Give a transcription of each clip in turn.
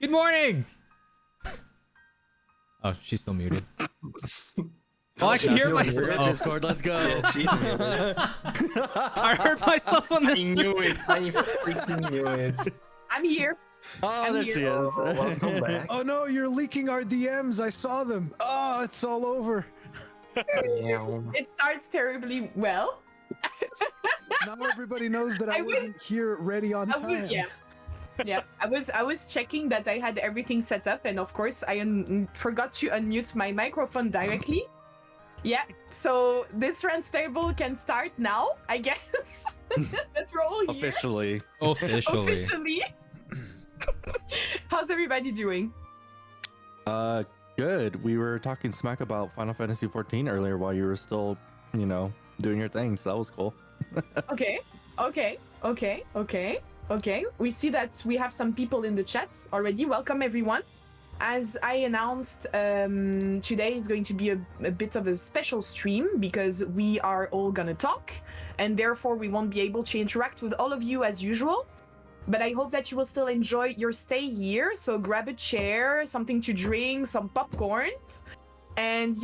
Good morning. Oh, she's still muted. Oh, I can hear myself. Oh. Discord, let's go. Yeah, she's muted. I heard myself on I this. knew it. I freaking knew it. I'm here. Oh, there she is. Oh, welcome back. Oh no, you're leaking our DMs. I saw them. Oh, it's all over. Damn. It starts terribly well. Now everybody knows that I I was- wasn't here ready on time. Yeah. I was checking that I had everything set up, and of course I forgot to unmute my microphone directly. Yeah, so this Roundtable can start now, I guess. Let's roll here. Officially. Officially. How's everybody doing? Good. We were talking smack about Final Fantasy 14 earlier while you were still, doing your thing, so that was cool. Okay. We see that we have some people in the chat already. Welcome, everyone. As I announced, today is going to be a bit of a special stream because we are all gonna talk, and therefore we won't be able to interact with all of you as usual. But I hope that you will still enjoy your stay here. So grab a chair, something to drink, some popcorns, and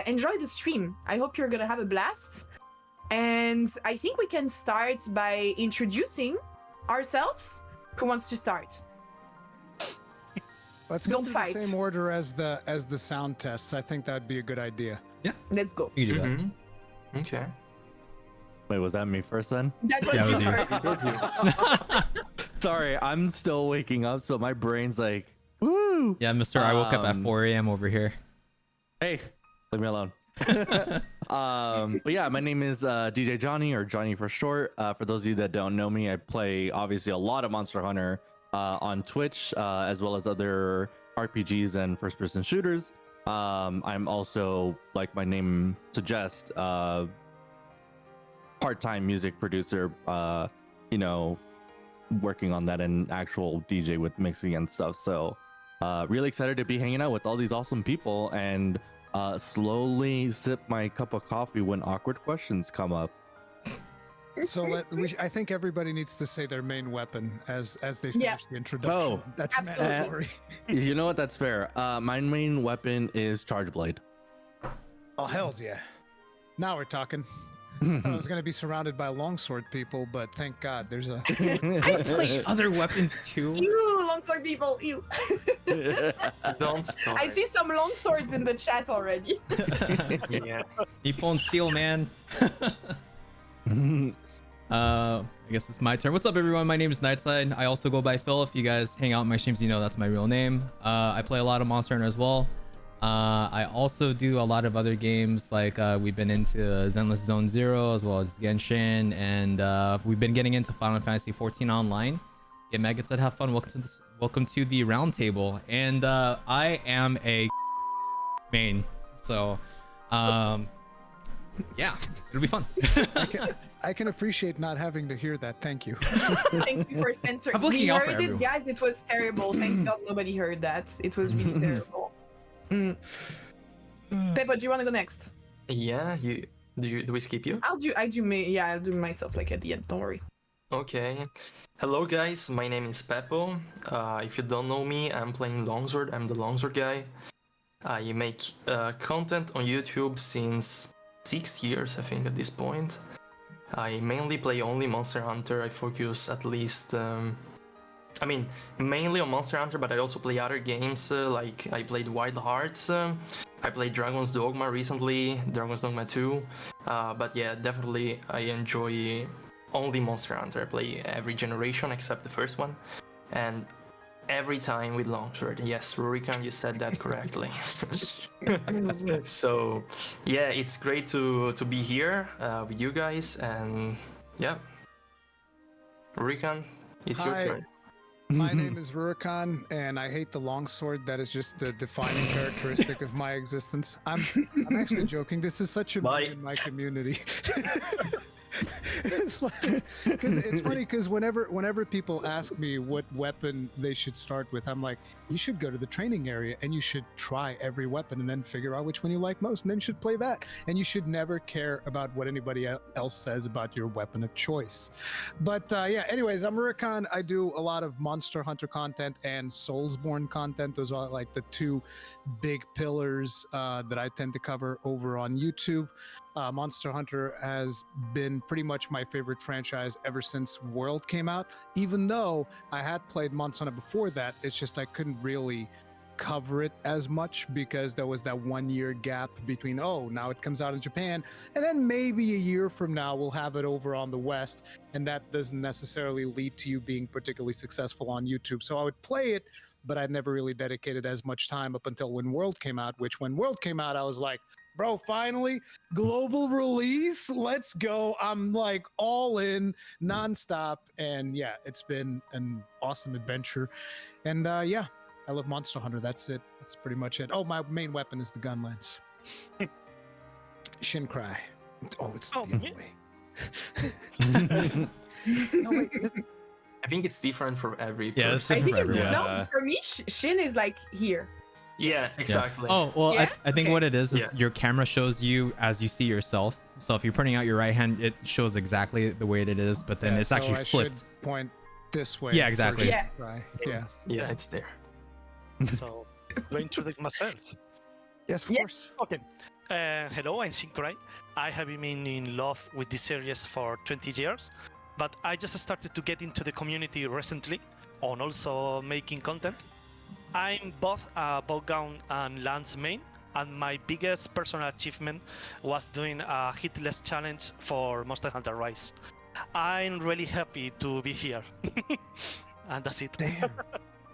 enjoy the stream. I hope you're gonna have a blast. And I think we can start by introducing ourselves. Who wants to start? Let's go Don't through fight. the same order as the sound tests. I think that'd be a good idea. Let's go. You can do that. Mhm. Okay. Wait, was that me first then? That was Yeah, it you was you. first. Sorry, I'm still waking up, so my brain's like, woo! Yeah, Mister, I woke up at Um, 4 a.m. over here. Hey, leave me alone. But yeah, my name is DjJonny, or Johnny for short. For those of you that don't know me, I play obviously a lot of Monster Hunter on Twitch, as well as other RPGs and first-person shooters. I'm also, like my name suggests, part-time music producer. Working on that and actual DJ with mixing and stuff. So, really excited to be hanging out with all these awesome people and slowly sip my cup of coffee when awkward questions come up. So I think everybody needs to say their main weapon as they finish Yeah. the introduction. Oh. That's Absolutely. mandatory. You know what? That's fair. My main weapon is Charge Blade. Oh hells yeah! Now we're talking. I thought I was gonna be surrounded by longsword people, but thank God there's a. I play other weapons too. Ew, longsword people. Ew. Don't start. I see some longswords in the chat already. Yeah. Nippon Steel, man. I guess it's my turn. What's up, everyone? My name is Nightside. I also go by Phil. If you guys hang out in my streams, you know that's my real name. I play a lot of Monster Hunter as well. I also do a lot of other games, like we've been into Zenless Zone Zero as well as Genshin, and we've been getting into Final Fantasy 14 online. Get maggots that have fun. Welcome to the Roundtable, and I am a main, so yeah, it'll be fun. I can appreciate not having to hear that. Thank you. Thank you for censoring. I'm looking We out for heard it, everyone. guys. It was terrible. Thanks God nobody heard that. It was really terrible. Peppo, do you want to go next? Yeah. Do we skip you? I'll do myself like at the end. Don't worry. Okay. Hello guys, my name is Peppo. If you don't know me, I'm playing Longsword. I'm the Longsword guy. I make content on YouTube since 6 years, I think, at this point. I mainly play only Monster Hunter. I focus at least, mainly on Monster Hunter, but I also play other games, like I played Wild Hearts. I played Dragon's Dogma recently, Dragon's Dogma 2. But yeah, definitely I enjoy only Monster Hunter. I play every generation except the first one, and every time with Longsword. Yes, Rurikhan, you said that correctly. So yeah, it's great to be here with you guys, and yeah, Rurikhan, it's your Hi. turn. My name is Rurikhan, and I hate the longsword. That is just the defining characteristic of my existence. I'm actually joking. This is such a Bye. meme in my community. It's like, because it's funny because whenever people ask me what weapon they should start with, I'm like, you should go to the training area and you should try every weapon and then figure out which one you like most, and then you should play that. And you should never care about what anybody else says about your weapon of choice. But yeah, anyways, I'm Rurikhan. I do a lot of Monster Hunter content and Soulsborne content. Those are like the two big pillars that I tend to cover over on YouTube. Monster Hunter has been pretty much my favorite franchise ever since World came out. Even though I had played Monster Hunter before that, it's just I couldn't really cover it as much because there was that 1 year gap between, oh, now it comes out in Japan, and then maybe a year from now we'll have it over on the West, and that doesn't necessarily lead to you being particularly successful on YouTube. So I would play it, but I never really dedicated as much time up until when World came out, which when World came out, I was like, bro, finally, global release, let's go. I'm like all in, nonstop. And yeah, it's been an awesome adventure. And yeah, I love Monster Hunter. That's it. That's pretty much it. Oh, my main weapon is the gun lance. Shincry. Oh, it's the other way. No, wait. I think it's different for every Yeah, it's person. I think different it's, for everyone. no, for me, Shin is like here. Yeah, exactly. Oh, well, Yeah? I think Okay. what it is Yeah. your camera shows you as you see yourself. So if you're putting out your right hand, it shows exactly the way it is, but then Yeah, it's so actually I flipped. should point this way. Yeah, for exactly. Yeah. Shincry. Yeah. Yeah, it's there. So, do I introduce myself? Yes, of Yeah. course. Okay. Hello, I'm Shincry. I have been in love with this series for 20 years, but I just started to get into the community recently on also making content. I'm both a bowgun and lance main, and my biggest personal achievement was doing a hitless challenge for Monster Hunter Rise. I'm really happy to be here. And that's it. Damn.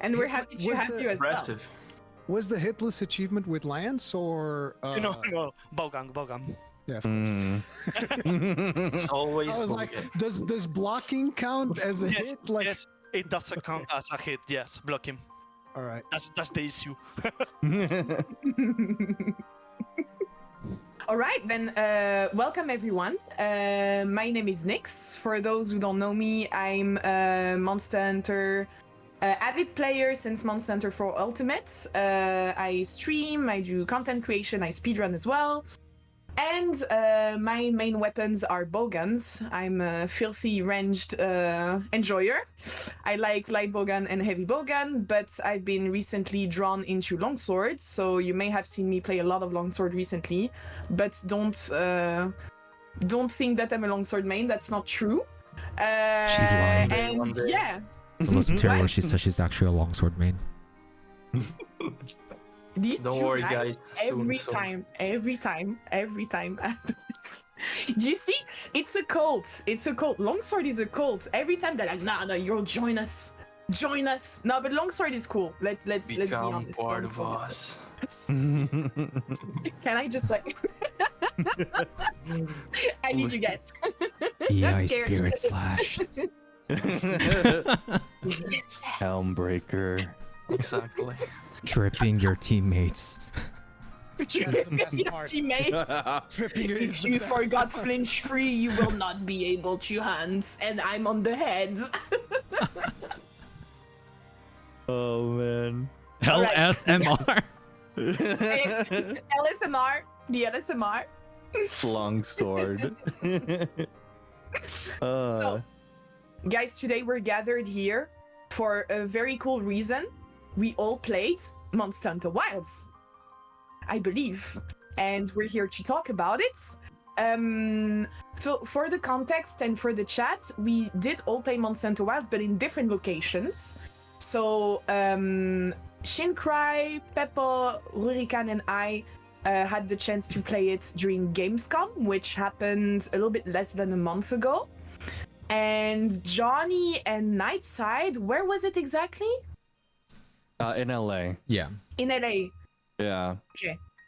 And we're happy to Was have the- you as well. Impressive. Was the hitless achievement with Lance or? No, bowgun. Yeah, of course. It's always I was like, Vulcan. does blocking count as a Yes, hit? Like, yes, it doesn't count as a hit. Yes, block him. all right. That's the issue. All right, then welcome everyone. My name is Nyx. For those who don't know me, I'm a Monster Hunter avid player since Monster Hunter 4 Ultimate. I stream, I do content creation, I speedrun as well. And my main weapons are bowguns. I'm a filthy ranged enjoyer. I like light bowgun and heavy bowgun, but I've been recently drawn into longsword, so you may have seen me play a lot of longsword recently. But don't think that I'm a longsword main. That's not true. She's lying. And One day. yeah, Listen to her when What? she says she's actually a longsword main. these Don't two worry, guys, guys. every soon. time. Do you see? It's a cult. It's a cult. Longsword is a cult. Every time they're like, nah, you'll join us. Join us. No, but longsword is cool. Let's be Become honest. part of Longsword is us. cool. Can I just like? I need you guys. EI scared. Spirit Slash. Yes. Helmbreaker. Exactly. Tripping your teammates. That's the best Your part. teammates. Tripping it is If the you best forgot part. flinch free, you will not be able to hunt, and I'm on the head. Oh man. Alright. LSMR. LSMR, the LSMR. Longsword. So, guys, today we're gathered here for a very cool reason. We all played Monster Hunter Wilds, I believe, and we're here to talk about it. So for the context and for the chat, we did all play Monster Hunter Wilds, but in different locations. So Shincry, Peppo, Rurikhan, and I had the chance to play it during Gamescom, which happened a little bit less than a month ago. And DjJonny and Nightside, where was it exactly? in LA. Yeah. In LA. Yeah.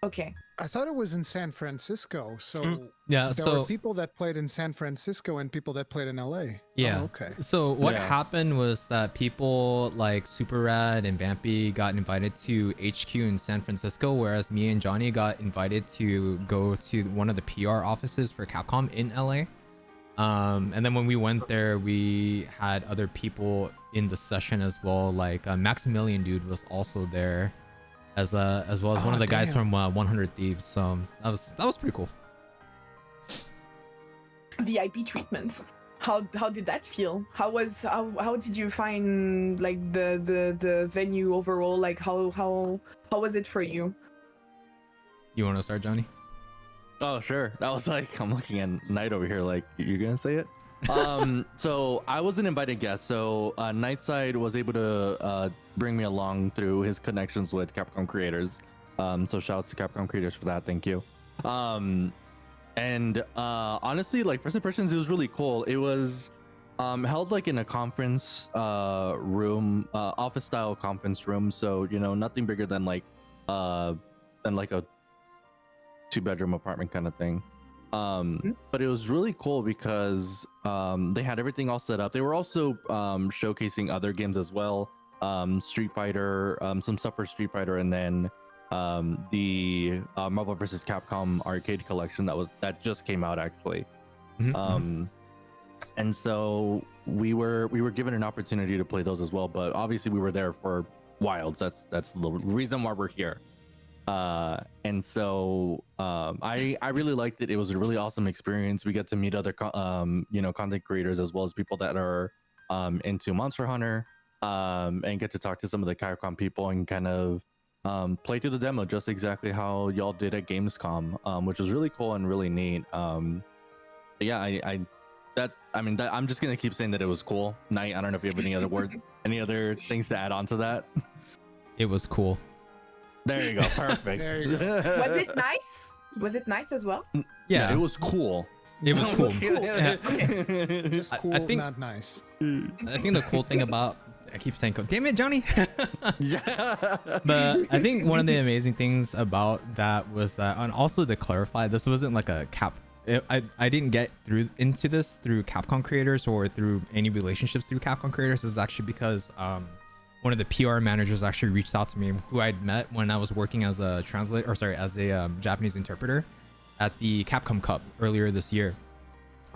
Okay. I thought it was in San Francisco. So Yeah. there So were people that played in San Francisco and people that played in LA. Yeah. Oh, okay. So what Yeah. happened was that people like Super Rad and Vampy got invited to HQ in San Francisco, whereas me and Johnny got invited to go to one of the PR offices for Capcom in LA. And then when we went there, we had other people in the session as well. Like Maximilian dude was also there, as well as one of the guys from 100 Thieves. So that was pretty cool. VIP treatment. How did that feel? How did you find like the venue overall? Like how was it for you? You want to start, Johnny? Oh, sure. I was like, I'm looking at Knight over here, like, you're gonna say it? So I was an invited guest. So Nightside was able to bring me along through his connections with Capcom creators. So shout out to Capcom creators for that. Thank you. And honestly, like, first impressions, it was really cool. It was held like in a conference room, office style conference room. So, you know, nothing bigger than like a 2-bedroom apartment kind of thing. But it was really cool because they had everything all set up. They were also showcasing other games as well. Street Fighter, some stuff for Street Fighter, and then the Marvel vs. Capcom arcade collection that just came out actually. And so we were given an opportunity to play those as well, but obviously we were there for Wilds. That's the reason why we're here. And so I really liked it. It was a really awesome experience. We get to meet other content creators as well as people that are into Monster Hunter, and get to talk to some of the Capcom people and kind of play through the demo just exactly how y'all did at Gamescom, which was really cool and really neat. Yeah, I'm just gonna keep saying that it was cool. Knight, I don't know if you have any other things to add on to that. It was cool. There you go. Perfect. There you go. Was it nice? Was it nice as well? Yeah, it was cool. It was cool. Yeah. Okay. Just cool, I think- not nice. I think the cool thing about, I keep saying, damn it, Johnny. Yeah. But I think one of the amazing things about that was that, and also to clarify, this wasn't like a I didn't get into this through Capcom creators or through any relationships through Capcom creators. This is actually because one of the PR managers actually reached out to me, who I'd met when I was working as a translator, as a Japanese interpreter at the Capcom Cup earlier this year.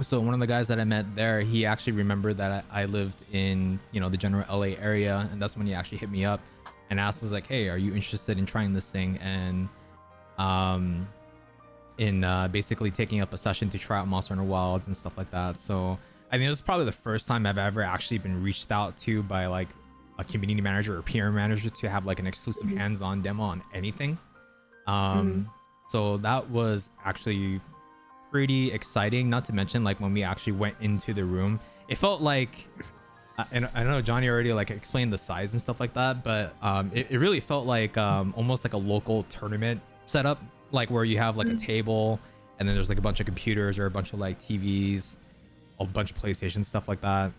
So one of the guys that I met there, he actually remembered that I lived in, the general LA area, and that's when he actually hit me up and asked us like, hey, are you interested in trying this thing? And basically taking up a session to try out Monster Hunter Wilds and stuff like that. So I mean, it was probably the first time I've ever actually been reached out to by like a community manager or PR manager to have like an exclusive hands-on demo on anything. So that was actually pretty exciting. Not to mention, like, when we actually went into the room, it felt like, and I don't know, Johnny already like explained the size and stuff like that, but it really felt like almost like a local tournament setup, like where you have like a table and then there's like a bunch of computers or a bunch of like TVs, a bunch of PlayStation, stuff like that.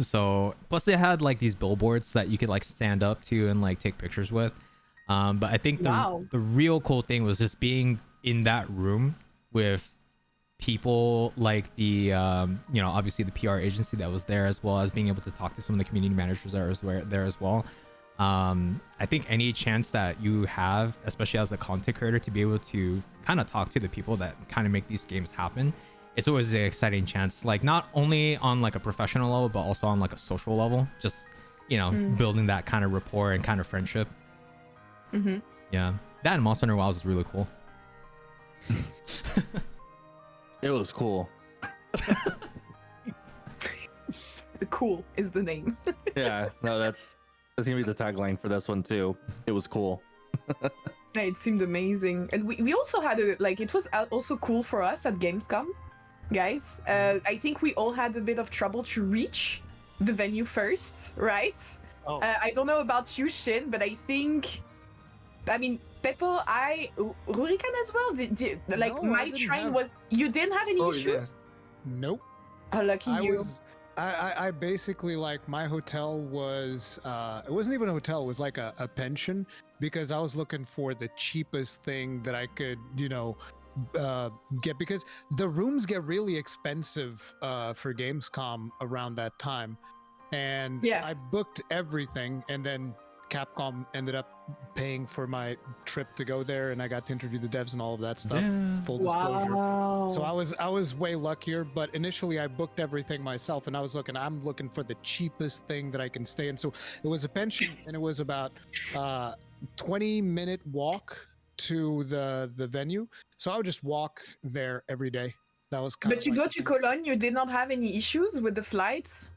So plus they had like these billboards that you could like stand up to and like take pictures with. But I think the real cool thing was just being in that room with people like the obviously the PR agency that was there, as well as being able to talk to some of the community managers that were there as well. I think any chance that you have, especially as a content creator, to be able to kind of talk to the people that kind of make these games happen, it's always an exciting chance, like not only on like a professional level but also on like a social level, just building that kind of rapport and kind of friendship. Yeah, that and Monster Hunter Wilds is really cool. It was cool. Cool is the name. Yeah, no, that's gonna be the tagline for this one too. It was cool. It seemed amazing, and we also had it was also cool for us at Gamescom, guys. I think we all had a bit of trouble to reach the venue first, right? Oh. I don't know about you, Shin, but I mean, Peppo, Rurikhan as well. Did like No, my train was? You didn't have any issues? Nope. Oh, lucky you. I basically, like, my hotel was it wasn't even a hotel, it was like a pension, because I was looking for the cheapest thing that I could get, because the rooms get really expensive for Gamescom around that time, and Yeah. I booked everything, and then Capcom ended up paying for my trip to go there, and I got to interview the devs and all of that stuff. Yeah. Full disclosure. Wow. So I was way luckier, but initially I booked everything myself, and I'm looking for the cheapest thing that I can stay in. So it was a pension, and it was about 20-minute walk to the venue. So I would just walk there every day. That was kind But you go to Cologne, you did not have any issues with the flights?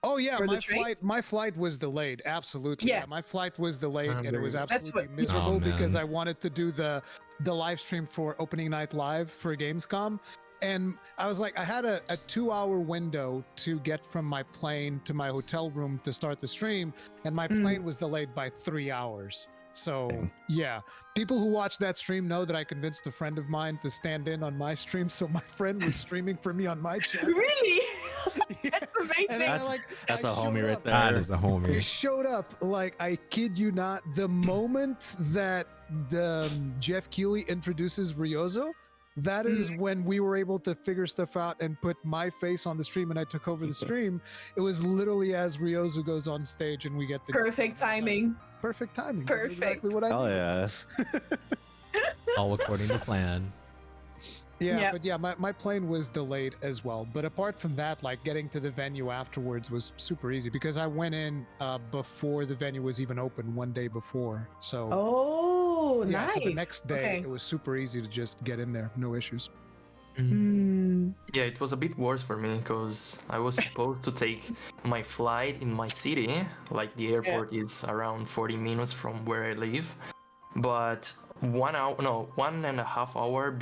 Oh yeah, for the trains? my flight was delayed. Absolutely. Yeah. My flight was delayed, and it was That's absolutely what- miserable Oh, because man. I wanted to do the live stream for opening night live for Gamescom. And I was like, I had a 2-hour window to get from my plane to my hotel room to start the stream, and my plane was delayed by 3 hours. So yeah, people who watch that stream know that I convinced a friend of mine to stand in on my stream, so my friend was streaming for me on my channel. Really? Yeah. That's amazing. And then, That's I a homie showed right up. there. That is a It homie. showed up, like, I kid you not, the moment that the Jeff Keighley introduces Ryozo, that is when we were able to figure stuff out and put my face on the stream, and I took over the stream. It was literally as Ryozo goes on stage and we get the Perfect timing. Perfect timing. That's Perfect. exactly what I Oh needed. yeah. All according to plan. Yeah, Yeah. but yeah, my plane was delayed as well. But apart from that, like getting to the venue afterwards was super easy because I went in before the venue was even open, one day before. So Oh, yeah, nice. so the next day Okay. it was super easy to just get in there, no issues. Mm. Yeah, it was a bit worse for me because I was supposed to take my flight in my city. Like the airport is around 40 minutes from where I live, but 1.5 hours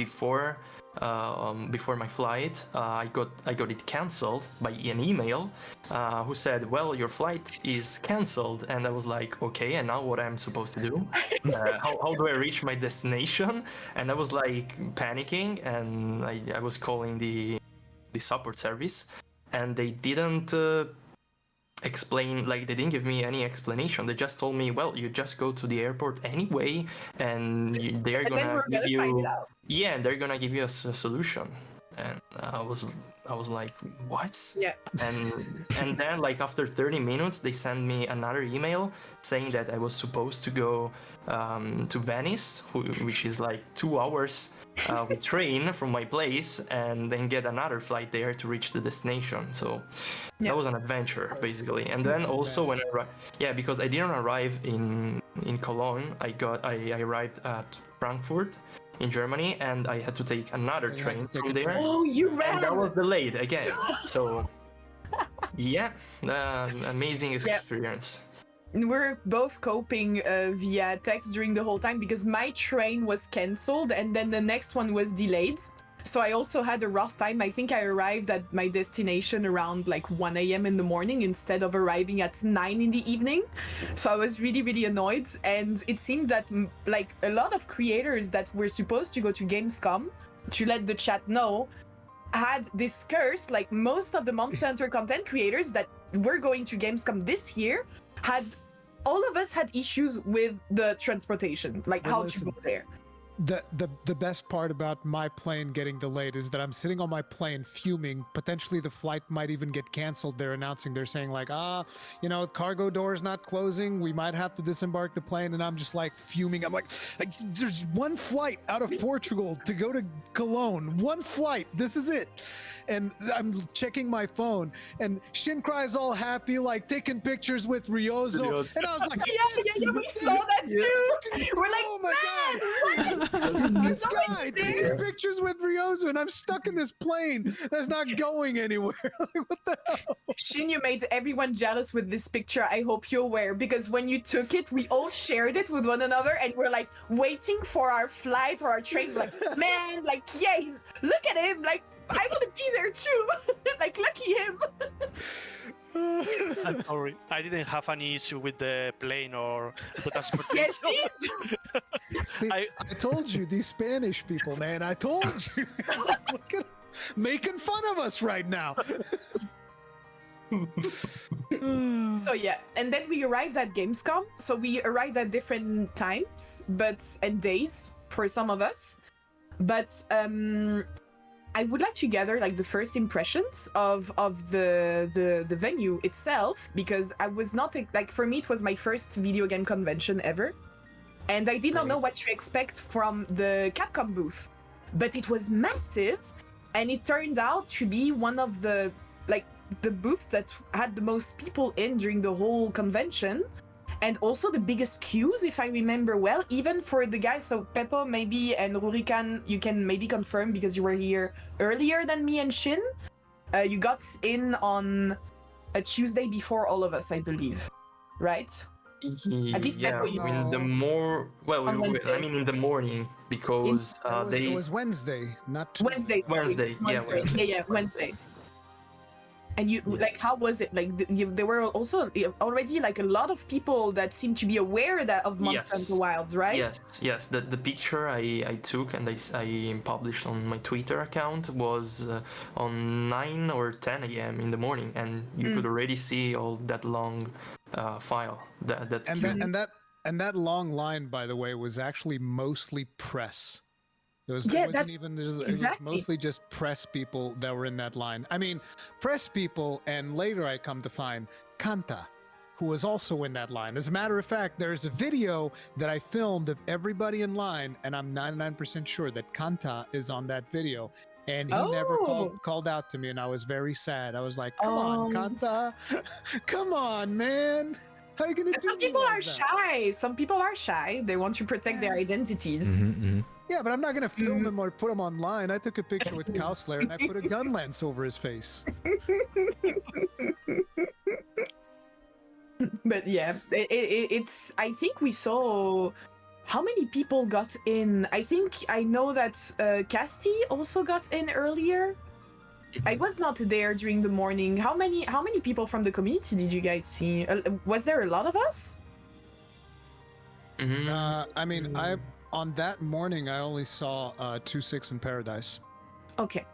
before my flight, I got it cancelled by an email, who said, "Well, your flight is cancelled," and I was like, "Okay, and now what I'm supposed to do? How do I reach my destination?" And I was like panicking, and I was calling the support service, and they didn't explain, like they didn't give me any explanation. They just told me, well, you just go to the airport anyway, and they're And then gonna we're give gonna find you it out. yeah, and they're gonna give you a solution. And I was like, what? Yeah. And then like after 30 minutes they sent me another email saying that I was supposed to go to Venice, which is like 2 hours with train from my place, and then get another flight there to reach the destination. So Yeah. that was an adventure basically. And then also when because I didn't arrive in Cologne, I arrived at Frankfurt in Germany, and I had to take another And you had train to take from a there. train. Oh, you And that was ran. delayed again. So yeah, amazing Yeah. experience. We're both coping via text during the whole time because my train was cancelled and then the next one was delayed. So I also had a rough time. I think I arrived at my destination around like 1 a.m. in the morning instead of arriving at 9 in the evening. So I was really, really annoyed. And it seemed that like a lot of creators that were supposed to go to Gamescom, to let the chat know, had this curse. Like most of the Monster Hunter content creators that were going to Gamescom this year all of us had issues with the transportation, like Well, how listen. to go there. The best part about my plane getting delayed is that I'm sitting on my plane fuming. Potentially the flight might even get canceled. They're saying like, cargo door's not closing. We might have to disembark the plane. And I'm just like fuming. I'm like there's one flight out of Portugal to go to Cologne. One flight. This is it. And I'm checking my phone, and Shincry is all happy, like taking pictures with Ryozo. And I was like, Yeah, we saw that too. We're like, oh my man, god, this He's already guy there. taking pictures with Ryozo, and I'm stuck in this plane that's not going anywhere. Like, what the hell? Shin, you made everyone jealous with this picture. I hope you're aware, because when you took it, we all shared it with one another, and we're like waiting for our flight or our train. Like, man, like, yeah, look at him. Like, I want to be there too. Like, lucky him. I'm sorry, I didn't have any issue with the plane or the transportation. Yes, See, I told you, these Spanish people, man. I told you. Look at making fun of us right now. So yeah, and then we arrived at Gamescom. So we arrived at different times, and days for some of us. But I would like to gather like the first impressions of the venue itself, because I was not like, for me it was my first video game convention ever, and I did not know what to expect from the Capcom booth, but it was massive, and it turned out to be one of the booths that had the most people in during the whole convention. And also the biggest queues, if I remember well, even for the guys. So Peppo maybe and Rurikhan, you can maybe confirm because you were here earlier than me and Shin. You got in on a Tuesday before all of us, I believe, right? At least yeah, Peppo, you in the On Wednesday. I mean in the morning, because It was Wednesday, not Tuesday. Wednesday. Wednesday. And you like, how was it? Like, there were also already like a lot of people that seem to be aware that of Monster Hunter Wilds, right? Yes. The picture I took and I published on my Twitter account was on 9 or 10 a.m. in the morning, and you could already see all that long file. And that long line, by the way, was actually mostly press. It was mostly just press people that were in that line. I mean, press people, and later I come to find Kanta, who was also in that line. As a matter of fact, there's a video that I filmed of everybody in line, and I'm 99% sure that Kanta is on that video. And he never called out to me, and I was very sad. I was like, come on, Kanta. Come on, man. How are you gonna do Some people like are that? shy. Some people are shy. They want to protect their identities. Yeah, but I'm not gonna film him or put him online. I took a picture with Cowslayer and I put a gun lance over his face. But yeah, it's. I think we saw. How many people got in? I know that Casti also got in earlier. I was not there during the morning. How many people from the community did you guys see? Was there a lot of us? I mean, on that morning I only saw 2-6 in Paradise. Okay.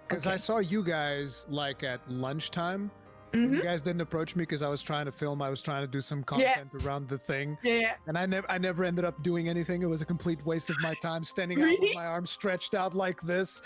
Because I saw you guys like at lunchtime. You guys didn't approach me because I was trying to film. I was trying to do some content around the thing. Yeah. And I never ended up doing anything. It was a complete waste of my time standing out with my arms stretched out like this.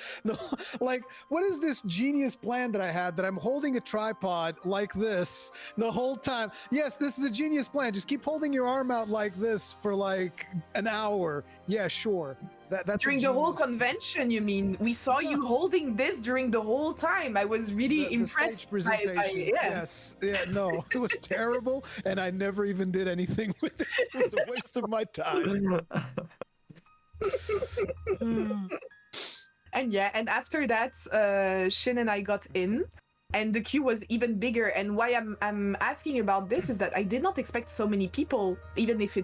Like, what is this genius plan that I had that I'm holding a tripod like this the whole time? Yes, this is a genius plan. Just keep holding your arm out like this for like an hour. Yeah, sure. That's during the whole convention, you mean? We saw you holding this during the whole time. I was really impressed by Yes. Yeah, no, it was terrible, and I never even did anything with it. It was a waste of my time. And after that, Shin and I got in, and the queue was even bigger. And why I'm asking about this is that I did not expect so many people, even if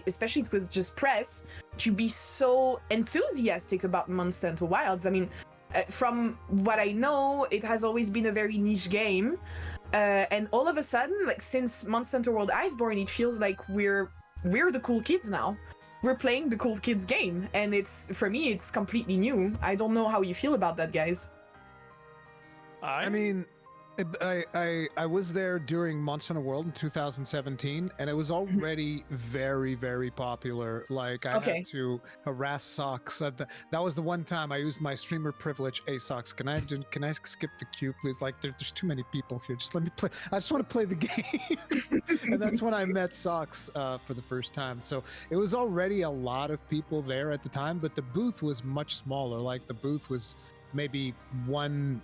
especially it was just press, to be so enthusiastic about Monster Hunter Wilds. I mean, from what I know, it has always been a very niche game, and all of a sudden, like since Monster Hunter World Iceborne, it feels like we're the cool kids now. We're playing the cool kids game, and for me it's completely new. I don't know how you feel about that, guys. I mean, I was there during Monster Hunter World in 2017, and it was already very, very popular. Like, I had to harass Socks. That was the one time I used my streamer privilege. Hey, Socks, can I skip the queue, please? Like, there's too many people here. Just let me play. I just want to play the game. And that's when I met Socks for the first time. So it was already a lot of people there at the time, but the booth was much smaller. Like, the booth was maybe 1/5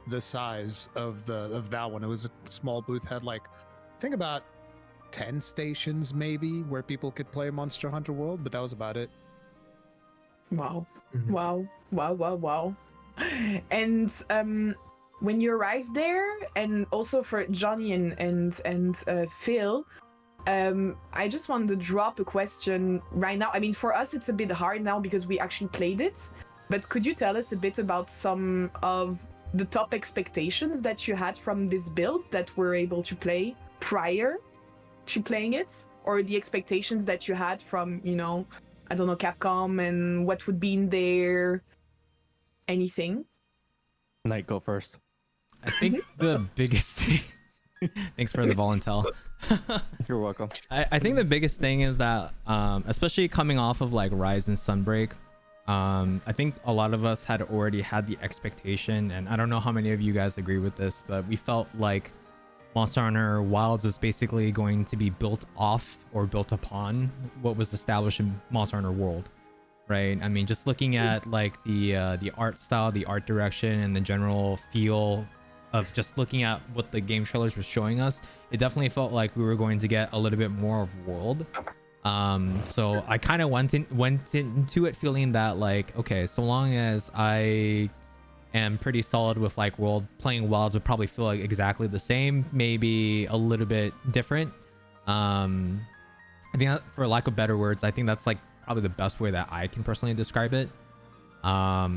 the size of that one. It was a small booth, had like, I think about 10 stations maybe where people could play Monster Hunter World, but that was about it. Wow. Wow. And when you arrived there, and also for Johnny and Phil, I just wanted to drop a question right now. I mean, for us it's a bit hard now because we actually played it. But could you tell us a bit about some of the top expectations that you had from this build that were able to play prior to playing it? Or the expectations that you had from, I don't know, Capcom, and what would be in there? Anything? Knight, go first. I think the biggest thing... Thanks for the volunteer. You're welcome. I think the biggest thing is that, especially coming off of like Rise and Sunbreak, I think a lot of us had already had the expectation, and I don't know how many of you guys agree with this, but we felt like Monster Hunter Wilds was basically going to be built off or built upon what was established in Monster Hunter World, right? I mean, just looking at like the art style, the art direction, and the general feel of just looking at what the game trailers were showing us, it definitely felt like we were going to get a little bit more of World. So I kind of went into it feeling that like, okay, so long as I am pretty solid with like World, playing Wilds would probably feel like exactly the same, maybe a little bit different. I think that, for lack of better words, I think that's like probably the best way that I can personally describe it. I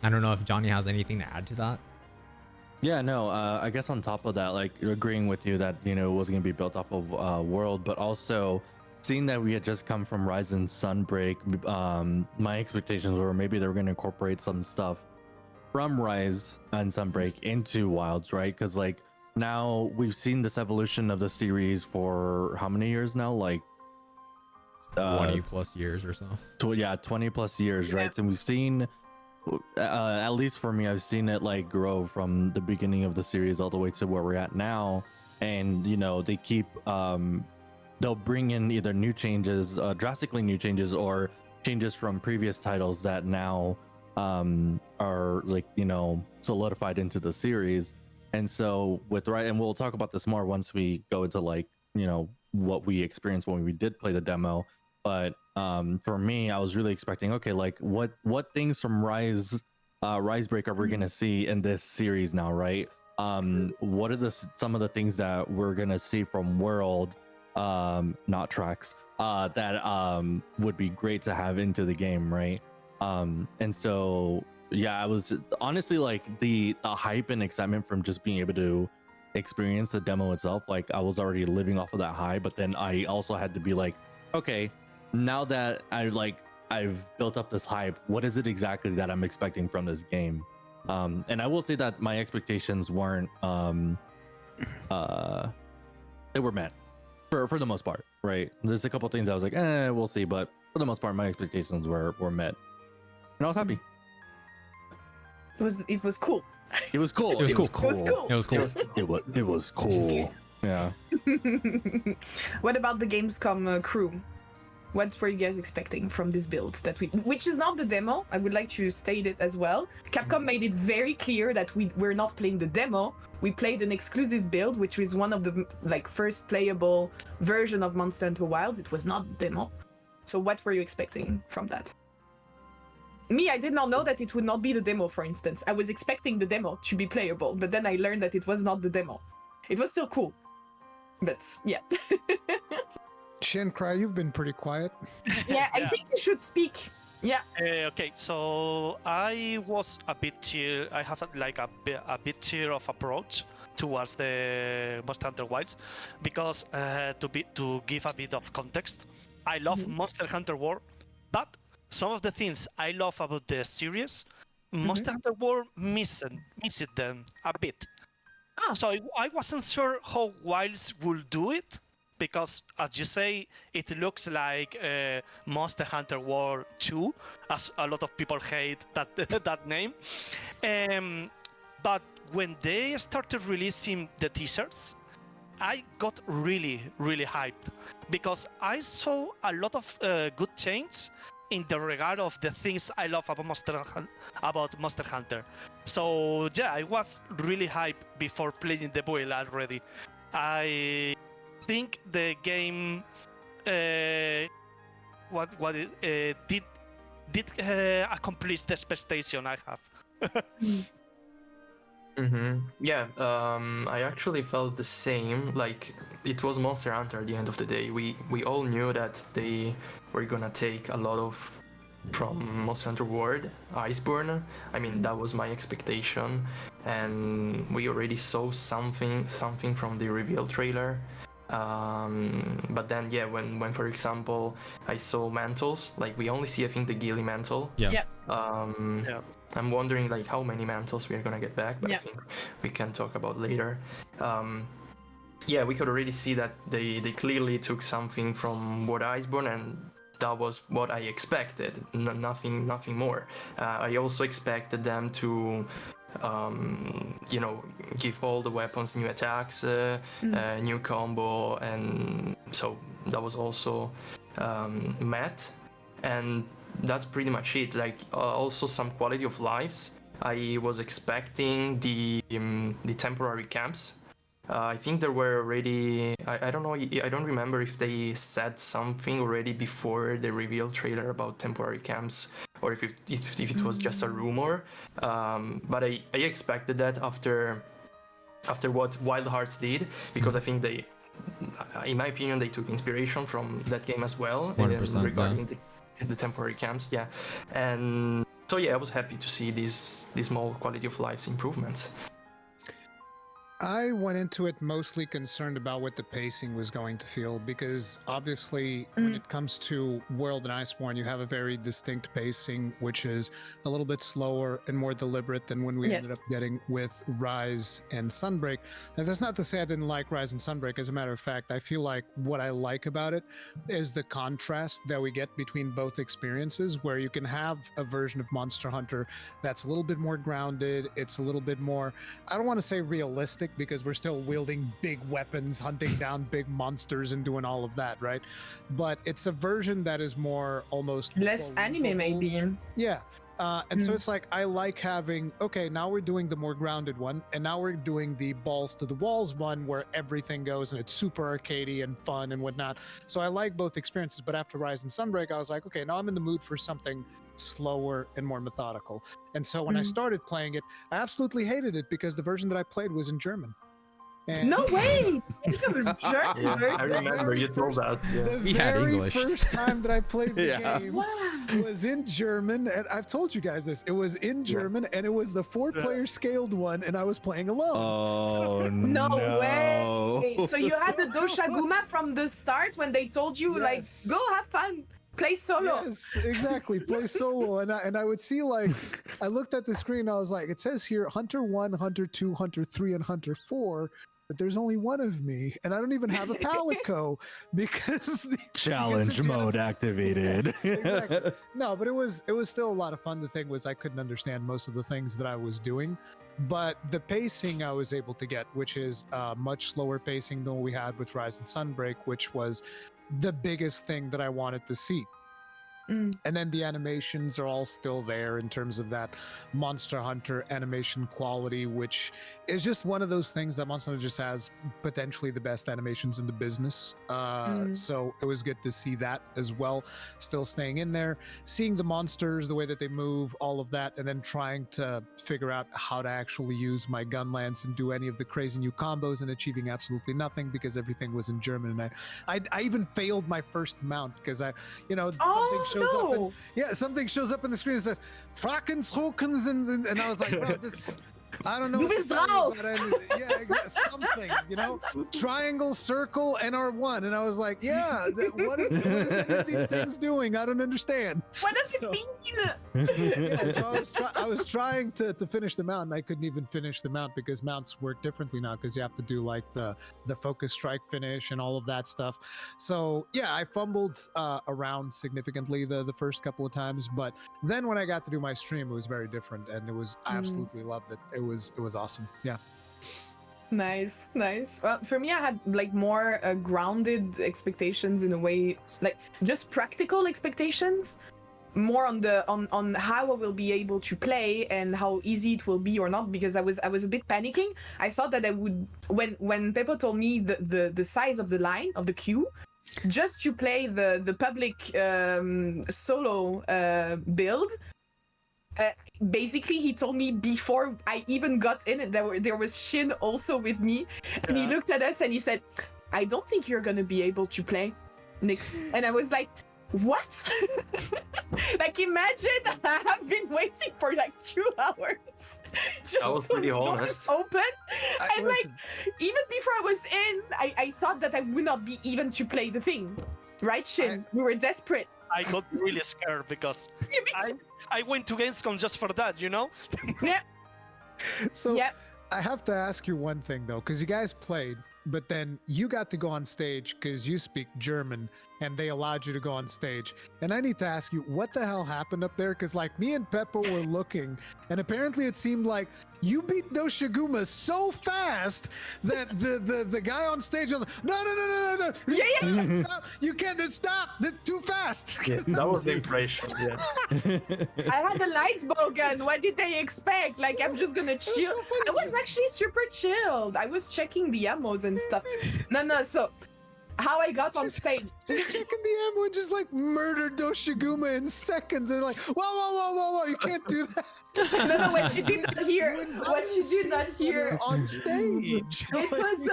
don't know if Johnny has anything to add to that. Yeah, no, I guess on top of that, like agreeing with you that, you know, it wasn't going to be built off of World, but also seeing that we had just come from Rise and Sunbreak, my expectations were maybe they were going to incorporate some stuff from Rise and Sunbreak into Wilds, right? Because like now we've seen this evolution of the series for how many years now? Like 20 plus years or so. 20 plus years, right? And we've seen, at least for me, I've seen it like grow from the beginning of the series all the way to where we're at now. And you know, they keep they'll bring in either new changes, drastically new changes, or changes from previous titles that now are like, you know, solidified into the series. And so with and we'll talk about this more once we go into like, you know, what we experienced when we did play the demo. But for me, I was really expecting, okay, like what things from Risebreak are we gonna see in this series now, right? What are some of the things that we're gonna see from World, not tracks, that would be great to have into the game, right? And so yeah, I was honestly like the hype and excitement from just being able to experience the demo itself, like I was already living off of that high. But then I also had to be like, okay, now that I've built up this hype, what is it exactly that I'm expecting from this game? And I will say that my expectations weren't they were met for the most part, right? There's a couple things I was like, we'll see, but for the most part my expectations were met, and I was happy. It was cool. It was cool. It was cool. It was cool. It was cool. It was cool. Yeah. What about the Gamescom crew? What were you guys expecting from this build which is not the demo? I would like to state it as well. Capcom made it very clear that we're not playing the demo. We played an exclusive build, which was one of the like first playable version of Monster Hunter Wilds. It was not the demo. So what were you expecting from that? Me, I did not know that it would not be the demo, for instance. I was expecting the demo to be playable, but then I learned that it was not the demo. It was still cool. But yeah. Shincry, you've been pretty quiet. Yeah, I think you should speak. Yeah. Okay, so I was a bit chill. I have a bit chill of approach towards the Monster Hunter Wilds, because to give a bit of context, I love Monster Hunter World, but some of the things I love about the series, Monster Hunter World missed them a bit. So I wasn't sure how Wilds will do it, because as you say, it looks like Monster Hunter World 2, as a lot of people hate that name. But when they started releasing the teasers, I got really, really hyped, because I saw a lot of good change in the regard of the things I love about Monster Hunter. So yeah, I was really hyped before playing the build already. I think the game did accomplish the expectation I have. Yeah, I actually felt the same. Like, it was Monster Hunter at the end of the day. We all knew that they were gonna take a lot of from Monster Hunter World, Iceborne. I mean, that was my expectation, and we already saw something from the reveal trailer. But then, yeah, when for example I saw mantles, like we only see, I think, the ghillie mantle. Yeah. I'm wondering like how many mantles we are gonna get back, but I think we can talk about later. Yeah, we could already see that they clearly took something from World Iceborne, and that was what I expected. Nothing more. I also expected them to, give all the weapons new attacks, new combo, and so that was also met. And that's pretty much it. Like also some quality of lives. I was expecting the temporary camps. I think there were already. I don't know. I don't remember if they said something already before the reveal trailer about temporary camps, or if it was just a rumor. But I expected that after what Wild Hearts did, because I think they, in my opinion, they took inspiration from that game as well. 100%, regarding the temporary camps. Yeah, and so yeah, I was happy to see these small quality of life improvements. I went into it mostly concerned about what the pacing was going to feel, because obviously when it comes to World and Iceborne, you have a very distinct pacing, which is a little bit slower and more deliberate than when we ended up getting with Rise and Sunbreak. And that's not to say I didn't like Rise and Sunbreak. As a matter of fact, I feel like what I like about it is the contrast that we get between both experiences, where you can have a version of Monster Hunter that's a little bit more grounded. It's a little bit more, I don't want to say realistic, because we're still wielding big weapons, hunting down big monsters and doing all of that, right? But it's a version that is more almost less anime, maybe. Yeah. And so it's like, I like having, okay, now we're doing the more grounded one, and now we're doing the balls to the walls one, where everything goes and it's super arcadey and fun and whatnot. So I like both experiences, but after Rise and Sunbreak, I was like, okay, now I'm in the mood for something slower and more methodical. And so when I started playing it, I absolutely hated it, because the version that I played was in German. And No way! I remember you told us. Yeah. the He had very English. first time that I played the Yeah. game Wow. was in German, and I've told you guys this. It was in German, and it was the 4-player scaled one, and I was playing alone. Oh No way! So you had the Doshaguma from the start when they told you, like, Yes. go have fun, play solo. Yes, exactly. Play solo, and I would see, like, I looked at the screen. I was like, it says here Hunter 1, Hunter 2, Hunter 3, and Hunter 4. But there's only one of me, and I don't even have a palico because Challenge mode activated. Exactly. No, but it was still a lot of fun. The thing was, I couldn't understand most of the things that I was doing, but the pacing I was able to get, which is much slower pacing than what we had with Rise and Sunbreak, which was the biggest thing that I wanted to see. And then the animations are all still there in terms of that Monster Hunter animation quality, which is just one of those things that Monster Hunter just has potentially the best animations in the business. So it was good to see that as well, still staying in there, seeing the monsters, the way that they move, all of that, and then trying to figure out how to actually use my gun lance and do any of the crazy new combos, and achieving absolutely nothing because everything was in German. And I even failed my first mount because something shows up in the screen and says Frackensrokens, and I was like, bro, this, I don't know. Du bist drauf. Something, triangle, circle, and R1, and I was like, what is any of these things doing? I don't understand. What does it mean? So I was trying to finish the mount, and I couldn't even finish the mount because mounts work differently now, because you have to do like the focus strike finish and all of that stuff. So yeah, I fumbled around significantly the first couple of times, but then when I got to do my stream, it was very different, and I absolutely loved it. It was awesome. Yeah. Nice. Well, for me, I had like more grounded expectations in a way, like just practical expectations, more on how I will be able to play and how easy it will be or not, because I was a bit panicking. I thought that I would, when Peppo told me the size of the line of the queue, just to play the public solo build. Basically, he told me before I even got in it, there was Shin also with me, and he looked at us and he said, "I don't think you're gonna be able to play, Nix." And I was like, "What?" Like, imagine I have been waiting for like 2 hours just I was pretty honest. open, and like Listen, even before I was in, I thought that I would not be even to play the thing, right, Shin? We were desperate. I got really scared because Yeah, me too. I went to Gamescom just for that, Yeah. So Yep. I have to ask you one thing though, because you guys played, but then you got to go on stage because you speak German and they allowed you to go on stage. And I need to ask you, what the hell happened up there? Because like me and Peppo were looking, and apparently it seemed like you beat Doshiguma so fast that the guy on stage was like, no. Yeah. Stop. You can't stop. That's too fast. Yeah, that was the impression. Yeah. I had a light bow gun. What did they expect? Like, I'm just gonna chill. I was actually super chilled. I was checking the ammos and stuff. No. So, how I got on stage? Checking the ammo and just like murdered Doshiguma in seconds. And like, whoa, you can't do that. No, what you did not hear. What you did not hear. On stage. It was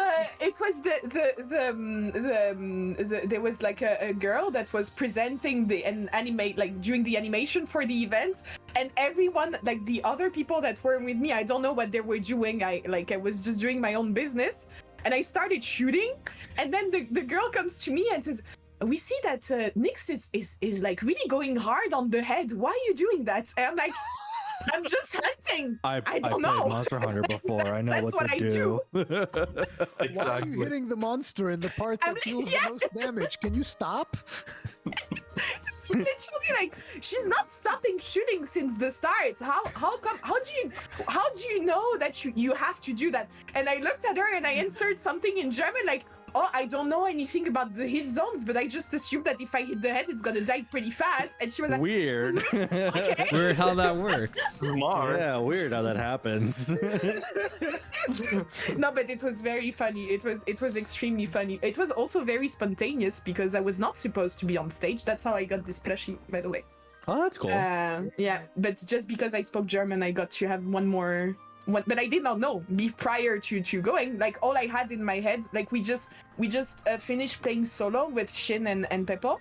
there was like a girl that was presenting the animate like during the animation for the event, and everyone like the other people that were with me, I don't know what they were doing. I was just doing my own business, and I started shooting, and then the girl comes to me and says, "We see that Nyx is like really going hard on the head. Why are you doing that?" And I'm like, I'm just hunting. I don't know. played Monster Hunter before. I know that's what to I do. Why are you hitting the monster in the part that deals the most damage? Can you stop? Just literally like she's not stopping shooting since the start. How do you know that you have to do that? And I looked at her and I answered something in German like, "Oh, I don't know anything about the hit zones, but I just assumed that if I hit the head, it's gonna die pretty fast." And she was like, Weird. "Okay." Weird how that works. Smart. Yeah, weird how that happens. No, but it was very funny. It was extremely funny. It was also very spontaneous because I was not supposed to be on stage. That's how I got this plushie, by the way. Oh, that's cool. Yeah, but just because I spoke German, I got to have one more. But I did not know prior to going. Like all I had in my head, like we just finished playing solo with Shin and Peppo,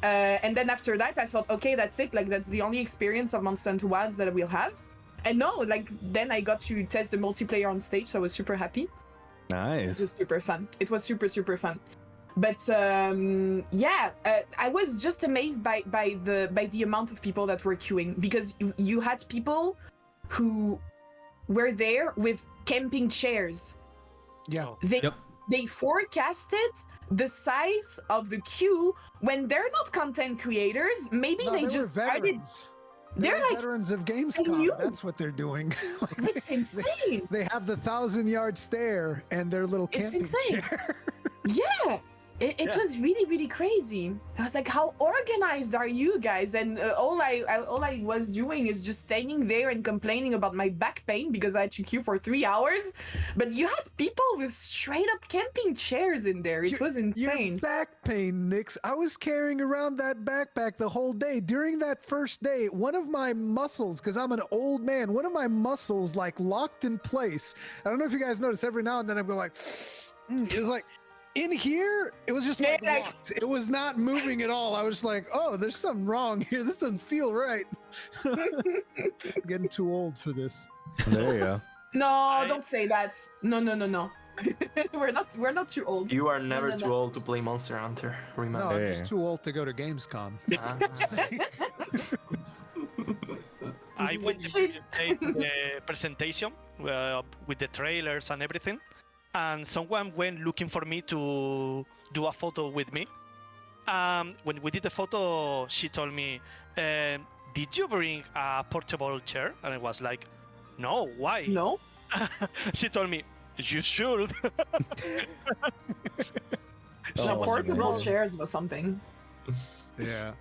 and then after that I thought, okay, that's it. Like that's the only experience of Monster Hunter Wilds that I will have. And no, like then I got to test the multiplayer on stage, so I was super happy. It Nice. was super fun. It was super fun. But yeah, I was just amazed by the amount of people that were queuing, because you had people who were there with camping chairs. Yeah. They forecasted the size of the queue when they're not content creators. Maybe No, they were just started. veterans. They're like, veterans of you- Gamescom. That's what they're doing. it's insane. They have the 1,000-yard stare and their little It's camping insane. chair. Yeah. It was really crazy. I was like, how organized are you guys? And all I was doing is just standing there and complaining about my back pain because I had to queue for 3 hours. But you had people with straight up camping chairs in there. It was insane. Your back pain, Nix. I was carrying around that backpack the whole day. During that first day, one of my muscles, because I'm an old man, one of my muscles like locked in place. I don't know if you guys notice, every now and then I'm going like, it was like, in here, it was just like locked. It was not moving at all. I was like, oh, there's something wrong here. This doesn't feel right. I'm getting too old for this. There you go. No, don't say that. No. we're not too old. You are never no. too old to play Monster Hunter. No, Remember. I'm Yeah. just too old to go to Gamescom. Ah. I went to the presentation with the trailers and everything, and someone went looking for me to do a photo with me. When we did the photo, she told me, "Did you bring a portable chair?" And I was like, "No, why?" No. She told me, "You should." So Oh, portable man. chairs was something. Yeah.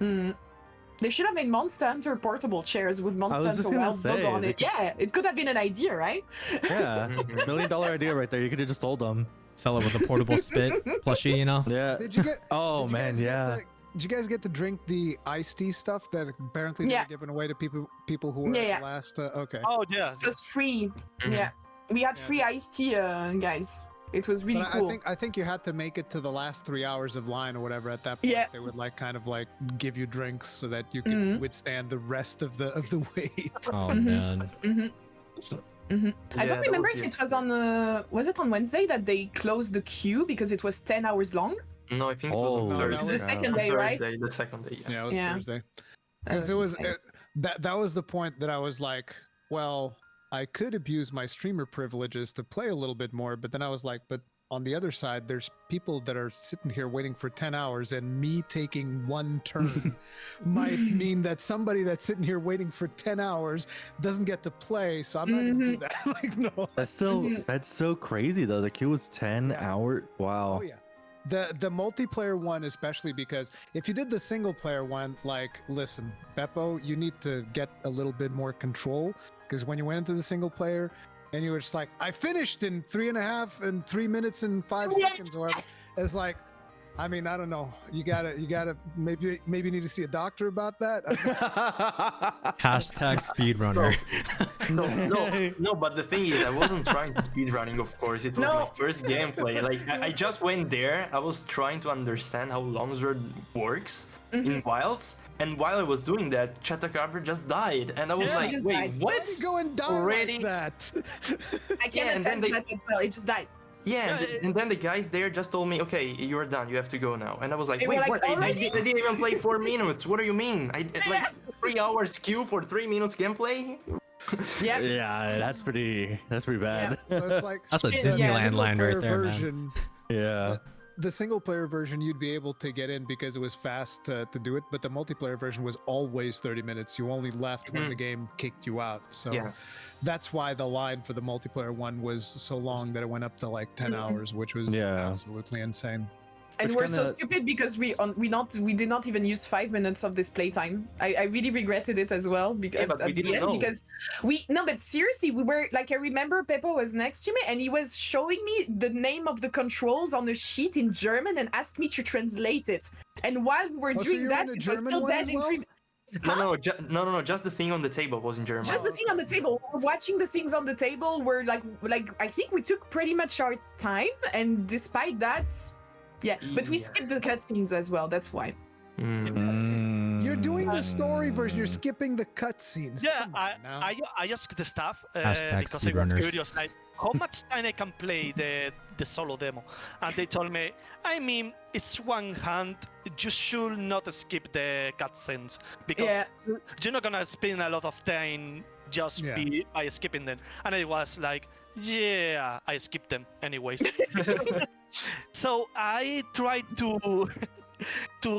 They should have made Monster Hunter portable chairs with Monster was just Hunter gonna Wilds logo say, on they it. Yeah, it could have been an idea, right? Yeah. $1 million idea right there. You could have just told them. Sell it with a portable spit plushie, you know? Yeah. Did you get? Oh did you man, guys get yeah. did you guys get to drink the iced tea stuff that apparently they Yeah. were giving away to people who were Yeah, at yeah. the last? Okay. Oh yeah. It was free. Mhm. Yeah, we had Yeah. free iced tea, guys. It was really But cool. I think you had to make it to the last 3 hours of line or whatever. At that point, Yeah. they would like kind of like give you drinks so that you could Mhm. withstand the rest of the wait. Oh Mhm. man. I Yeah, don't that remember would if be it was on was it on Wednesday that they closed the queue because it was 10 hours long? No, I think it was Oh, on no, Thursday. that was the second day, right? Thursday, the second day. Yeah. Yeah, it was Yeah. Thursday. That Because it was insane. that was the point that I was like, well, I could abuse my streamer privileges to play a little bit more, but then I was like, but on the other side, there's people that are sitting here waiting for 10 hours, and me taking one turn might mean that somebody that's sitting here waiting for 10 hours doesn't get to play. So I'm not going to do that. Like, no. That's still that's so crazy though. The queue was 10 hours. Wow. Oh yeah. The multiplayer one, especially because if you did the single player one, like, listen, Peppo, you need to get a little bit more control, because when you went into the single player and you were just like, I finished in 3 minutes and 5 seconds or whatever, it's like, I mean, I don't know. You gotta maybe need to see a doctor about that. Hashtag speedrunner. No, but the thing is, I wasn't trying to speedrunning, of course. It was my first gameplay. Like, I just went there. I was trying to understand how Longsword works in Wilds. And while I was doing that, Chatacabra just died. And I was like, wait, died. Why what? did you go and die Already? like that? I can attest that as well. It just died. Yeah, and then the guys there just told me, okay, you're done, you have to go now. And I was like, They were wait, like, what? I already? didn't even play 4 minutes. What do you mean? Like 3 hours queue for 3 minutes gameplay? Yeah. Yeah, that's pretty bad. So it's like That's a Yeah. Disneyland line right single-player there, man. version. Yeah. The single player version, you'd be able to get in because it was fast to do it, but the multiplayer version was always 30 minutes. You only left when the game kicked you out. So Yeah. that's why the line for the multiplayer one was so long that it went up to like 10 hours, which was absolutely insane. And Which we're so kinda- stupid because we did not even use 5 minutes of this playtime. I really regretted it as well because but we at the didn't end, know. because but seriously, we were like, I remember Peppo was next to me and he was showing me the name of the controls on a sheet in German and asked me to translate it. And while we were Oh, so doing you're that, in a it was German still one dead as in well? 3 No, just the thing on the table was in German. Just the thing on the table. We're watching the things on the table. We're like I think we took pretty much our time, and despite that, but we Yeah. skipped the cutscenes as well. That's why. You're doing the story version, you're skipping the cutscenes. Yeah, Come on now. I asked the staff Hashtag because I was speedrunners. curious, like, how much time I can play the solo demo, and they told me, I mean, it's one hand. You should not skip the cutscenes because Yeah. you're not gonna spend a lot of time just by skipping them. And I was like, yeah, I skipped them anyways. So I tried to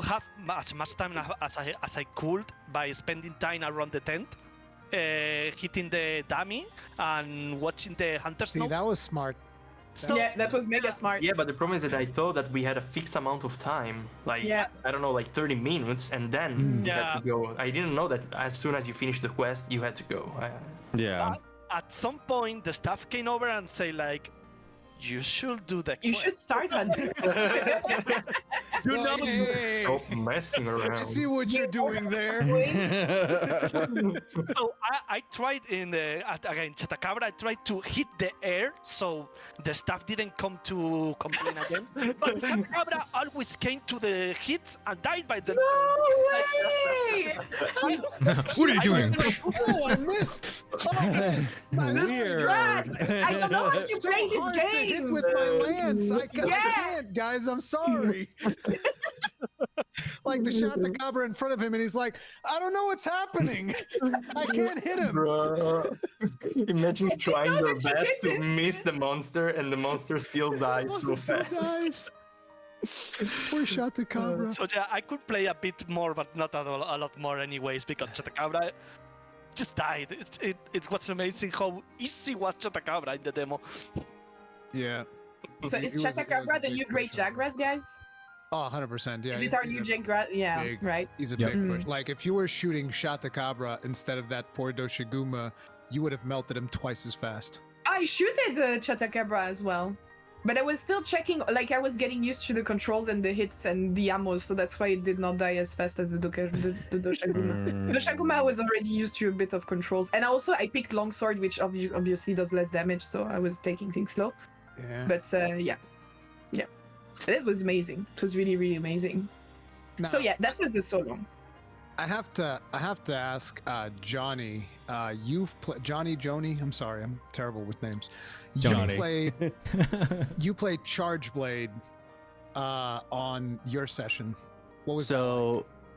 have as much time as I could by spending time around the tent, hitting the dummy and watching the hunter's See, note. that was smart. So, Yeah, that was mega smart. Yeah, but the problem is that I thought that we had a fixed amount of time, like I don't know, like 30 minutes, and then you had to go. I didn't know that as soon as you finish the quest, you had to go. Yeah. at some point, the staff came over and say like, you should do the You quest. should start hunting. You know, Stop messing I around. see what you're doing there. So I tried again Chatacabra. I tried to hit the air so the staff didn't come to complain again. But Chatacabra always came to the hits and died by themselves. No way! What are you doing? Oh, I missed. Oh, The strat! I don't know how to play this hard to hit game. with my lance. I can't, guys. I'm sorry. Like the shot the cobra in front of him, and he's like, I don't know what's happening. I can't hit him. Bruh. Imagine trying know your that you best did to this, miss the monster and the monster still dies so Still fast. dies. Poor shot the cobra. So yeah, I could play a bit more, but not a lot more anyways, because Chatacabra just died. It was amazing how easy was Chatacabra in the demo. Yeah. So is Chatacabra the new Great Jagras, guys? Oh, 100%. Yeah. Is it our new Jagras? Yeah, big- right. He's a Yep. big push. Like if you were shooting Shatakabra instead of that poor Doshiguma, you would have melted him twice as fast. I shooted the Chatacabra as well. But I was still checking, like I was getting used to the controls and the hits and the ammos, so that's why it did not die as fast as the Doshaguma. Doshaguma was already used to a bit of controls. And also I picked Longsword, which obviously does less damage, so I was taking things slow. Yeah. But yeah. It was amazing. It was really, really amazing. Now, So yeah, that was the solo. I have to ask Johnny. You've played Jonny. I'm sorry, I'm terrible with names. Johnny. You played Charge Blade on your session. What was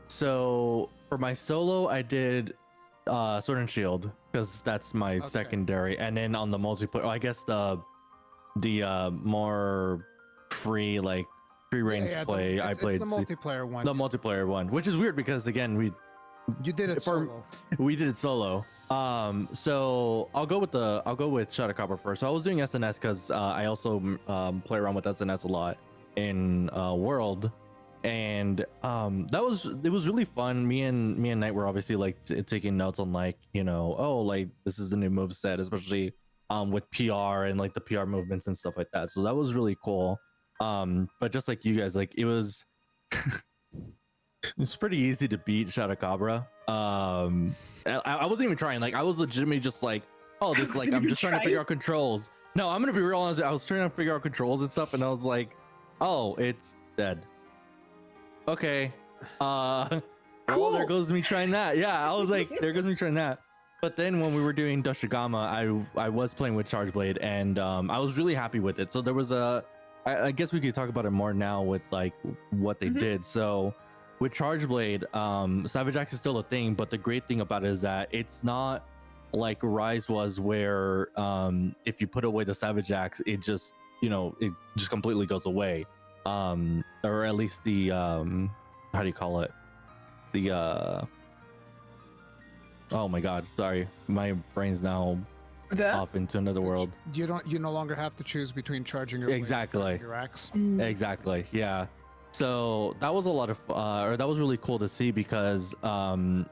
So for my solo, I did Sword and Shield, because that's my secondary, and then on the multiplayer, I guess the more free range play, I played the multiplayer one. the multiplayer one, which is weird because again You did it solo. we did it solo. So I'll go with Shoutout first. So I was doing SNS because I also play around with SNS a lot in World, and it was really fun. Me and Knight were obviously taking notes on this is the new move set, especially with PR and the PR movements and stuff like that. So that was really cool. But just like you guys, it was it's pretty easy to beat Shoutout. I wasn't even trying. I was legitimately just I'm just trying to figure out controls. No, I'm gonna be real honest. I was trying to figure out controls and stuff, and I was like, oh, it's dead. Okay. Cool. Well, there goes me trying that. Yeah, I was like, there goes me trying that. But then when we were doing Doshigama, I was playing with Charge Blade, and I was really happy with it. So there was I guess we could talk about it more now with what they did. So with Charge Blade, Savage Axe is still a thing, but the great thing about it is that it's not like Rise was, where if you put away the Savage Axe, it just it just completely goes away. Or at least the how do you call it? The oh my god, sorry, my brain's now off into another world. You no longer have to choose between charging your blade and charging your axe. Exactly, yeah. So that was a lot of or that was really cool to see, because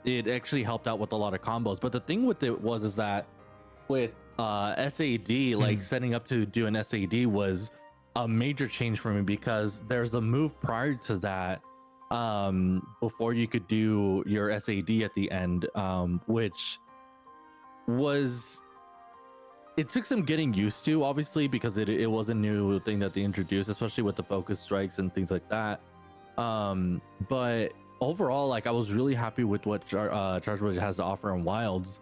it actually helped out with a lot of combos. But the thing with it is that with SAD, setting up to do an SAD was a major change for me, because there's a move prior to that before you could do your SAD at the end, which was, it took some getting used to, obviously, because it was a new thing that they introduced, especially with the focus strikes and things like that. But overall, I was really happy with what Charge Blade has to offer in Wilds,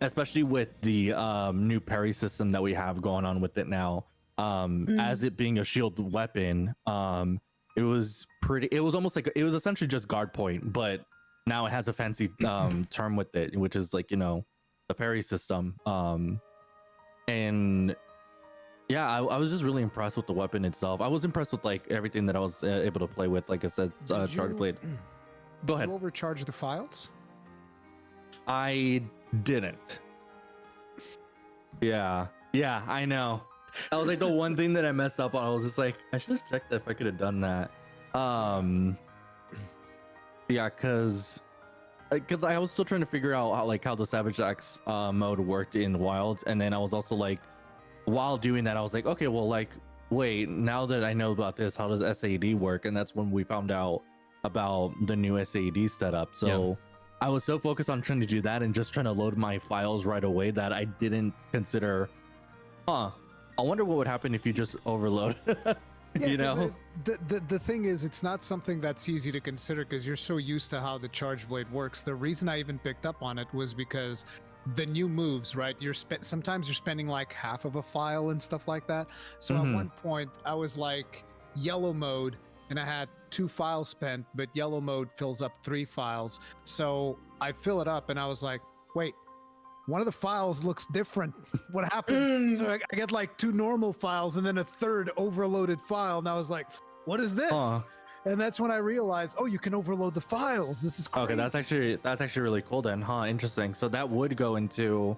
especially with the new parry system that we have going on with it now. As it being a shield weapon, it was almost it was essentially just guard point, but now it has a fancy term with it, which is the parry system. And yeah, I was just really impressed with the weapon itself. I was impressed with everything that I was able to play with. Like I said, Charge Blade. Go ahead. Did you overcharge the files? I didn't. Yeah, I know. That was the one thing that I messed up on. I was just I should have checked if I could have done that. Yeah, because I was still trying to figure out how the Savage Axe mode worked in Wilds, and then I was also while doing that, I was okay, well, wait, now that I know about this, how does SAD work? And that's when we found out about the new SAD setup. So yeah. I was so focused on trying to do that and just trying to load my files right away that I didn't consider, I wonder what would happen if you just overload. Yeah, the thing is, it's not something that's easy to consider because you're so used to how the Charge Blade works. The reason I even picked up on it was because the new moves, right? Sometimes you're spending half of a file and stuff like that. So at one point I was yellow mode and I had 2 files spent, but yellow mode fills up 3 files. So I fill it up and I was wait, one of the files looks different. What happened? So I get 2 normal files and then a 3rd overloaded file. And I was what is this? And that's when I realized, you can overload the files. This is crazy. Okay, that's actually really cool then, huh? Interesting. So that would go into,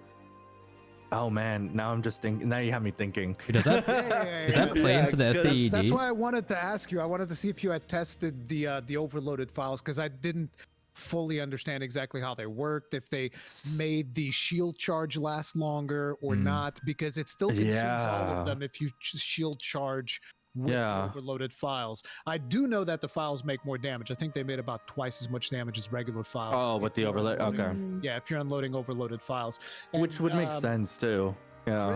oh man, now I'm just thinking, now you have me thinking. Does that does that play into the SAED? That's why I wanted to ask you. I wanted to see if you had tested the overloaded files, because I didn't fully understand exactly how they worked, if they made the shield charge last longer or not, because it still consumes all of them if you shield charge with overloaded files. I do know that the files make more damage. I think they made about twice as much damage as regular files. Oh, with the overload. Okay. Yeah, if you're unloading overloaded files, and, which would make sense too. Yeah.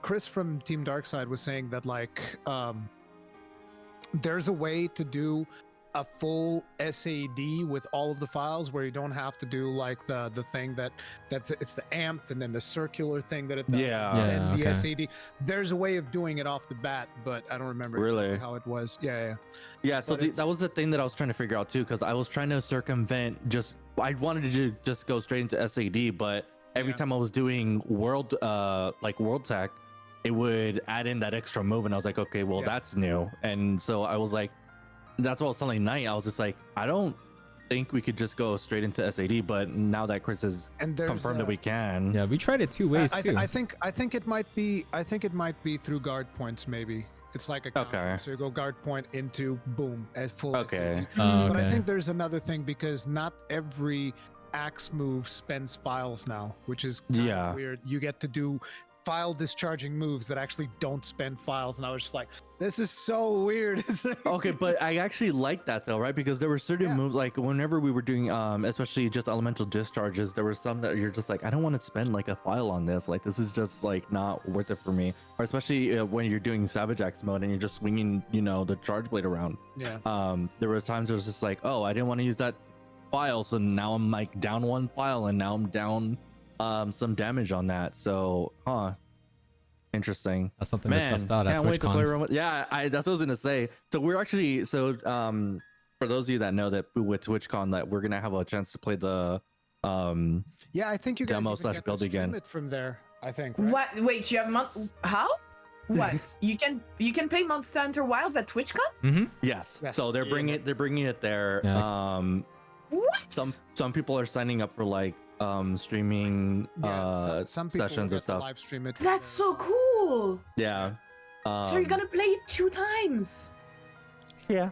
Chris from Team Darkside was saying that there's a way to do a full SAD with all of the files where you don't have to do like the thing that's it's the amped and then the circular thing that it does and the SAD. There's a way of doing it off the bat, but I don't remember Really how it was. Yeah. So that was the thing that I was trying to figure out too, because I was trying to circumvent I wanted to just go straight into SAD, but every time I was doing world tech, it would add in that extra move, and I was like, okay, well that's new. And so I was like, that's what I was telling Knight. I was just like, I don't think we could just go straight into SAD, but now that Chris has confirmed that we can. Yeah, we tried it 2 ways too. I think it might be through guard points maybe. It's like a counter. So you go guard point into boom at full SAD. But I think there's another thing, because not every axe move spends files now, which is kind of weird. You get to do file discharging moves that actually don't spend files, and I was just like, this is so weird. Okay, but I actually like that though, right? Because there were certain moves, like whenever we were doing especially just elemental discharges, there were some that you're just like, I don't want to spend like a file on this, like this is just like not worth it for me. Or especially when you're doing Savage Axe mode and you're just swinging the charge blade around. There were times it was just like, oh, I didn't want to use that file, so now I'm like down one file, and now I'm down some damage on that. So interesting. That's something to test out at TwitchCon. That's what I was gonna say. So we're actually for those of you that know that with TwitchCon, that we're gonna have a chance to play the I think you guys demo even / build again it from there, I think, right? What? Wait, you have how? What? you can play Monster Hunter Wilds at TwitchCon? Yes. So they're bringing it there. What? Some people are signing up for like streaming some people sessions and stuff. Live stream it. That's so cool. So you're gonna play it 2 times. Yeah.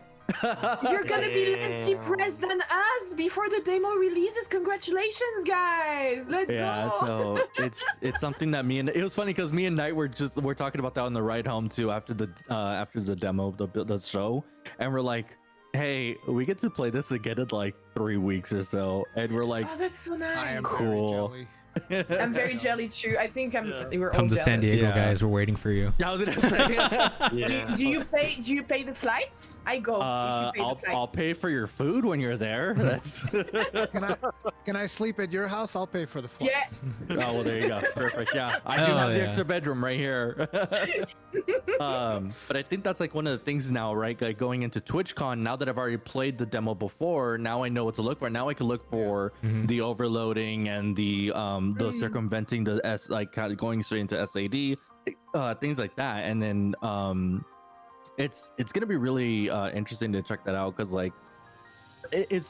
You're gonna be less depressed than us before the demo releases. Congratulations, guys! Let's go. So it's something that it was funny because me and Knight were talking about that on the ride home too after the demo, the show, and we're like, hey, we get to play this again in like 3 weeks or so, and we're like, oh, that's so nice. I am cool. I'm very jelly too. I think we're all Come to jealous. San Diego, guys. We're waiting for you. I was gonna say. Do you pay the flights? I go. If you pay the flight. I'll pay for your food when you're there. That's. Can I sleep at your house? I'll pay for the flights. Oh well, there you go. Perfect. Yeah, I do have the extra bedroom right here. But I think that's like one of the things now, right? Like going into TwitchCon. Now that I've already played the demo before, now I know what to look for. Now I can look for the overloading and the circumventing the like kind of going straight into SAD, things like that. And then it's gonna be really interesting to check that out, because like it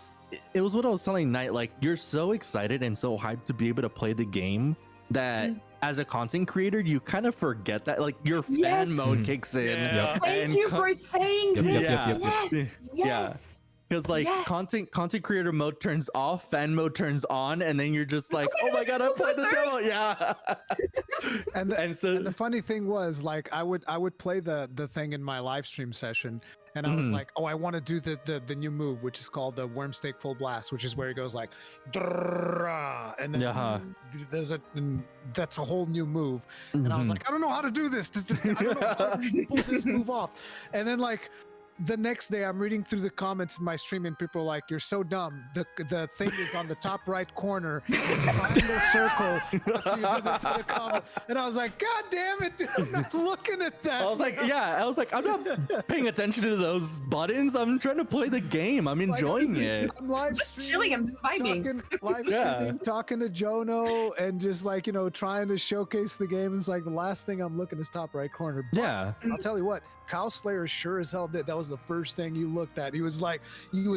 was what I was telling Knight, like you're so excited and so hyped to be able to play the game that as a content creator you kind of forget that like your fan mode kicks in. Thank you for saying this. Yes. Because like content creator mode turns off, fan mode turns on, and then you're just like, oh my god, I played the demo. And the funny thing was, like, I would play the thing in my live stream session, and I was like, oh, I want to do the new move, which is called the Wormstake Full Blast, which is where he goes like, and then that's a whole new move, and I was like, I don't know how to do this. I don't know how to pull this move off, and then like. The next day, I'm reading through the comments in my stream, and people are like, "You're so dumb. The thing is on the top right corner. It's a triangle circle after you do this other combo." And I was like, "God damn it, dude! I'm not looking at that." I was like, I'm not paying attention to those buttons. I'm trying to play the game. I'm enjoying it. I'm live just chilling. I'm just vibing. Streaming, talking to Jono, and just like trying to showcase the game. It's like the last thing I'm looking is top right corner. But I'll tell you what. Cow Slayer sure as hell did. That was the first thing you looked at. He was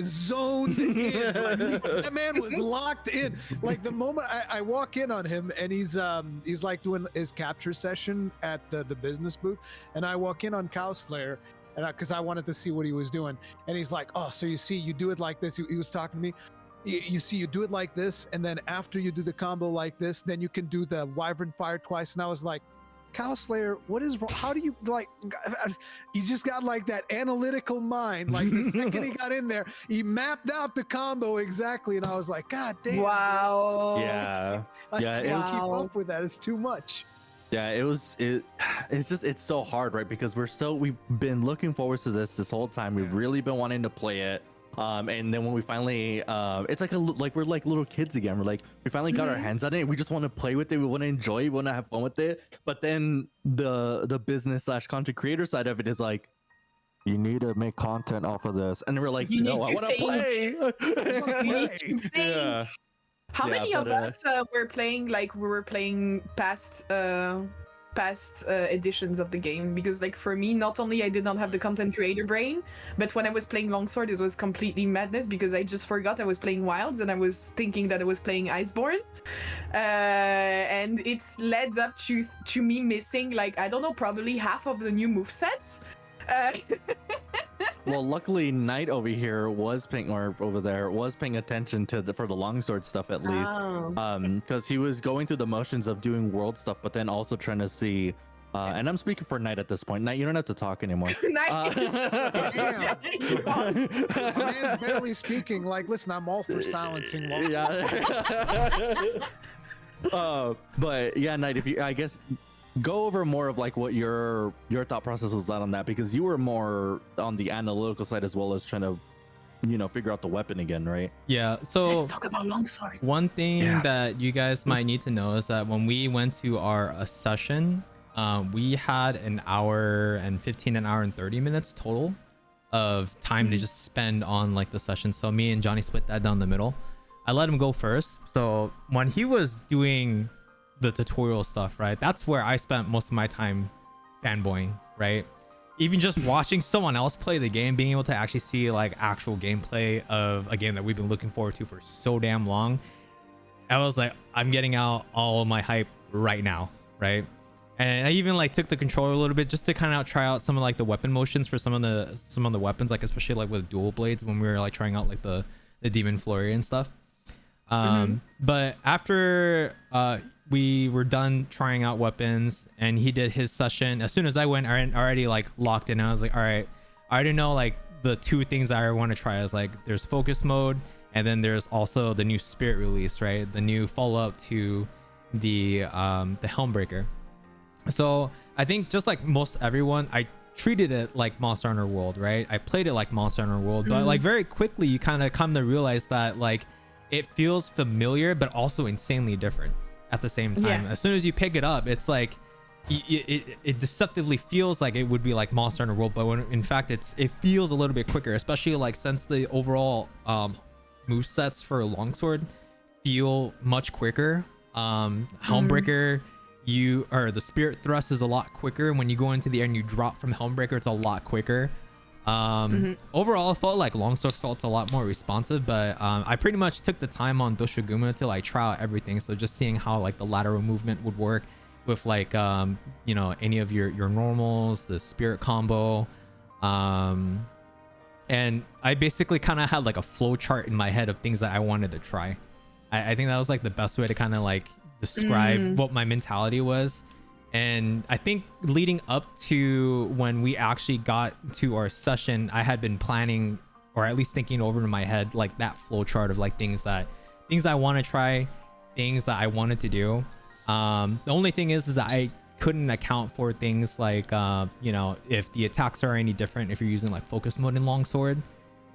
zoned in. Like, that man was locked in. Like the moment I walk in on him, and he's like doing his capture session at the business booth, and I walk in on Cow Slayer, and because I wanted to see what he was doing, and he's like, "Oh, so you see, you do it like this." He was talking to me. You see, you do it like this, and then after you do the combo like this, then you can do the Wyvern Fire twice. And I was like, Cow Slayer, what is wrong? How do you like? He just got like that analytical mind. Like the second he got in there, he mapped out the combo exactly, and I was like, God damn! Wow. Yeah. I can't keep up with that. It's too much. Yeah, it's so hard, right? Because we've been looking forward to this whole time. We've really been wanting to play it. And then when we finally, it's like we're like little kids again. We're like, we finally got our hands on it. We just want to play with it. We want to enjoy it. We want to have fun with it. But then the business / content creator side of it is like, you need to make content off of this. And we're like, no, I want to play. Yeah. How many of us were playing, like, we were playing past editions of the game? Because, like, for me, not only I did not have the content creator brain, but when I was playing Longsword, it was completely madness because I just forgot I was playing Wilds and I was thinking that I was playing Iceborne. And it's led up to me missing, like, I don't know, probably half of the new movesets. Well, luckily, Knight over here was paying, or over there was paying attention to for the longsword stuff at least, because he was going through the motions of doing world stuff, but then also trying to see. And I'm speaking for Knight at this point. Knight, you don't have to talk anymore. Damn. My man's barely speaking. Like, listen, I'm all for silencing. But yeah, Knight, if you, I guess, go over more of like what your thought process was on that, because you were more on the analytical side as well as trying to, you know, figure out the weapon again, right? Yeah. So let's talk about longsword. One thing that you guys might need to know is that when we went to our session, we had an hour and 15, an hour and 30 minutes total of time to just spend on like the session. So me and Johnny split that down the middle. I let him go first. So when he was doing the tutorial stuff, right, that's where I spent most of my time fanboying, right? Even just watching someone else play the game, being able to actually see like actual gameplay of a game that we've been looking forward to for so damn long, I was like, I'm getting out all of my hype right now, right? And I even like took the controller a little bit just to kind of try out some of like the weapon motions for some of the weapons, like especially like with dual blades when we were like trying out like the demon flurry and stuff. But after we were done trying out weapons and he did his session, as soon as I went, I already like locked in. I was like, all right, I already know like the two things I want to try is like there's focus mode, and then there's also the new spirit release, right? The new follow-up to the Helmbreaker. So I think just like most everyone, I treated it like Monster Hunter World, right? I played it like Monster Hunter World, but like very quickly you kind of come to realize that like it feels familiar but also insanely different at the same time. As soon as you pick it up, it's like it deceptively feels like it would be like Monster Hunter World, but when in fact it feels a little bit quicker, especially like since the overall movesets for Longsword feel much quicker. Helmbreaker, the spirit thrust is a lot quicker. When you go into the air and you drop from Helmbreaker, it's a lot quicker. Overall, it felt like Longsword felt a lot more responsive, but I pretty much took the time on Doshiguma to like try out everything. So just seeing how like the lateral movement would work with like you know, any of your normals, the spirit combo, and I basically kind of had like a flow chart in my head of things that I wanted to try. I think that was like the best way to kind of like describe what my mentality was. And I think leading up to when we actually got to our session, I had been planning, or at least thinking over in my head, like that flow chart of like things I want to try, things that I wanted to do. The only thing is that I couldn't account for things like, you know, if the attacks are any different, if you're using like focus mode in Longsword,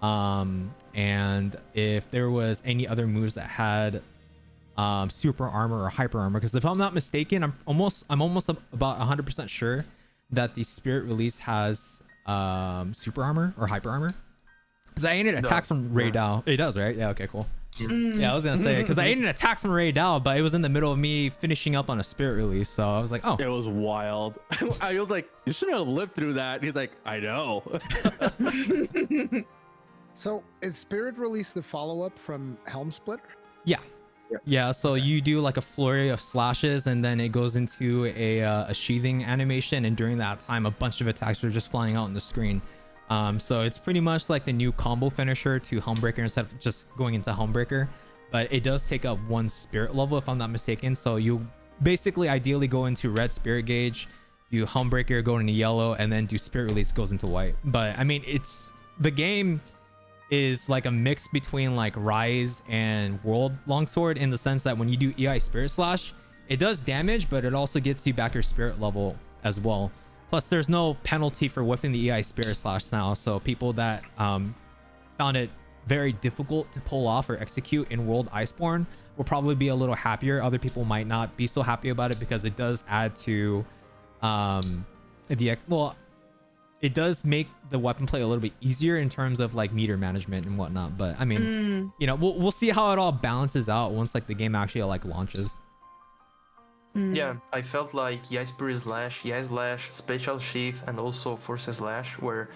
and if there was any other moves that had super armor or hyper armor, because if I'm not mistaken, I'm almost about 100% sure that the spirit release has super armor or hyper armor, because I ate an attack from Ray Dao. It does, right? Yeah, okay, cool. Yeah, I was gonna say, because I ate an attack from Ray Dao, but it was in the middle of me finishing up on a spirit release, so I was like, oh, it was wild. I was like, you shouldn't have lived through that. And he's like, I know. So is spirit release the follow-up from Helm Splitter? Yeah, so you do like a flurry of slashes, and then it goes into a sheathing animation, and during that time a bunch of attacks are just flying out on the screen. So it's pretty much like the new combo finisher to Helmbreaker instead of just going into Helmbreaker, but it does take up one spirit level if I'm not mistaken. So you basically ideally go into red spirit gauge, do Helmbreaker, go into yellow, and then do spirit release, goes into white. But I mean, the game is like a mix between like Rise and World Longsword, in the sense that when you do EI Spirit Slash, it does damage, but it also gets you back your spirit level as well. Plus, there's no penalty for whiffing the EI Spirit Slash now, so people that found it very difficult to pull off or execute in World Iceborne will probably be a little happier. Other people might not be so happy about it because it does add to it does make the weapon play a little bit easier in terms of like meter management and whatnot. But I mean, you know, we'll see how it all balances out once like the game actually like launches. Yeah, I felt like Yaspirit Slash, Yai Slash, Special Shift, and also Force Slash were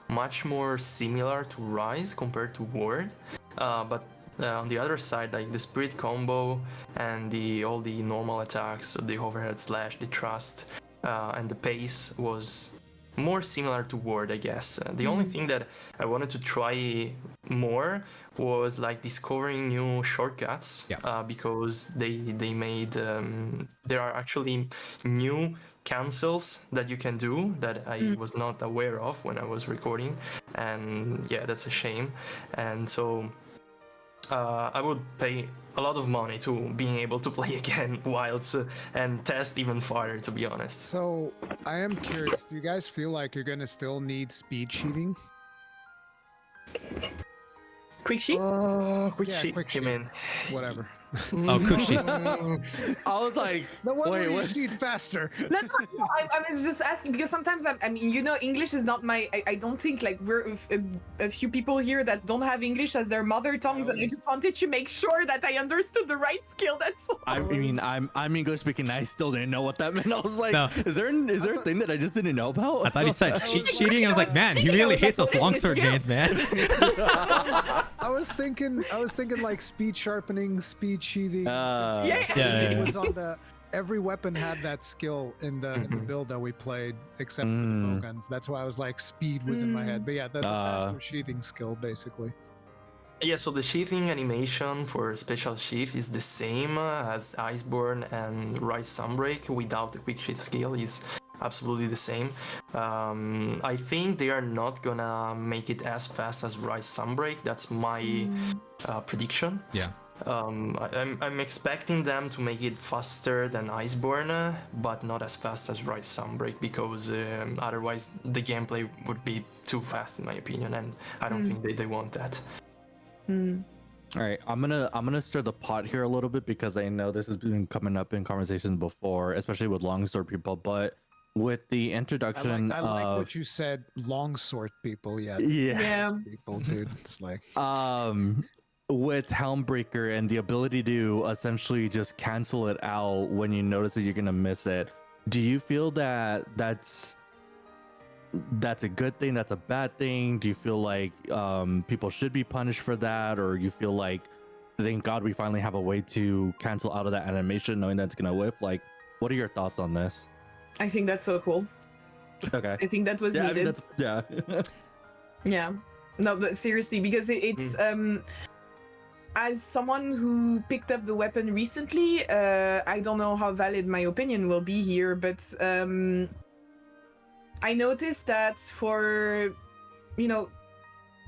much more similar to Rise compared to Ward. But on the other side, like the Spirit combo and all the normal attacks, the Overhead Slash, the Trust, and the Pace was more similar to Ward, I guess. The only thing that I wanted to try more was like discovering new shortcuts, because they made there are actually new cancels that you can do that I was not aware of when I was recording, and yeah, that's a shame. And so I would pay a lot of money to being able to play again Wilds and test even farther, to be honest. So I am curious, do you guys feel like you're gonna still need speed sheathing? Quick sheath? Quick Yeah, sheet, quick you sheath. mean? Whatever. Oh, quick sheet. I was like, No one wait, will what? sheet faster. No, I was just asking because sometimes I mean, you know, English is not my. I don't think like we're a few people here that don't have English as their mother tongues, and I just wanted to make sure that I understood the right skill. That's all. I mean, I'm English speaking. I still didn't know what that meant. I was like, No. is there a thing that I just didn't know about? I thought he said cheating. I was like, man, he really hates us longsword games, man. I was thinking like speed sharpening, speed sheathing. Yeah. It was on every weapon had that skill in the build that we played, except for the bowguns. That's why I was like, speed was in my head. But yeah, the faster sheathing skill, basically. Yeah, so the sheathing animation for Special Sheath is the same as Iceborne and Rise Sunbreak without the quick sheath skill. Is absolutely the same. I think they are not gonna make it as fast as Rise Sunbreak. That's my prediction. Yeah. I'm expecting them to make it faster than Iceborne, but not as fast as Rise Sunbreak, because otherwise the gameplay would be too fast in my opinion, and I don't think they want that. All right, I'm gonna stir the pot here a little bit because I know this has been coming up in conversations before, especially with longsword people. But with the introduction I like what you said, longsword people. Yeah. People, dude. It's like with Helmbreaker and the ability to essentially just cancel it out when you notice that you're gonna miss it. Do you feel that that's a good thing? That's a bad thing? Do you feel like people should be punished for that, or you feel like, thank God we finally have a way to cancel out of that animation, knowing that's gonna whiff? Like, what are your thoughts on this? I think that's so cool. Okay. I think that was I needed. mean, yeah. Yeah. No, but seriously, because it's as someone who picked up the weapon recently, I don't know how valid my opinion will be here, but I noticed that for, you know,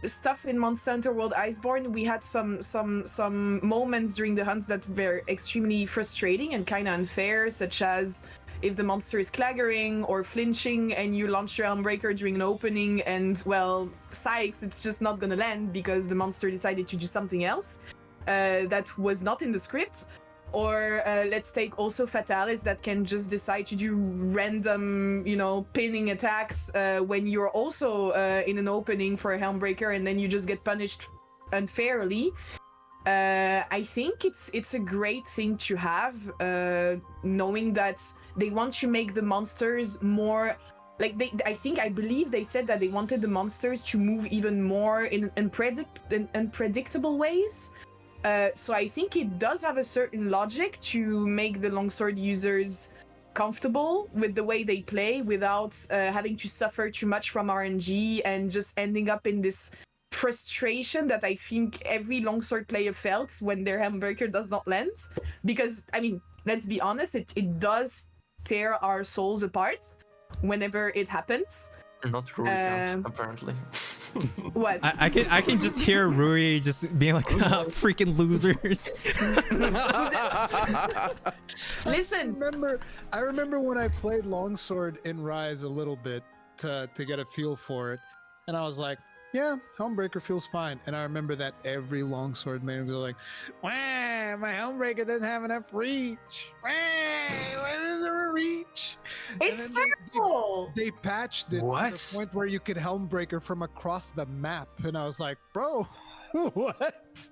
stuff in Monster Hunter World Iceborne, we had some moments during the hunts that were extremely frustrating and kind of unfair, such as if the monster is claggering or flinching and you launch your Helmbreaker during an opening and, well, sykes, it's just not gonna land because the monster decided to do something else that was not in the script. Or let's take also Fatalis that can just decide to do random, you know, pinning attacks when you're also in an opening for a Helmbreaker, and then you just get punished unfairly. I think it's a great thing to have, knowing that they want to make the monsters more like I believe they said that they wanted the monsters to move even more in unpredictable ways. So I think it does have a certain logic to make the longsword users comfortable with the way they play without having to suffer too much from RNG and just ending up in this frustration that I think every longsword player felt when their Helmbreaker does not land. Because, I mean, let's be honest, it does tear our souls apart whenever it happens. Not Rurikhan, apparently. What? I can just hear Ruri just being like, freaking losers. Listen, I remember when I played longsword in Rise a little bit to get a feel for it, and I was like, yeah, Helmbreaker feels fine. And I remember that every longsword man would be like, "Wah, my Helmbreaker doesn't have enough reach. Wah, why doesn't there reach?" And It's then terrible. they patched it What? to the point where you could Helmbreaker from across the map. And I was like, bro, what?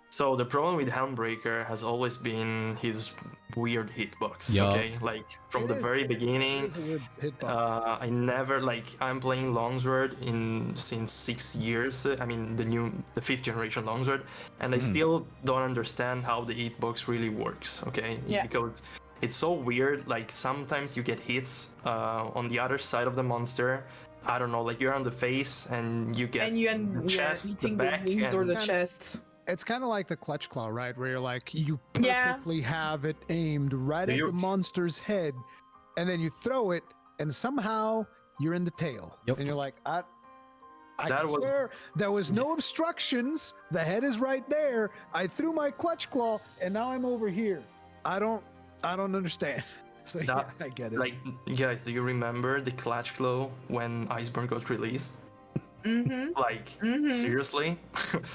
So the problem with Helmbreaker has always been his weird hitbox. Yup. Okay, like from It the is- very it is- beginning. it is a weird hitbox. I never I'm playing Longsword since 6 years. I mean the 5th generation Longsword, and I still don't understand how the hitbox really works. Okay, Yeah. because it's so weird. Like sometimes you get hits on the other side of the monster. I don't know, like you're on the face and you get And you end the chest, hitting the the back, wings or and the chest. It's kind of like the clutch claw, right? Where you're like, you Yeah. perfectly have it aimed right Do at you- the monster's head, and then you throw it, and somehow you're in the tail. Yep. And you're like, I That was- swear there was no obstructions. The head is right there. I threw my clutch claw, and now I'm over here. I don't understand. So yeah, That- I get it. Like, guys, do you remember the Clutch Glow when Iceborne got released? Mm-hmm. Like, Mhm. seriously?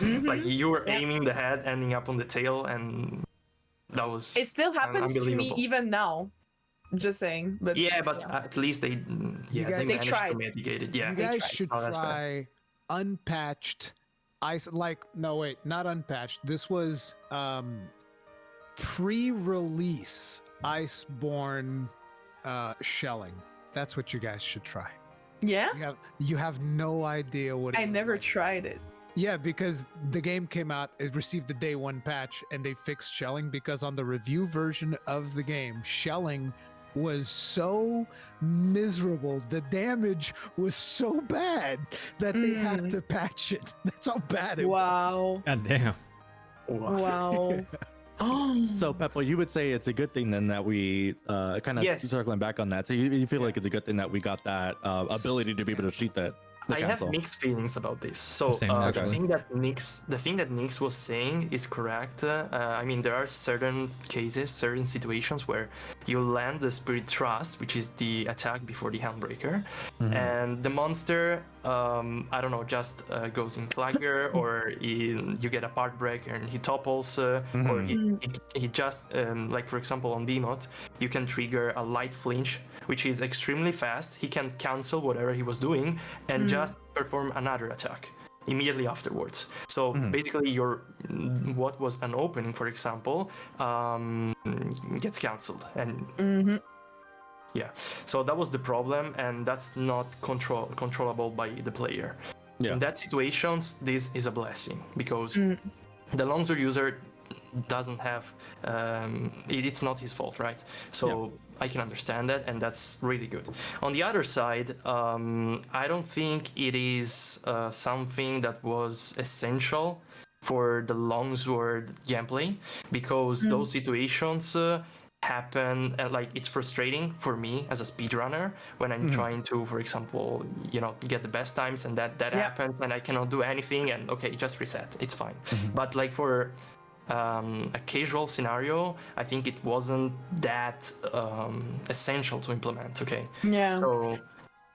Like, you were aiming the head, ending up on the tail, and that was. It still happens to me Unbelievable. even now. Just saying. But Yeah, but at least they, You guys- they They managed tried. to mitigate it. Yeah, you they guys tried. should Oh, that's fair. try unpatched ice. Like, no, wait, not unpatched. This was pre-release Iceborne shelling. That's what you guys should try. yeah, You have no idea what it I was never like. tried it. Yeah, because the game came out, it received the day one patch, and they fixed shelling because on the review version of the game, shelling was so miserable. The damage was so bad that they had to patch it. That's how bad it was. Wow. God damn. Wow. Oh. So Peppo, you would say it's a good thing then that we kind of Yes. circling back on that. So you feel like it's a good thing that we got that ability to be able to cheat that. The I console. have mixed feelings about this. So Same, the actually. thing that Nix was saying is correct. I mean, there are certain cases, certain situations where you land the Spirit Thrust, which is the attack before the Handbreaker, and the monster, I don't know, just goes in Clagger, or you get a part break and he topples, or he just, like for example on Behemoth, you can trigger a light flinch, which is extremely fast. He can cancel whatever he was doing and just perform another attack immediately afterwards. So basically your what was an opening, for example, gets cancelled, and yeah, so that was the problem, and that's not controllable by the player. Yeah. In that situations, this is a blessing, because the longsword user doesn't have it's not his fault, right? So I can understand that, and that's really good. On the other side, I don't think it is something that was essential for the longsword gameplay, because those situations happen, and like it's frustrating for me as a speedrunner when I'm trying to, for example, get the best times, and that happens and I cannot do anything, and okay, just reset, it's fine. But like for a casual scenario, I think it wasn't that essential to implement. Okay. Yeah.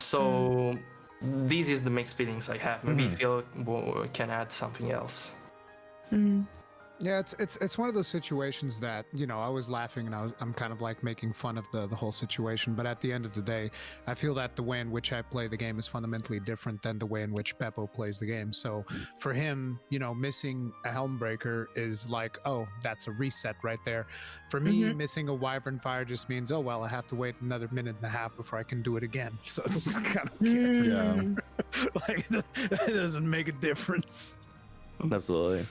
So this is the mixed feelings I have. Maybe Phil can add something else. Yeah, it's one of those situations that, I was laughing and I'm kind of like making fun of the whole situation, but at the end of the day, I feel that the way in which I play the game is fundamentally different than the way in which Peppo plays the game. So for him, missing a Helmbreaker is like, oh, that's a reset right there. For me, missing a Wyvern Fire just means, oh well, I have to wait another minute and a half before I can do it again. So it's kind of like it doesn't make a difference. Absolutely.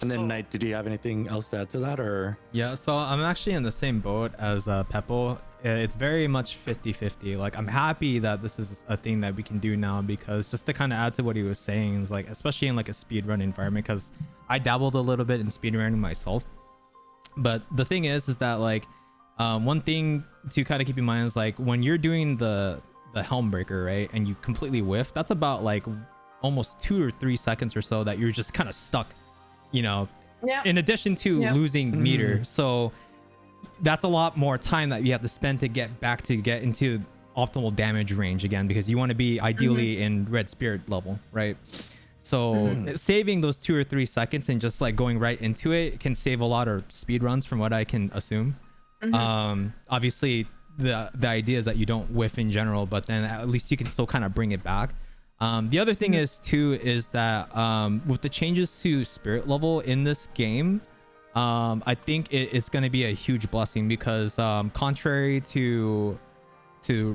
And then Knight, did you have anything else to add to that, or? Yeah, so I'm actually in the same boat as Peppo. It's very much 50-50. Like, I'm happy that this is a thing that we can do now, because just to kind of add to what he was saying, is like, especially in like a speedrun environment, because I dabbled a little bit in speedrunning myself. But the thing is that like, one thing to kind of keep in mind is like, when you're doing the Helmbreaker, right, and you completely whiff, that's about like almost 2 or 3 seconds or so that you're just kind of stuck, in addition to losing meter. So that's a lot more time that you have to spend to get into optimal damage range again, because you want to be ideally in red spirit level, right? So saving those 2 or 3 seconds and just like going right into it can save a lot of speed runs, from what I can assume. Obviously the idea is that you don't whiff in general, but then at least you can still kind of bring it back. The other thing is that with the changes to spirit level in this game, I think it's going to be a huge blessing, because contrary to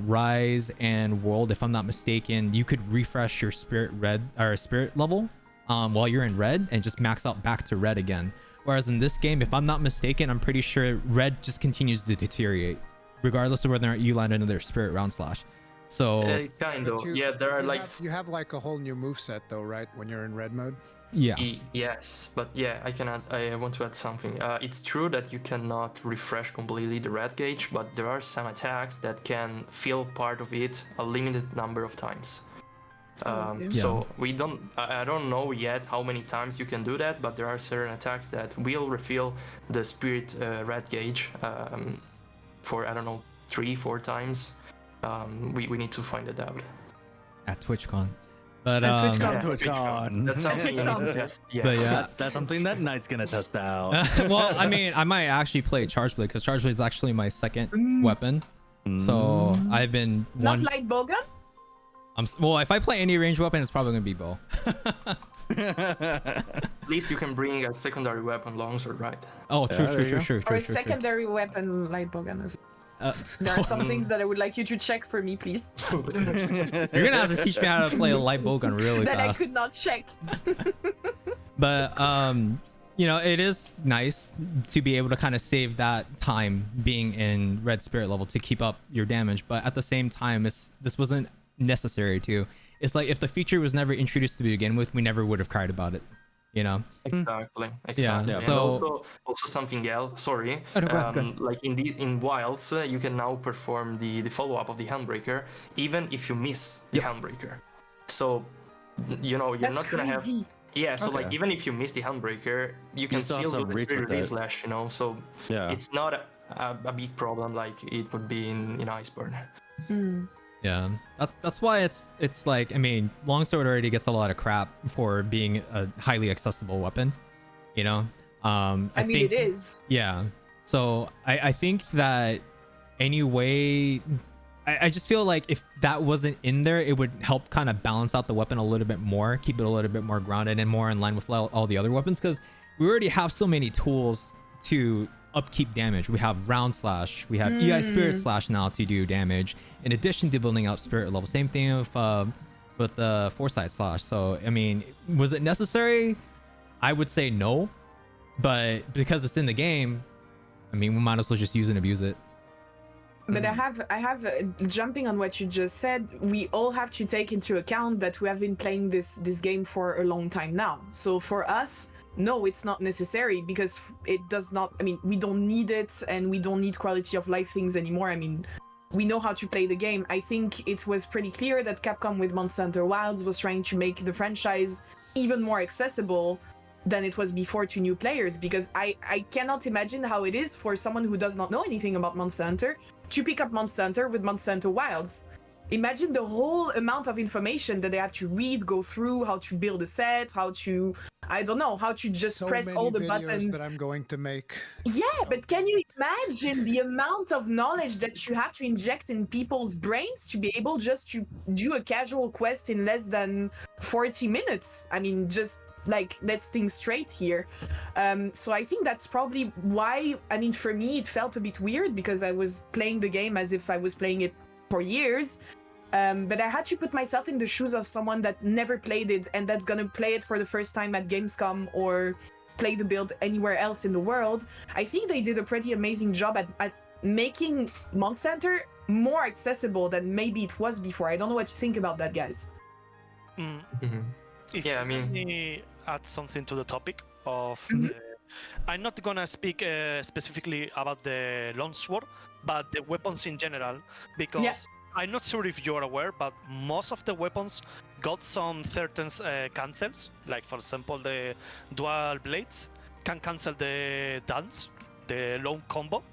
Rise and World, if I'm not mistaken, you could refresh your spirit level while you're in red and just max out back to red again. Whereas in this game, if I'm not mistaken, I'm pretty sure red just continues to deteriorate regardless of whether or not you land another spirit round slash. So kind of. You- Yeah, there are you like you have like a whole new moveset though, right? When you're in red mode. yeah. Yes, but yeah, I want to add something. It's true that you cannot refresh completely the red gauge, but there are some attacks that can fill part of it a limited number of times. So I don't know yet how many times you can do that, but there are certain attacks that will refill the spirit red gauge for, I don't know, 3-4 times. We need to find it out. At TwitchCon. But At TwitchCon. TwitchCon. That's something you need to test. Yeah. But yeah. That's something that Knight's gonna test out. Well, I mean, I might actually play Charge Blade, because Charge Blade is actually my second weapon. So I've been Not light bowgun? well, if I play any range weapon, it's probably gonna be bow. At least you can bring a secondary weapon longsword, right? Oh, true. Or a secondary weapon light bowgun as well. There are some things that I would like you to check for me, please. You're gonna have to teach me how to play a light bowgun really that fast. I could not check. But you know, it is nice to be able to kind of save that time being in red spirit level to keep up your damage. But at the same time, this wasn't necessary to. It's like if the feature was never introduced to begin with, we never would have cried about it. You know. Exactly. Yeah. And So also something else. Sorry. Oh, no, go ahead. Like in Wilds, you can now perform the follow up of the Handbreaker, even if you miss the Handbreaker. So, you know, you're not gonna have. Yeah. So like even if you miss the Handbreaker, you can still do the release slash. You know. So it's not a big problem like it would be in Iceborne. yeah, that's why it's like, I mean, longsword already gets a lot of crap for being a highly accessible weapon, you know. I mean, think, it is. Yeah. So I think that anyway, I just feel like if that wasn't in there, it would help kind of balance out the weapon a little bit more, keep it a little bit more grounded and more in line with all the other weapons, because we already have so many tools to upkeep damage. We have round slash, we have EI spirit slash now to do damage, in addition to building up spirit level. Same thing with the foresight slash. So I mean, was it necessary? I would say no, but because it's in the game, I mean, we might as well just use and abuse it. But I have jumping on what you just said, we all have to take into account that we have been playing this game for a long time now. So for us, no, it's not necessary, because it does not, I mean, we don't need it, and we don't need quality of life things anymore. I mean, we know how to play the game. I think it was pretty clear that Capcom with Monster Hunter Wilds was trying to make the franchise even more accessible than it was before to new players, because I cannot imagine how it is for someone who does not know anything about Monster Hunter to pick up Monster Hunter with Monster Hunter Wilds. Imagine the whole amount of information that they have to read, go through, how to build a set, how to, I don't know, how to just So press many all the videos buttons. that I'm going to make. Yeah, but can you imagine the amount of knowledge that you have to inject in people's brains to be able just to do a casual quest in less than 40 minutes? I mean, just like, let's think straight here. So I think that's probably why, I mean, for me, it felt a bit weird, because I was playing the game as if I was playing it for years. But I had to put myself in the shoes of someone that never played it and that's gonna play it for the first time at Gamescom or play the build anywhere else in the world. I think they did a pretty amazing job at making Monster Hunter more accessible than maybe it was before. I don't know what you think about that, guys. If Yeah, I mean- let me add something to the topic of. I'm not gonna speak specifically about the longsword, but the weapons in general, because I'm not sure if you're aware, but most of the weapons got some certain cancels. Like for example, the dual blades can cancel the dance, the long combo.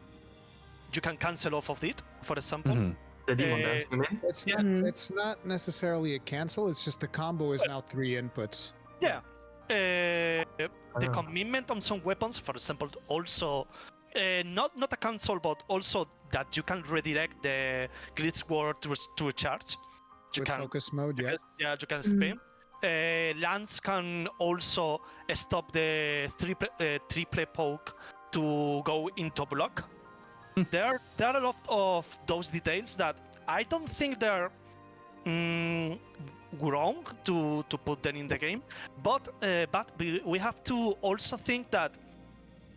You can cancel off of it, for example. The demon dance, you mean? It's Yeah. not. Mhm. It's not necessarily a cancel. It's just the combo is now 3 inputs. Yeah. The Ah. commitment on some weapons, for example, also not a cancel, but also that you can redirect the grid sword to a charge. You With can, focus mode, yeah. yeah, you can Mhm. spin. Lance can also stop the triple poke to go into block. There are a lot of those details that I don't think they're wrong to put them in the game, but we have to also think that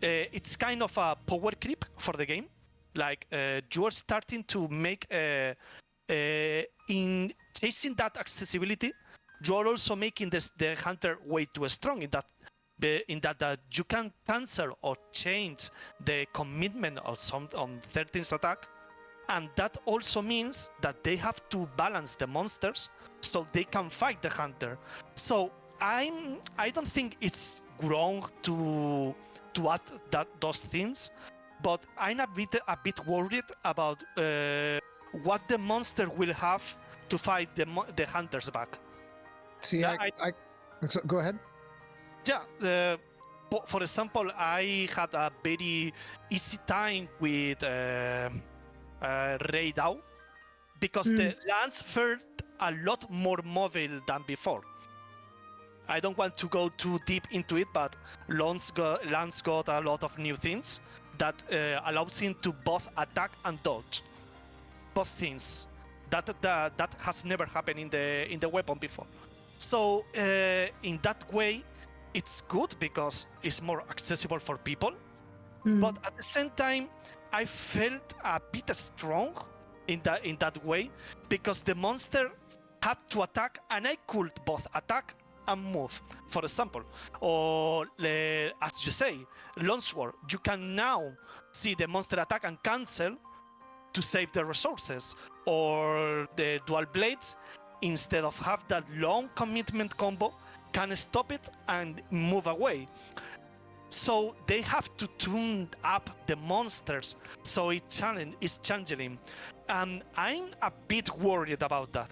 it's kind of a power creep for the game. Like you are starting to make in chasing that accessibility, you are also making the hunter way too strong in that you can cancel or change the commitment of some on 13th attack, and that also means that they have to balance the monsters so they can fight the hunter. So I don't think it's wrong to add those things, but I'm a bit worried about what the monster will have to fight the hunters back. See, Yeah, go ahead. Yeah, for example, I had a very easy time with Ray Dow because the Lance felt a lot more mobile than before. I don't want to go too deep into it, but Lance got a lot of new things that allows him to both attack and dodge, both things. That has never happened in the weapon before. So in that way, it's good because it's more accessible for people. But at the same time, I felt a bit strong in that way because the monster had to attack, and I could both attack and move. For example, or as you say, Longsword, you can now see the monster attack and cancel to save the resources, or the dual blades, instead of have that long commitment combo, can stop it and move away. So they have to tune up the monsters so it's challenging, and I'm a bit worried about that.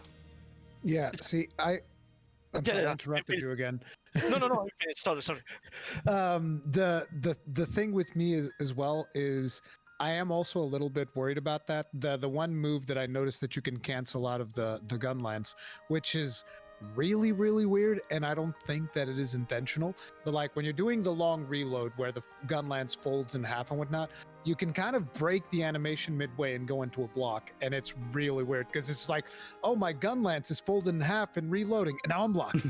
Yeah. See, I'm sorry, Yeah, I interrupted you again. No. Sorry. The thing with me is as well is I am also a little bit worried about that. The one move that I noticed that you can cancel out of the gun lance, which is really, really weird, and I don't think that it is intentional. But like when you're doing the long reload where the gun lance folds in half and whatnot, you can kind of break the animation midway and go into a block, and it's really weird because it's like, oh, my gun lance is folded in half and reloading, and now I'm blocked.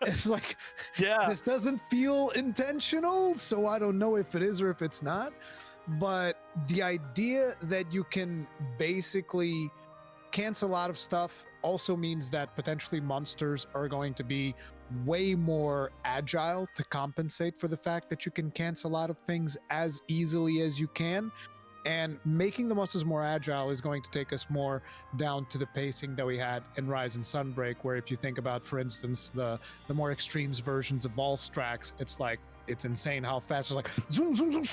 It's like, Yeah. this doesn't feel intentional, so I don't know if it is or if it's not. But the idea that you can basically cancel out of stuff also means that potentially monsters are going to be way more agile to compensate for the fact that you can cancel out of things as easily as you can. And making the monsters more agile is going to take us more down to the pacing that we had in Rise and Sunbreak, where if you think about, for instance, the more extremes versions of Volstrax, it's like, it's insane how fast it's like zoom, zoom, zoom.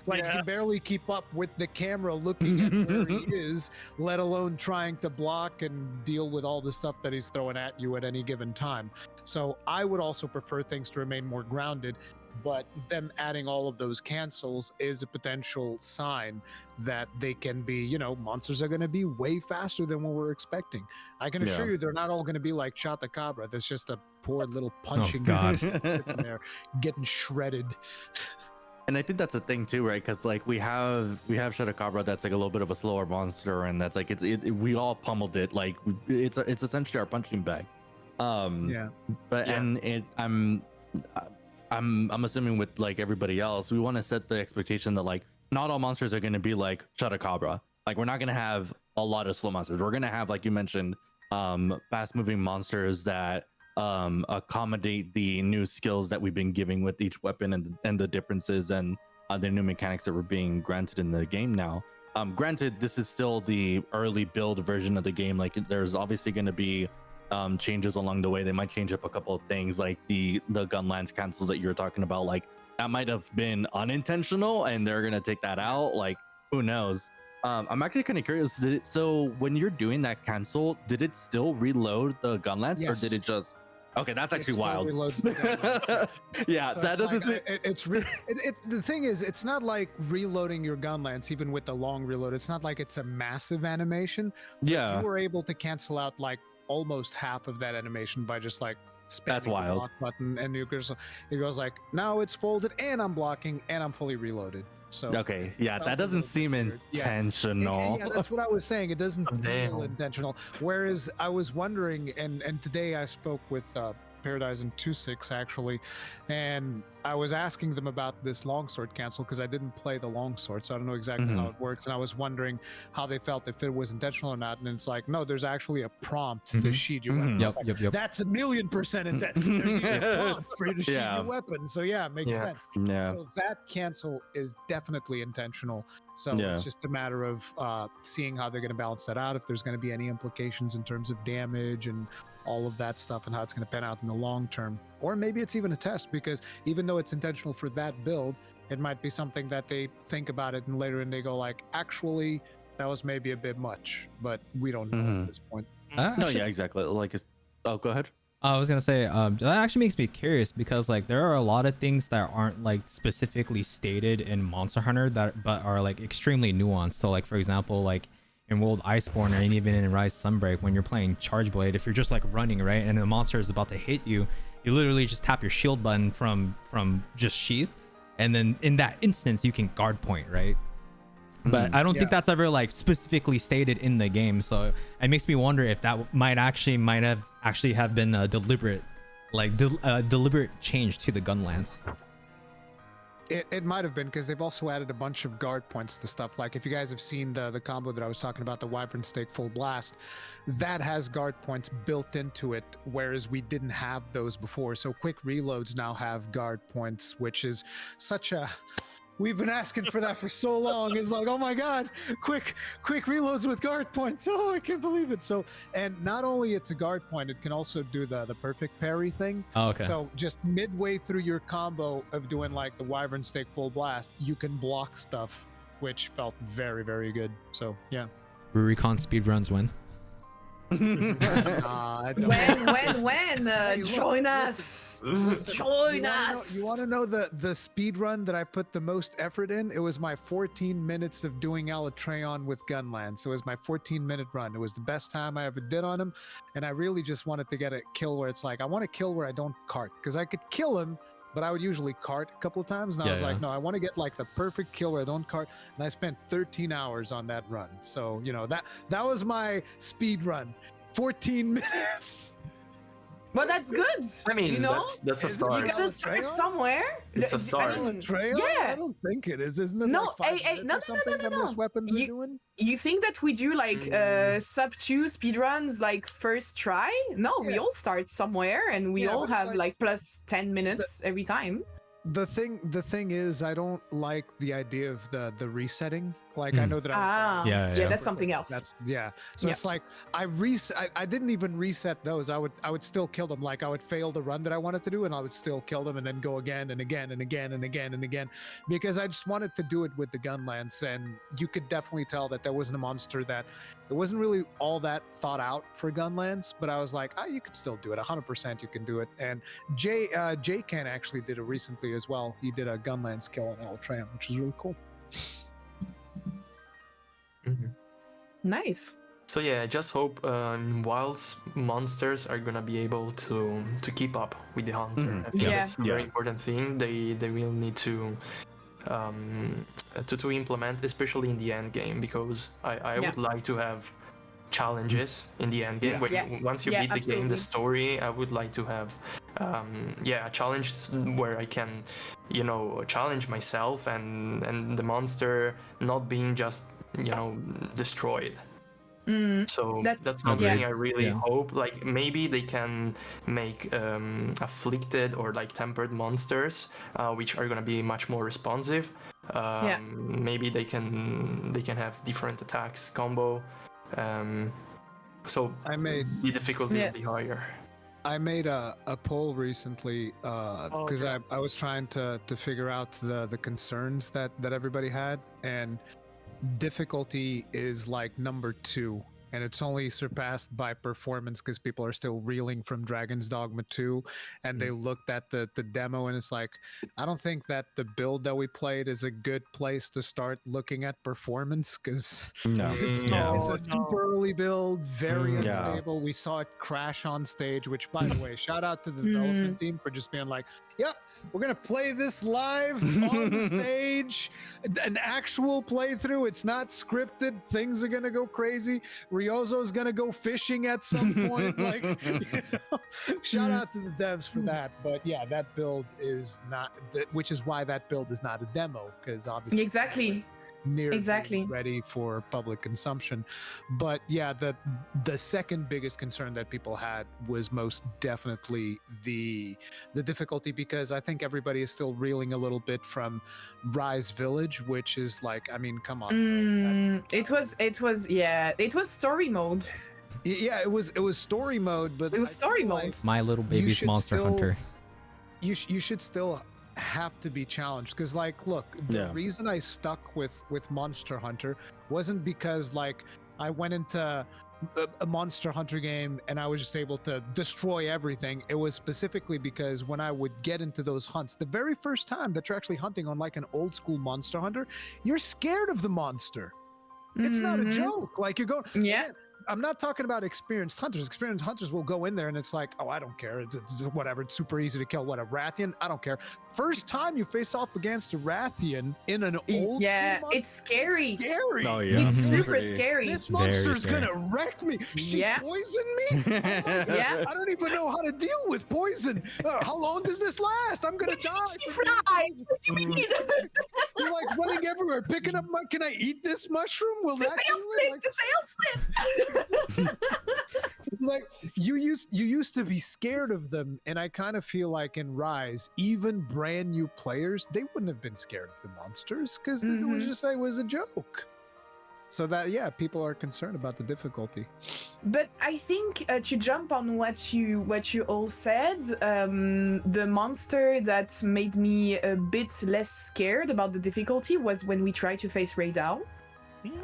Like you can barely keep up with the camera looking at where he is, let alone trying to block and deal with all the stuff that he's throwing at you at any given time. So I would also prefer things to remain more grounded, but them adding all of those cancels is a potential sign that they can be, monsters are going to be way faster than what we're expecting. I can assure you they're not all going to be like Chatacabra. That's just a poor little punching God. sitting there getting shredded. And I think that's a thing too, right? Because like we have Chatacabra that's like a little bit of a slower monster, and that's like we all pummeled it. Like it's essentially our punching bag. But I'm assuming with like everybody else, we want to set the expectation that like not all monsters are going to be like Chatacabra. Like we're not going to have a lot of slow monsters. We're going to have, like you mentioned, fast moving monsters that accommodate the new skills that we've been giving with each weapon and the differences and the new mechanics that were being granted in the game now. Granted, this is still the early build version of the game. Like there's obviously going to be changes along the way. They might change up a couple of things, like the gun lance cancels that you were talking about. Like that might have been unintentional and they're going to take that out. Like who knows? I'm actually kind of curious. So when you're doing that cancel, did it still reload the gun lance, or Yes. did it just? Okay, that's It actually still wild. reloads the gun lance. Yeah, So that it's doesn't. like, the thing is, it's not like reloading your gun lance, even with the long reload. It's not like it's a massive animation. Yeah, You were able to cancel out like almost half of that animation by just like spamming That's the wild. block button, and it goes like, now it's folded, and I'm blocking, and I'm fully reloaded. So okay, yeah, felt that a doesn't little seem bit weird. Yeah. intentional. Yeah, that's what I was saying. It doesn't feel Damn. intentional. Whereas I was wondering, and today I spoke with Paradise and 2-6 actually, and I was asking them about this longsword cancel because I didn't play the longsword, so I don't know exactly how it works. And I was wondering how they felt, if it was intentional or not. And it's like, no, there's actually a prompt to Mhm. sheath your Mhm. weapon. I was Yep, like, yep. That's 1,000,000% intentional. There's even a prompt for you to sheath Yeah. your weapon. So yeah, it makes Yeah. sense. Yeah. So that cancel is definitely intentional. So Yeah. it's just a matter of seeing how they're going to balance that out, if there's going to be any implications in terms of damage and all of that stuff, and how it's going to pan out in the long term. Or maybe it's even a test, because even though it's intentional for that build, it might be something that they think about it and later and they go like, actually, that was maybe a bit much, but we don't know Mhm. at this point. No, Actually, yeah, exactly. Like, oh, go ahead. I was gonna say that actually makes me curious, because like there are a lot of things that aren't like specifically stated in Monster Hunter that but are like extremely nuanced. So like for example, like in World Iceborne, and even in Rise Sunbreak, when you're playing Charge Blade, if you're just like running, right, and the monster is about to hit you, you literally just tap your shield button from just sheath, and then in that instance you can guard point, right? But I don't think Yeah. that's ever like specifically stated in the game, so it makes me wonder if that might have been a deliberate deliberate change to the gun lance. It might have been, because they've also added a bunch of guard points to stuff. Like if you guys have seen the combo that I was talking about, the Wyvern Stake Full Blast, that has guard points built into it, whereas we didn't have those before. So quick reloads now have guard points, which is such a... We've been asking for that for so long. It's like, oh my god, quick reloads with guard points. Oh, I can't believe it. So, and not only it's a guard point, it can also do the perfect parry thing. Oh, okay. So just midway through your combo of doing like the Wyvern Stake Full Blast, you can block stuff, which felt very, very good. So yeah. Rurikhan speedruns win. I don't When? Hey, look, Join listen, us. listen, Join you us. want to know the speed run that I put the most effort in? It was my 14 minutes of doing Alatreon with Gunland. So it was my 14-minute run. It was the best time I ever did on him, and I really just wanted to get a kill where it's like, I want to kill where I don't cart, because I could kill him, but I would usually cart a couple of times, and I Yeah, was like, yeah. no, I want to get like the perfect kill where I don't cart, and I spent 13 hours on that run. So you know, that was my speed run, 14 minutes. But that's good. I mean, you know, that's a Is it you start. gotta start somewhere. It's a start. Trail? Yeah. I don't think it is. Isn't it No, like 5 hey, minutes no, or no, something that most weapons are doing? You think that we do like sub 2 speedruns like first try? No, we Yeah. all start somewhere, and we Yeah, all but it's have like- like plus 10 minutes every time. The thing is, I don't like the idea of the resetting. Like I know that Yeah, yeah. that's something else. That's So Yeah. it's like I didn't even reset those. I would still kill them. Like I would fail the run that I wanted to do, and I would still kill them, and then go again and again and again and again and again, because I just wanted to do it with the gun lance. And you could definitely tell that there wasn't a monster that it wasn't really all that thought out for gun lance. But I was like, you could still do it. 100% you can do it. And Jay Can actually did it recently as well. He did a gun lance kill on Altran, which was really cool. Nice. So yeah, I just hope Wilds monsters are gonna be able to keep up with the hunter. Mhm. I think Yeah. that's a very important thing. They will need to implement, especially in the end game, because I would like to have challenges in the end game. Yeah. When, once you Yeah, beat the game, absolutely. the story, I would like to have a challenge where I can, challenge myself and the monster not being just destroyed. So that's something I really hope. Like maybe they can make afflicted or like tempered monsters, which are gonna be much more responsive. Maybe they can have different attacks combo. So the difficulty will be higher. I made a poll recently because I was trying to figure out the concerns that everybody had, and difficulty is like number 2, and it's only surpassed by performance because people are still reeling from Dragon's Dogma 2, and they looked at the demo and it's like, I don't think that the build that we played is a good place to start looking at performance, because it's a super early build, very unstable. We saw it crash on stage, which, by the way, shout out to the development team for just being like, yep, we're gonna play this live on the stage, an actual playthrough. It's not scripted. Things are gonna go crazy. Ryozo's gonna go fishing at some point. Like, shout out to the devs for that. But yeah, that build is not, which is why that build is not a demo, because obviously Exactly. nearly ready for public consumption. But yeah, the second biggest concern that people had was most definitely the difficulty, because I think everybody is still reeling a little bit from Rise Village, which is like, I mean, come on. It was story mode. Yeah, it was story mode, but It was story mode. like My Little Baby's should Monster still- Hunter. you should still have to be challenged, because like, look, the reason I stuck with Monster Hunter wasn't because like I went into a Monster Hunter game and I was just able to destroy everything. It was specifically because when I would get into those hunts, the very first time that you're actually hunting on like an old school Monster Hunter, you're scared of the monster. It's not a joke. Like, you're going, Yeah. again, I'm not talking about experienced hunters. Experienced hunters will go in there and it's like, oh, I don't care. It's whatever. It's super easy to kill. What, a Rathian? I don't care. First time you face off against a Rathian in an old school It's scary. scary. Oh yeah, It's super Pretty- scary. This Very monster's scary. gonna wreck me. She Yeah. poisoned me. Oh my God. Yeah. I don't even know how to deal with poison. How long does this last? I'm gonna die. She flies. What do you mean? You're like running everywhere, picking up my. Can I eat this mushroom? Will that Tail do it? flip, the tail flip. It's like you used to be scared of them, and I kind of feel like in Rise, even brand new players, they wouldn't have been scared of the monsters because it was just like, it was a joke. So that, yeah, people are concerned about the difficulty. But I think to jump on what you all said, the monster that made me a bit less scared about the difficulty was when we tried to face Raidao.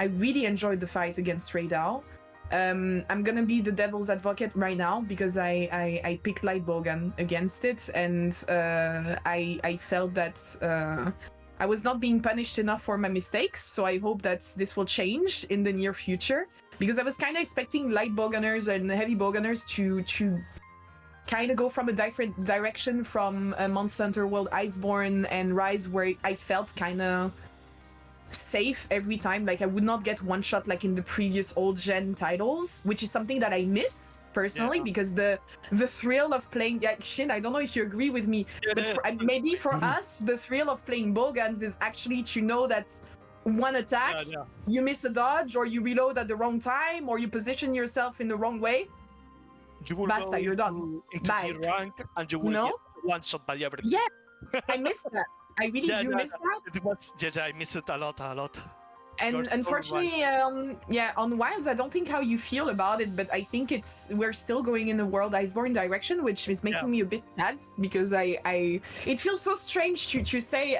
I really enjoyed the fight against Raidao. I'm gonna be the devil's advocate right now because I picked Lightbogan against it, and I felt that I was not being punished enough for my mistakes, so I hope that this will change in the near future, because I was kind of expecting light bowgunners and heavy bowgunners to kind of go from a different direction from Monster Hunter World Iceborne and Rise, where I felt kind of safe every time. Like, I would not get one shot like in the previous old gen titles, which is something that I miss personally, because the thrill of playing Shin, I don't know if you agree with me, but maybe for us the thrill of playing bowguns is actually to know that one attack you miss a dodge, or you reload at the wrong time, or you position yourself in the wrong way, You will Basta, go you're done. into Bye. tier rank and you will No? get one shot by everything. Yeah, I miss that. I really do miss that. It was, I miss it a lot. And You're so unfortunately, on Wilds, I don't think how you feel about it, but I think we're still going in the World Iceborne direction, which is making me a bit sad, because it feels so strange to say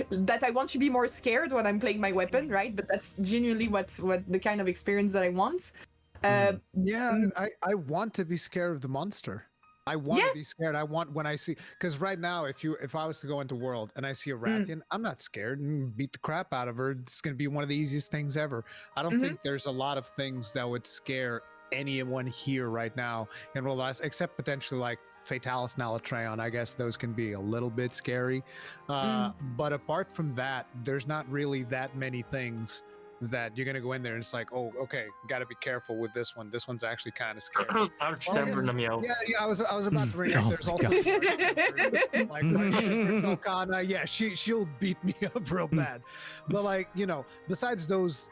that I want to be more scared when I'm playing my weapon, right? But that's genuinely what the kind of experience that I want. I want to be scared of the monster. I want to be scared. I want, when I see, because right now, if I was to go into World and I see a Rathian, I'm not scared and beat the crap out of her. It's going to be one of the easiest things ever. I don't think there's a lot of things that would scare anyone here right now in World Ice, except potentially like Fatalis and Alatreon. I guess those can be a little bit scary. But apart from that, there's not really that many things that you're gonna go in there and it's like, oh, okay, gotta be careful with this one. This one's actually kind of scary. Arch-Temper Namiel. Yeah, I was about to bring up. There's also like Volcana. Yeah, she'll beat me up real bad. But like, besides those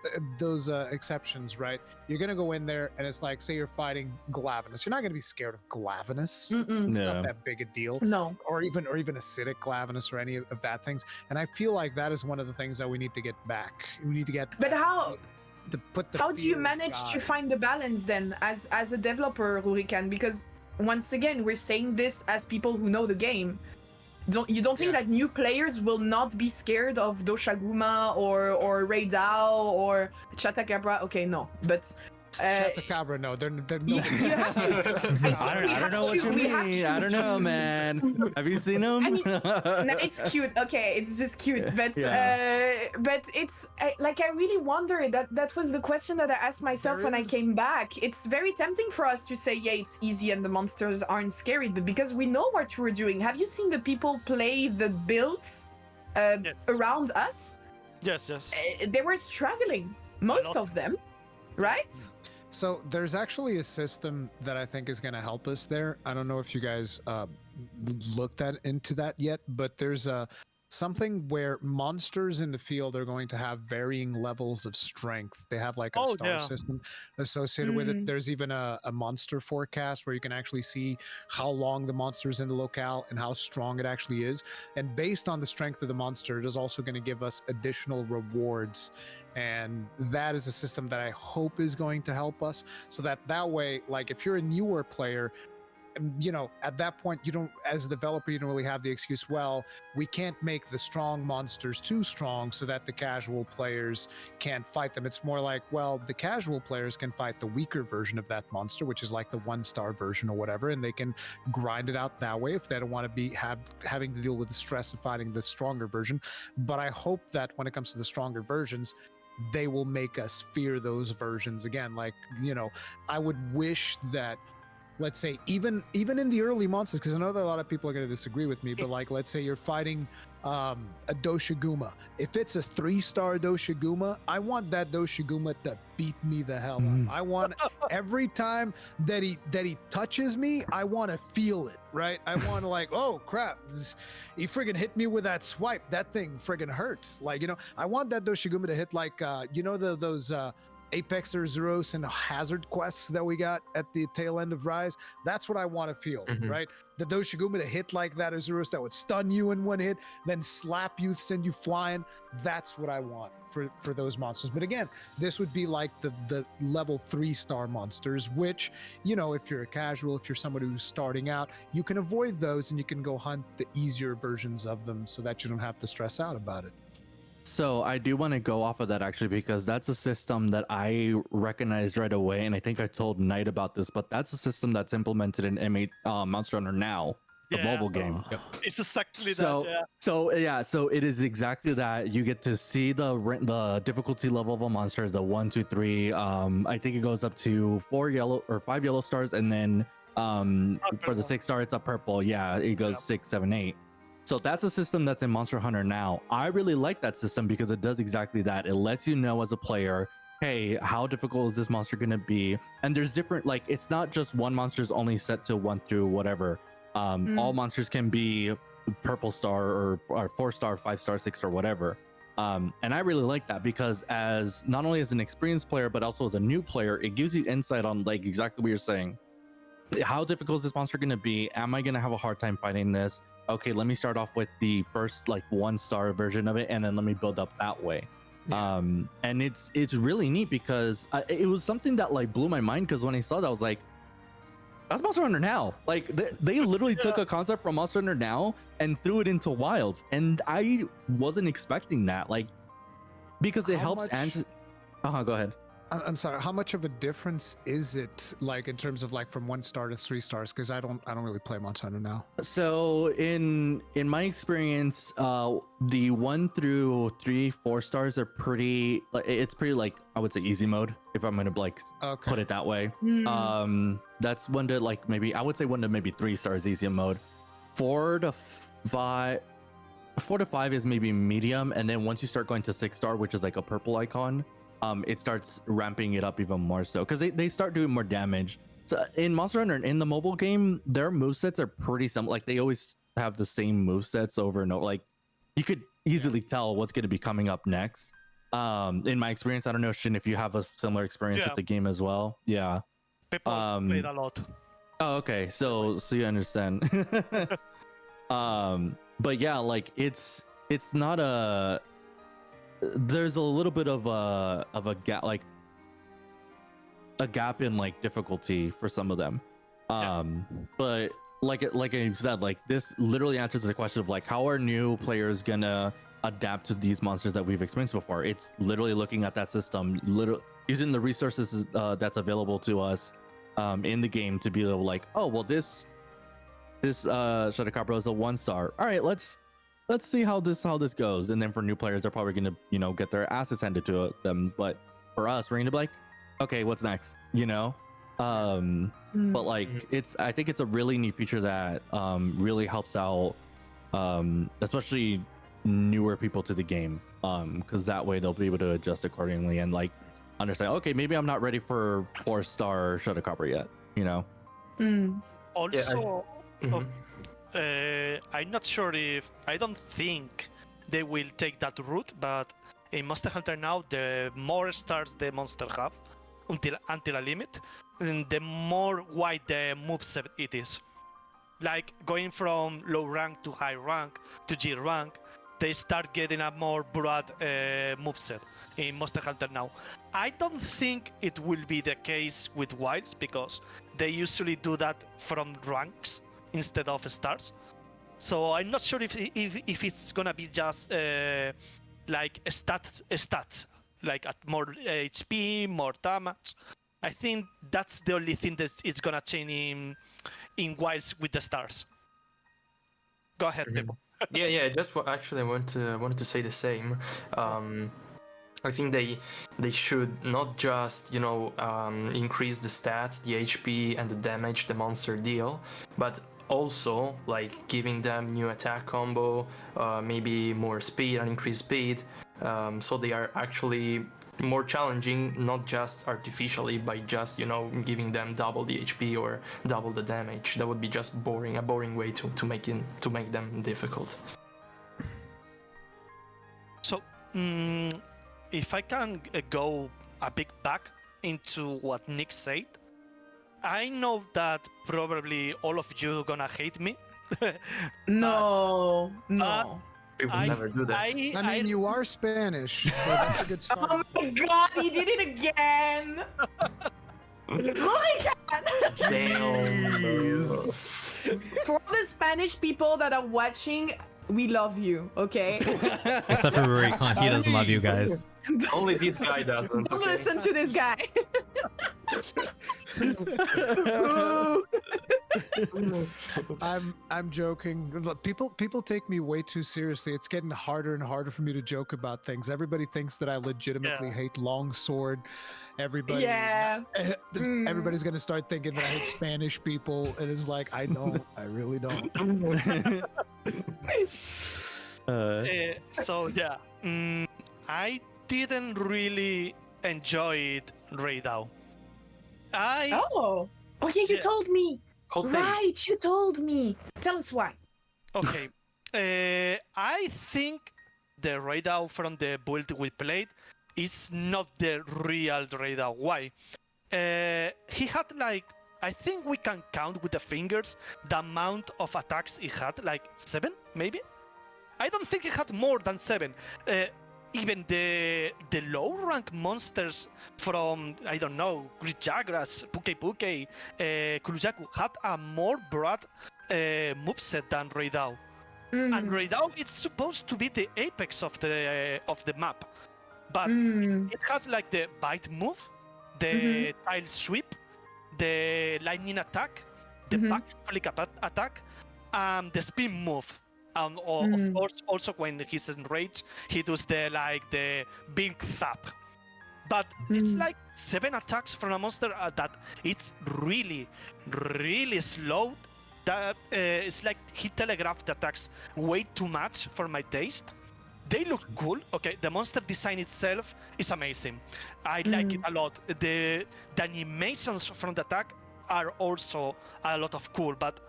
exceptions, right? You're gonna go in there and it's like, say you're fighting Glavenus. You're not gonna be scared of Glavenus. It's not that big a deal. No. Or even acidic Glavenus or any of that things. And I feel like that is one of the things that we need to get back. We need to get. But how do you fear manage to God. find the balance then as a developer, Rurikhan? Because once again, we're saying this as people who know the game. You don't think that new players will not be scared of Doshaguma or Raidao or Chatacabra? Okay, no, but Chatacabra, no, they're you have to. I don't know what you mean. I don't know, man. Have you seen them? I mean, no, it's cute. Okay, it's just cute, but but it's like I really wonder that was the question that I asked myself when I came back. It's very tempting for us to say, yeah, it's easy and the monsters aren't scary, but because we know what we're doing. Have you seen the people play the builds around us? Yes. They were struggling, most of them, right? So there's actually a system that I think is going to help us there. I don't know if you guys looked into that yet, but there's something where monsters in the field are going to have varying levels of strength. They have like a star system associated with it. There's even a monster forecast where you can actually see how long the monster is in the locale and how strong it actually is. And based on the strength of the monster, it is also going to give us additional rewards. And that is a system that I hope is going to help us, so that way, like if you're a newer player, you know, at that point, you don't, as a developer, you don't really have the excuse, well, we can't make the strong monsters too strong so that the casual players can't fight them. It's more like, well, the casual players can fight the weaker version of that monster, which is like the 1-star version or whatever, and they can grind it out that way if they don't want to be having to deal with the stress of fighting the stronger version. But I hope that when it comes to the stronger versions, they will make us fear those versions again. Like, you know, I would wish that, let's say, even in the early monsters, because I know that a lot of people are going to disagree with me, but like, let's say you're fighting a Doshiguma. If it's a 3-star Doshiguma, I want that Doshiguma to beat me the hell up. I want every time that he touches me, I want to feel it, right? I want to like, oh crap, he friggin' hit me with that swipe. That thing friggin' hurts. Like, you know, I want that Doshiguma to hit like, you know, those Apex or Zeros and Hazard quests that we got at the tail end of Rise. That's what I want to feel, right? The Doshiguma to hit like that Azuros that would stun you in one hit, then slap you, send you flying. That's what I want for those monsters. But again, this would be like the level 3-star monsters, which, you know, if you're a casual, if you're somebody who's starting out, you can avoid those and you can go hunt the easier versions of them so that you don't have to stress out about it. So I do want to go off of that actually, because that's a system that I recognized right away, and I think I told Knight about this, but that's a system that's implemented in Monster Hunter now, the mobile game. It's exactly that. So it is exactly that. You get to see the difficulty level of a monster, the 1, 2, 3. I think it goes up to 4 yellow or 5 yellow stars, and then for the 6-star, it's a purple. Yeah, it goes 6, 7, 8. So that's a system that's in Monster Hunter now. I really like that system because it does exactly that. It lets you know as a player, hey, how difficult is this monster going to be? And there's different, like, it's not just one monster's only set to 1 through whatever. All monsters can be purple star or 4-star, 5-star, 6-star, whatever. And I really like that because as not only as an experienced player, but also as a new player, it gives you insight on like exactly what you're saying. How difficult is this monster going to be? Am I going to have a hard time fighting this? Okay, let me start off with the first like 1-star version of it, and then let me build up that way. And it's really neat because it was something that like blew my mind, because when I saw that, I was like, that's Monster Hunter Now. Like they literally took a concept from Monster Hunter Now and threw it into Wilds, and I wasn't expecting that. Like, because it helps. Go ahead. I'm sorry. How much of a difference is it, like in terms of like from 1 star to 3 stars? Because I don't really play Monster Hunter Now. So in my experience, the 1 through 3, 4 stars are pretty. Like, it's pretty like I would say easy mode, if I'm gonna like put it that way. That's 1 to like maybe I would say 1 to maybe 3 stars easy mode. 4 to 5 is maybe medium, and then once you start going to 6-star, which is like a purple icon, it starts ramping it up even more so because they start doing more damage. So in Monster Hunter, in the mobile game, their movesets are pretty similar. Like they always have the same movesets over and over. Like you could easily tell what's going to be coming up next. In my experience, I don't know, Shin, if you have a similar experience with the game as well. Yeah. Peppo played a lot. Oh, okay. So you understand. But yeah, like it's not a. There's a little bit of a gap, like a gap in like difficulty for some of them. But like I said, like this literally answers the question of like how are new players gonna adapt to these monsters that we've experienced before. It's literally looking at that system, literally using the resources that's available to us in the game to be able to like, oh well, this Shadowcopper is a 1-star. All right, let's see how this goes. And then for new players, they're probably gonna get their asses handed to them. But for us, we're gonna be like, okay, what's next? But like I think it's a really neat feature that really helps out especially newer people to the game, because that way they'll be able to adjust accordingly and like understand, okay, maybe I'm not ready for 4-star Shadowcopper yet, Also, I'm not sure if I don't think they will take that route, but in Monster Hunter now, the more stars the monster have until a limit, and the more wide the moveset it is. Like going from low rank to high rank to G rank, they start getting a more broad moveset in Monster Hunter now. I don't think it will be the case with Wilds because they usually do that from ranks instead of stars. So I'm not sure if it's gonna be just like stats, like at more HP, more damage. I think that's the only thing that is gonna change in Wilds with the stars. Go ahead, Peppo. Yeah. Actually, I wanted to say the same. I think they should not just increase the stats, the HP, and the damage the monster deal, but also like giving them new attack combo, maybe more speed and increased speed, so they are actually more challenging, not just artificially by just giving them double the HP or double the damage. That would be just boring, a boring way to make them difficult. So if I can go a bit back into what Nick said, I know that probably all of you are gonna hate me. No. We would never do that. I mean, you are Spanish, so that's a good start. Oh my god, he did it again! Rurikhan! For all the Spanish people that are watching, we love you, okay? Except for Rurikhan, he doesn't love you guys. Only this guy doesn't. Don't listen to this guy. I'm joking. Look, people take me way too seriously. It's getting harder and harder for me to joke about things. Everybody thinks that I legitimately hate longsword. Everybody, everybody's gonna start thinking that I hate Spanish people. It is like I don't. I really don't. So yeah, I didn't really enjoy it right now. Oh yeah, you told me. Right, you told me. Tell us why. Okay. I think the Raidao from the build we played is not the real Raidao. Why? He had like, I think we can count with the fingers the amount of attacks he had, like 7 maybe? I don't think he had more than 7. Even the low rank monsters from, I don't know, Grijagras, Puke, Kurujaku had a more broad moveset than Raidao. And Raidao is supposed to be the apex of the map. But it has like the bite move, the tile sweep, the lightning attack, the back flick attack, and the spin move. And of course, also when he's enraged, he does the big thap. But it's like 7 attacks from a monster that it's really, really slow. That it's like he telegraphed the attacks way too much for my taste. They look cool. Okay, the monster design itself is amazing. I like it a lot. The animations from the attack are also a lot of cool, but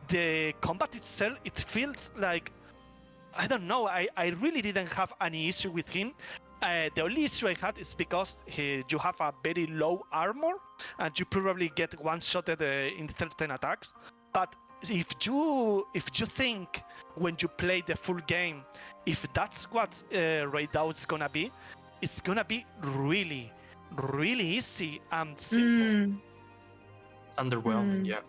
the combat itself, it feels like, I don't know, I really didn't have any issue with him. The only issue I had is because you have a very low armor and you probably get one-shotted in certain attacks. But if you think when you play the full game, if that's what Raidao is gonna be, it's gonna be really, really easy and simple. Underwhelming, yeah.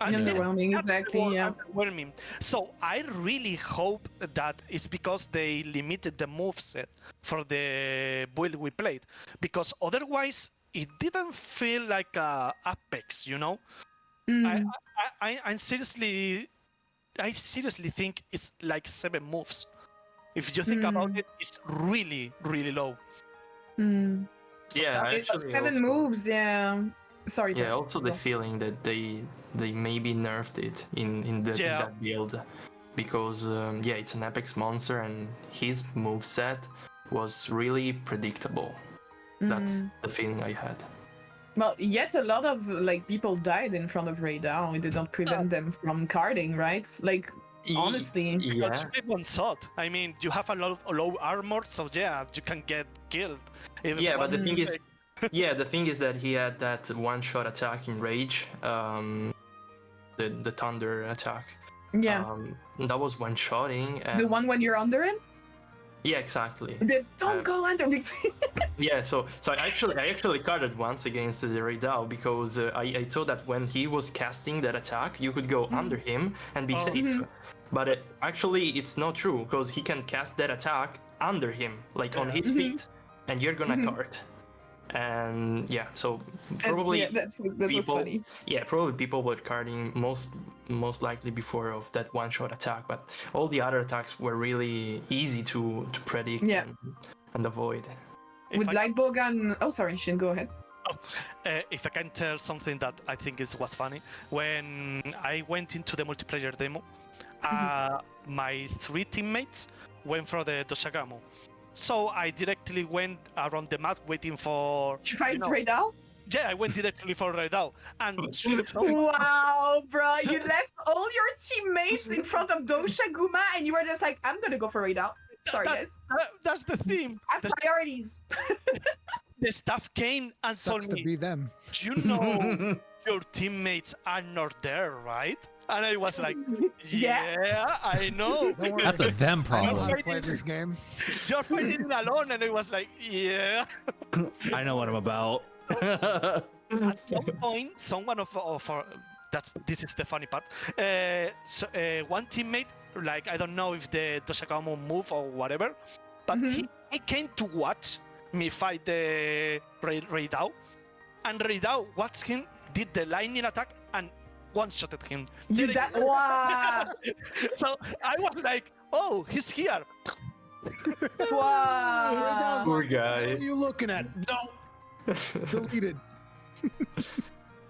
Underwhelming, That's the exactly, word, yeah. underwhelming. So I really hope that it's because they limited the moveset for the build we played, because otherwise it didn't feel like Apex, you know. Mm. I seriously think it's like 7 moves. If you think about it, it's really low. Mm. Yeah, I It's actually 7 also, moves, yeah. Sorry. yeah, Peppo, also the go. feeling that they maybe nerfed it in that build, because yeah, it's an Apex monster and his moveset was really predictable. That's the feeling I had. Well, yet a lot of like people died in front of Raidao. It did not prevent them from carding, right? Like, honestly. Because Yeah. everyone thought. I mean, you have a lot of low armor, so yeah, you can get killed. Even Yeah, but the thing is, like- yeah, the thing is that he had that one-shot attack in Rage, the Thunder attack. Yeah. That was one-shotting. And The one when you're under him? yeah, exactly. Don't go under me. Yeah, so I actually carded once against the Raidao because I thought that when he was casting that attack, you could go under him and be safe. But actually, it's not true because he can cast that attack under him, like on his feet, and you're gonna card. And yeah, so probably yeah, that was funny. Yeah, probably people were carding most likely before of that one-shot attack, but all the other attacks were really easy to predict and avoid. With Lightbow gun. Oh, sorry, Shin, go ahead. If I can tell something that I think was funny, when I went into the multiplayer demo, my 3 teammates went for the Doshagamo. So I directly went around the map waiting for... Did you fight Raidao? Yeah, I went directly for Raidao. And wow, bro, you left all your teammates in front of Doshaguma and you were just like, I'm gonna go for Raidao. Sorry, guys. That's the theme. I have priorities. The staff came and Sucks told to me, be them. you know your teammates are not there, right? And I was like, yeah, I know. Don't worry. That's a them I know how problem. to play this game. You're fighting alone. And I was like, yeah. I know what I'm about. At some point, someone of our this is the funny part. One teammate, like, I don't know if the Doshagamo move or whatever, but he came to watch me fight the Raidao, and Raidao watched him, did the lightning attack, and one-shotted him. Wow. So I was like, oh, he's here. Wow. Poor guy. What are you looking at? Don't. Deleted.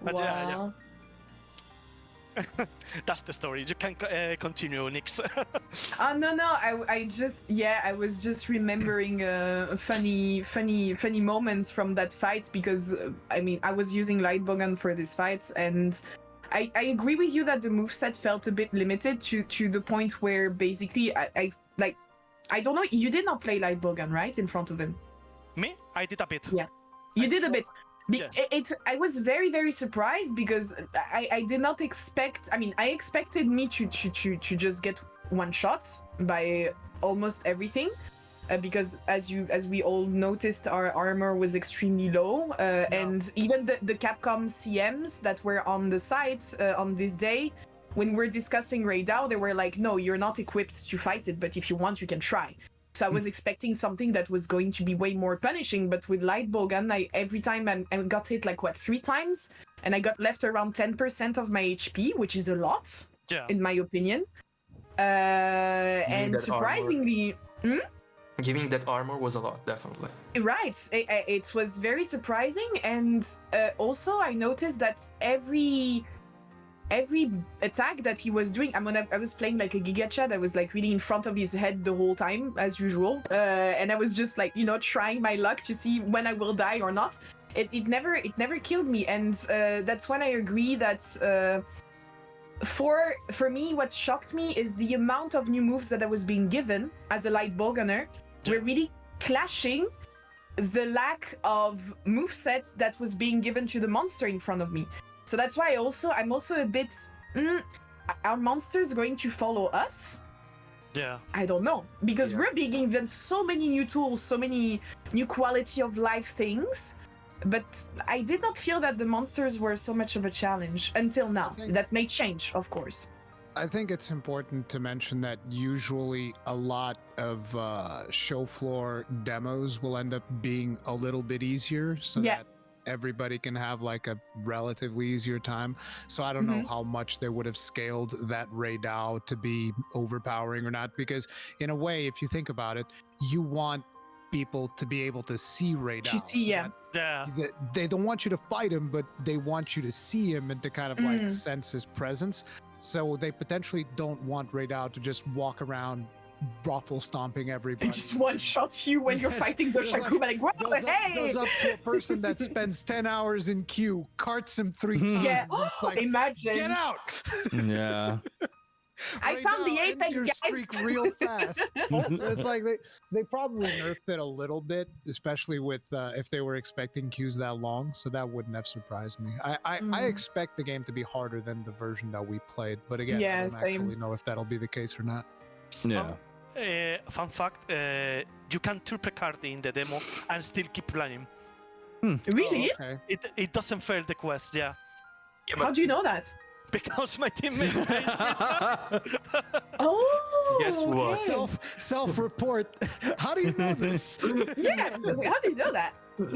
But Wow. That's the story. You can continue, Nix. No. I was just remembering funny moments from that fight because I mean I was using Lightbogan for this fight and I agree with you that the moveset felt a bit limited to the point where basically I don't know, you did not play Lightbogan, right, in front of him? Me? I did a bit. Yeah. You did a bit. Yes. I was very, very surprised because I did not expect. I mean, I expected me to just get one shot by almost everything, because as we all noticed, our armor was extremely low, and even the Capcom CMs that were on the site on this day, when we're discussing Raidao, they were like, "No, you're not equipped to fight it, but if you want, you can try." So I was expecting something that was going to be way more punishing, but with Lightbogan, every time I got hit like 3 times, and I got left around 10% of my HP, which is a lot, in my opinion. And surprisingly, giving that armor was a lot, definitely. Right, it was very surprising, and also I noticed that every attack that he was doing, I was playing like a Giga Chad. I was like really in front of his head the whole time, as usual, and I was just like, trying my luck to see when I will die or not. It never killed me, and that's when I agree that for me, what shocked me is the amount of new moves that I was being given as a Lightboganer were really clashing the lack of movesets that was being given to the monster in front of me. So that's why I'm also a bit. Are monsters going to follow us? Yeah. I don't know, because we're being given so many new tools, so many new quality of life things, but I did not feel that the monsters were so much of a challenge until now. That may change, of course. I think it's important to mention that usually a lot of show floor demos will end up being a little bit easier so that everybody can have like a relatively easier time. So I don't know how much they would have scaled that Raidao to be overpowering or not, because in a way, if you think about it, you want people to be able to see Raidao. To see, They don't want you to fight him, but they want you to see him and to kind of like sense his presence. So they potentially don't want Raidao to just walk around brothel stomping everybody. They just one-shot you when you're fighting the Shaku, like, whoa, goes up to a person that spends 10 hours in queue, carts him 3 times. Yeah, It's like, imagine. get out! Yeah. I found the Raidao, apex, end your guys. streak real fast. So it's like they probably nerfed it a little bit, especially with if they were expecting queues that long. So that wouldn't have surprised me. I expect the game to be harder than the version that we played, but again, I don't actually know if that'll be the case or not. Yeah. Fun fact: you can triple card in the demo and still keep playing. Really? Oh, okay. It doesn't fail the quest. Yeah. How do you know that? Because my teammate Oh, Guess what? Self-report. How do you know this? Yeah, I was like, how do you know that?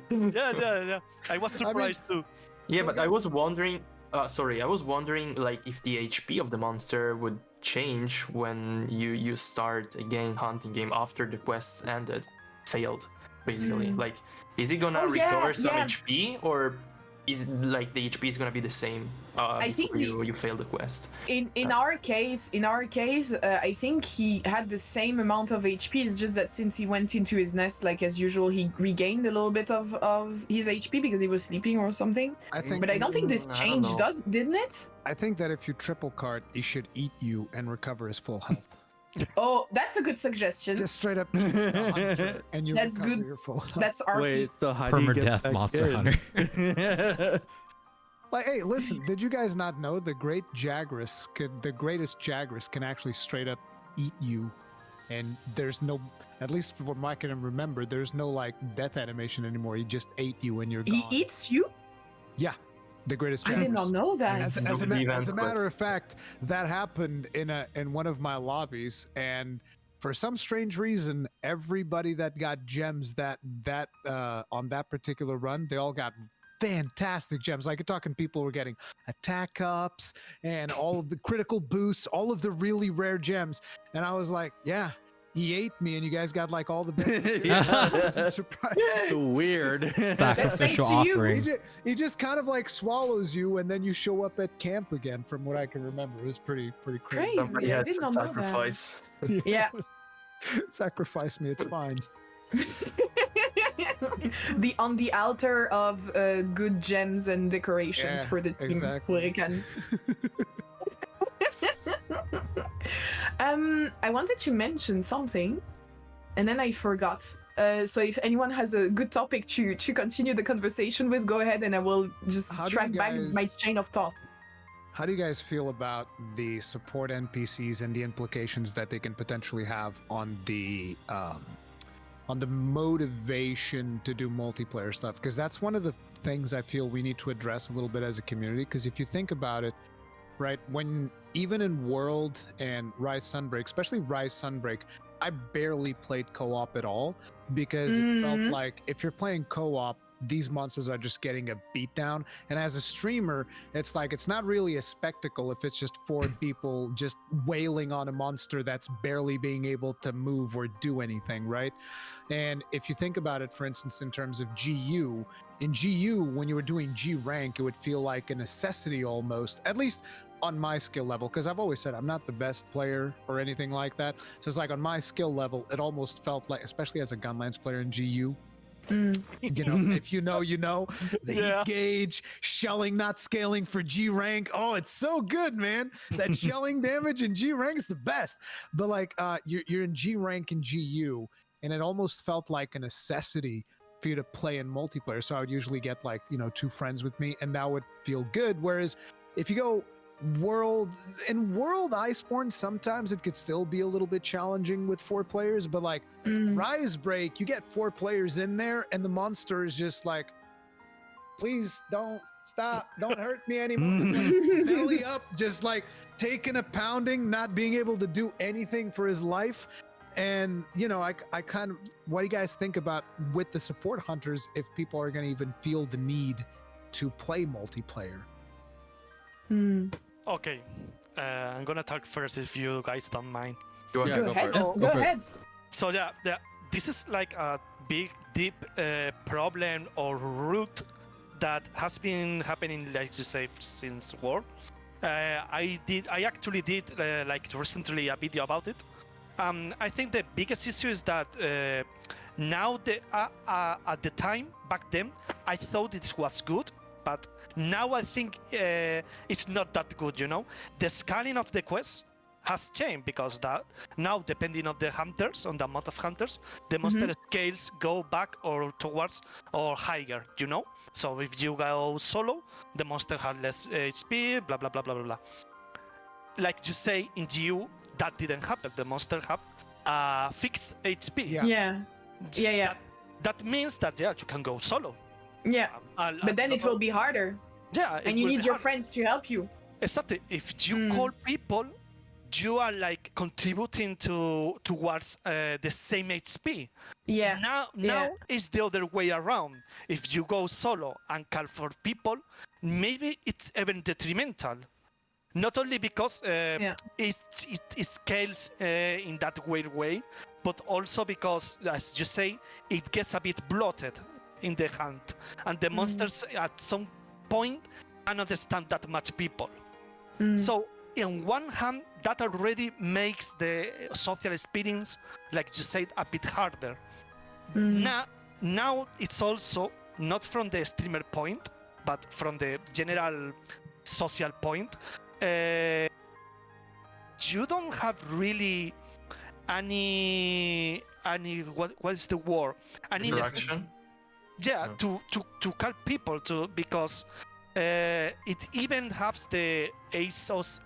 yeah. I was surprised too. Yeah, but I was wondering. I was wondering like if the HP of the monster would change when you start again hunting game after the quests failed, basically. Like, is it gonna recover some HP, or is like the HP is gonna be the same I think you fail the quest? In our case, I think he had the same amount of HP. It's just that since he went into his nest, like as usual, he regained a little bit of his HP because he was sleeping or something. But I don't think this change didn't it? I think that if you triple cart, he should eat you and recover his full health. Oh, that's a good suggestion. Just straight up eats the hunter and you That's recover good. your full health. That's RP. Wait, so how do you get Permadeath back monster in? hunter. Like, hey, listen, did you guys not know the greatest Jagras can actually straight up eat you, and there's no, at least from what I can remember, there's no like death animation anymore. He just ate you and you're gone. He eats you? Yeah, the greatest Jagras. I did not know that. As a matter of fact, that happened in one of my lobbies, and for some strange reason, everybody that got gems that on that particular run, they all got fantastic gems. Like, you're talking people were getting attack ups and all of the critical boosts, all of the really rare gems. And I was like, yeah, he ate me and you guys got like all the best. I wasn't surprised. Weird. Sacrificial thanks to you. offering. He just kind of like swallows you and then you show up at camp again, from what I can remember. It was pretty crazy. Crazy. Somebody I had did to not know that. sacrifice. Yeah. Sacrifice me, it's fine. On the altar of good gems and decorations for the team. Exactly. Rurikhan. I wanted to mention something, and then I forgot. So if anyone has a good topic to continue the conversation with, go ahead, and I will just track back my chain of thought. How do you guys feel about the support NPCs and the implications that they can potentially have on the motivation to do multiplayer stuff? Because that's one of the things I feel we need to address a little bit as a community. Because if you think about it, right, when even in World and Rise Sunbreak, especially Rise Sunbreak, I barely played co-op at all, because it felt like if you're playing co-op, these monsters are just getting a beatdown. And as a streamer, it's like, it's not really a spectacle if it's just 4 people just wailing on a monster that's barely being able to move or do anything, right? And if you think about it, for instance, in terms of GU, in GU, when you were doing G rank, it would feel like a necessity almost, at least on my skill level, because I've always said I'm not the best player or anything like that. So it's like on my skill level, it almost felt like, especially as a Gunlance player in GU, you know, if you know, you know, the heat gauge, shelling not scaling for G rank. Oh, it's so good, man. That shelling damage in G rank is the best. But like, you're in G rank and GU, and it almost felt like a necessity for you to play in multiplayer. So I would usually get like, you know, 2 friends with me, and that would feel good. Whereas if you go World Iceborne, sometimes it could still be a little bit challenging with 4 players, but like Rise Break, you get 4 players in there and the monster is just like please don't stop, don't hurt me anymore. It's like belly up, just like taking a pounding, not being able to do anything for his life. And you know, I kind of, what do you guys think about with the support hunters if people are going to even feel the need to play multiplayer? Okay, I'm gonna talk first if you guys don't mind. Go Yeah, ahead. Go go for ahead. it. Go Go for it. ahead. So yeah, this is like a big, deep problem or root that has been happening, like you say, since war. I actually did like recently a video about it. I think the biggest issue is that now at the time back then I thought it was good, but now I think it's not that good. You know, the scaling of the quest has changed because that now, depending on the hunters, on the amount of hunters, the monster scales go back or towards or higher. You know, so if you go solo, the monster has less HP. Blah blah blah blah blah blah. Like you say in GU, that didn't happen. The monster have fixed HP. Yeah. Yeah. That means that yeah, you can go solo. Yeah. But then it will be harder. Yeah, And you need your friends to help you. Exactly. If you call people, you are like contributing towards the same HP. Yeah. Now it's the other way around. If you go solo and call for people, maybe it's even detrimental. Not only because it scales in that weird way, but also because, as you say, it gets a bit bloated in the hunt, and the monsters at some point cannot stand that much people. So, in one hand, that already makes the social experience, like you said, a bit harder. Now it's also not from the streamer point, but from the general social point. You don't have really any what is the word? Any Interaction? yeah, to call people to, because it even has the ASOS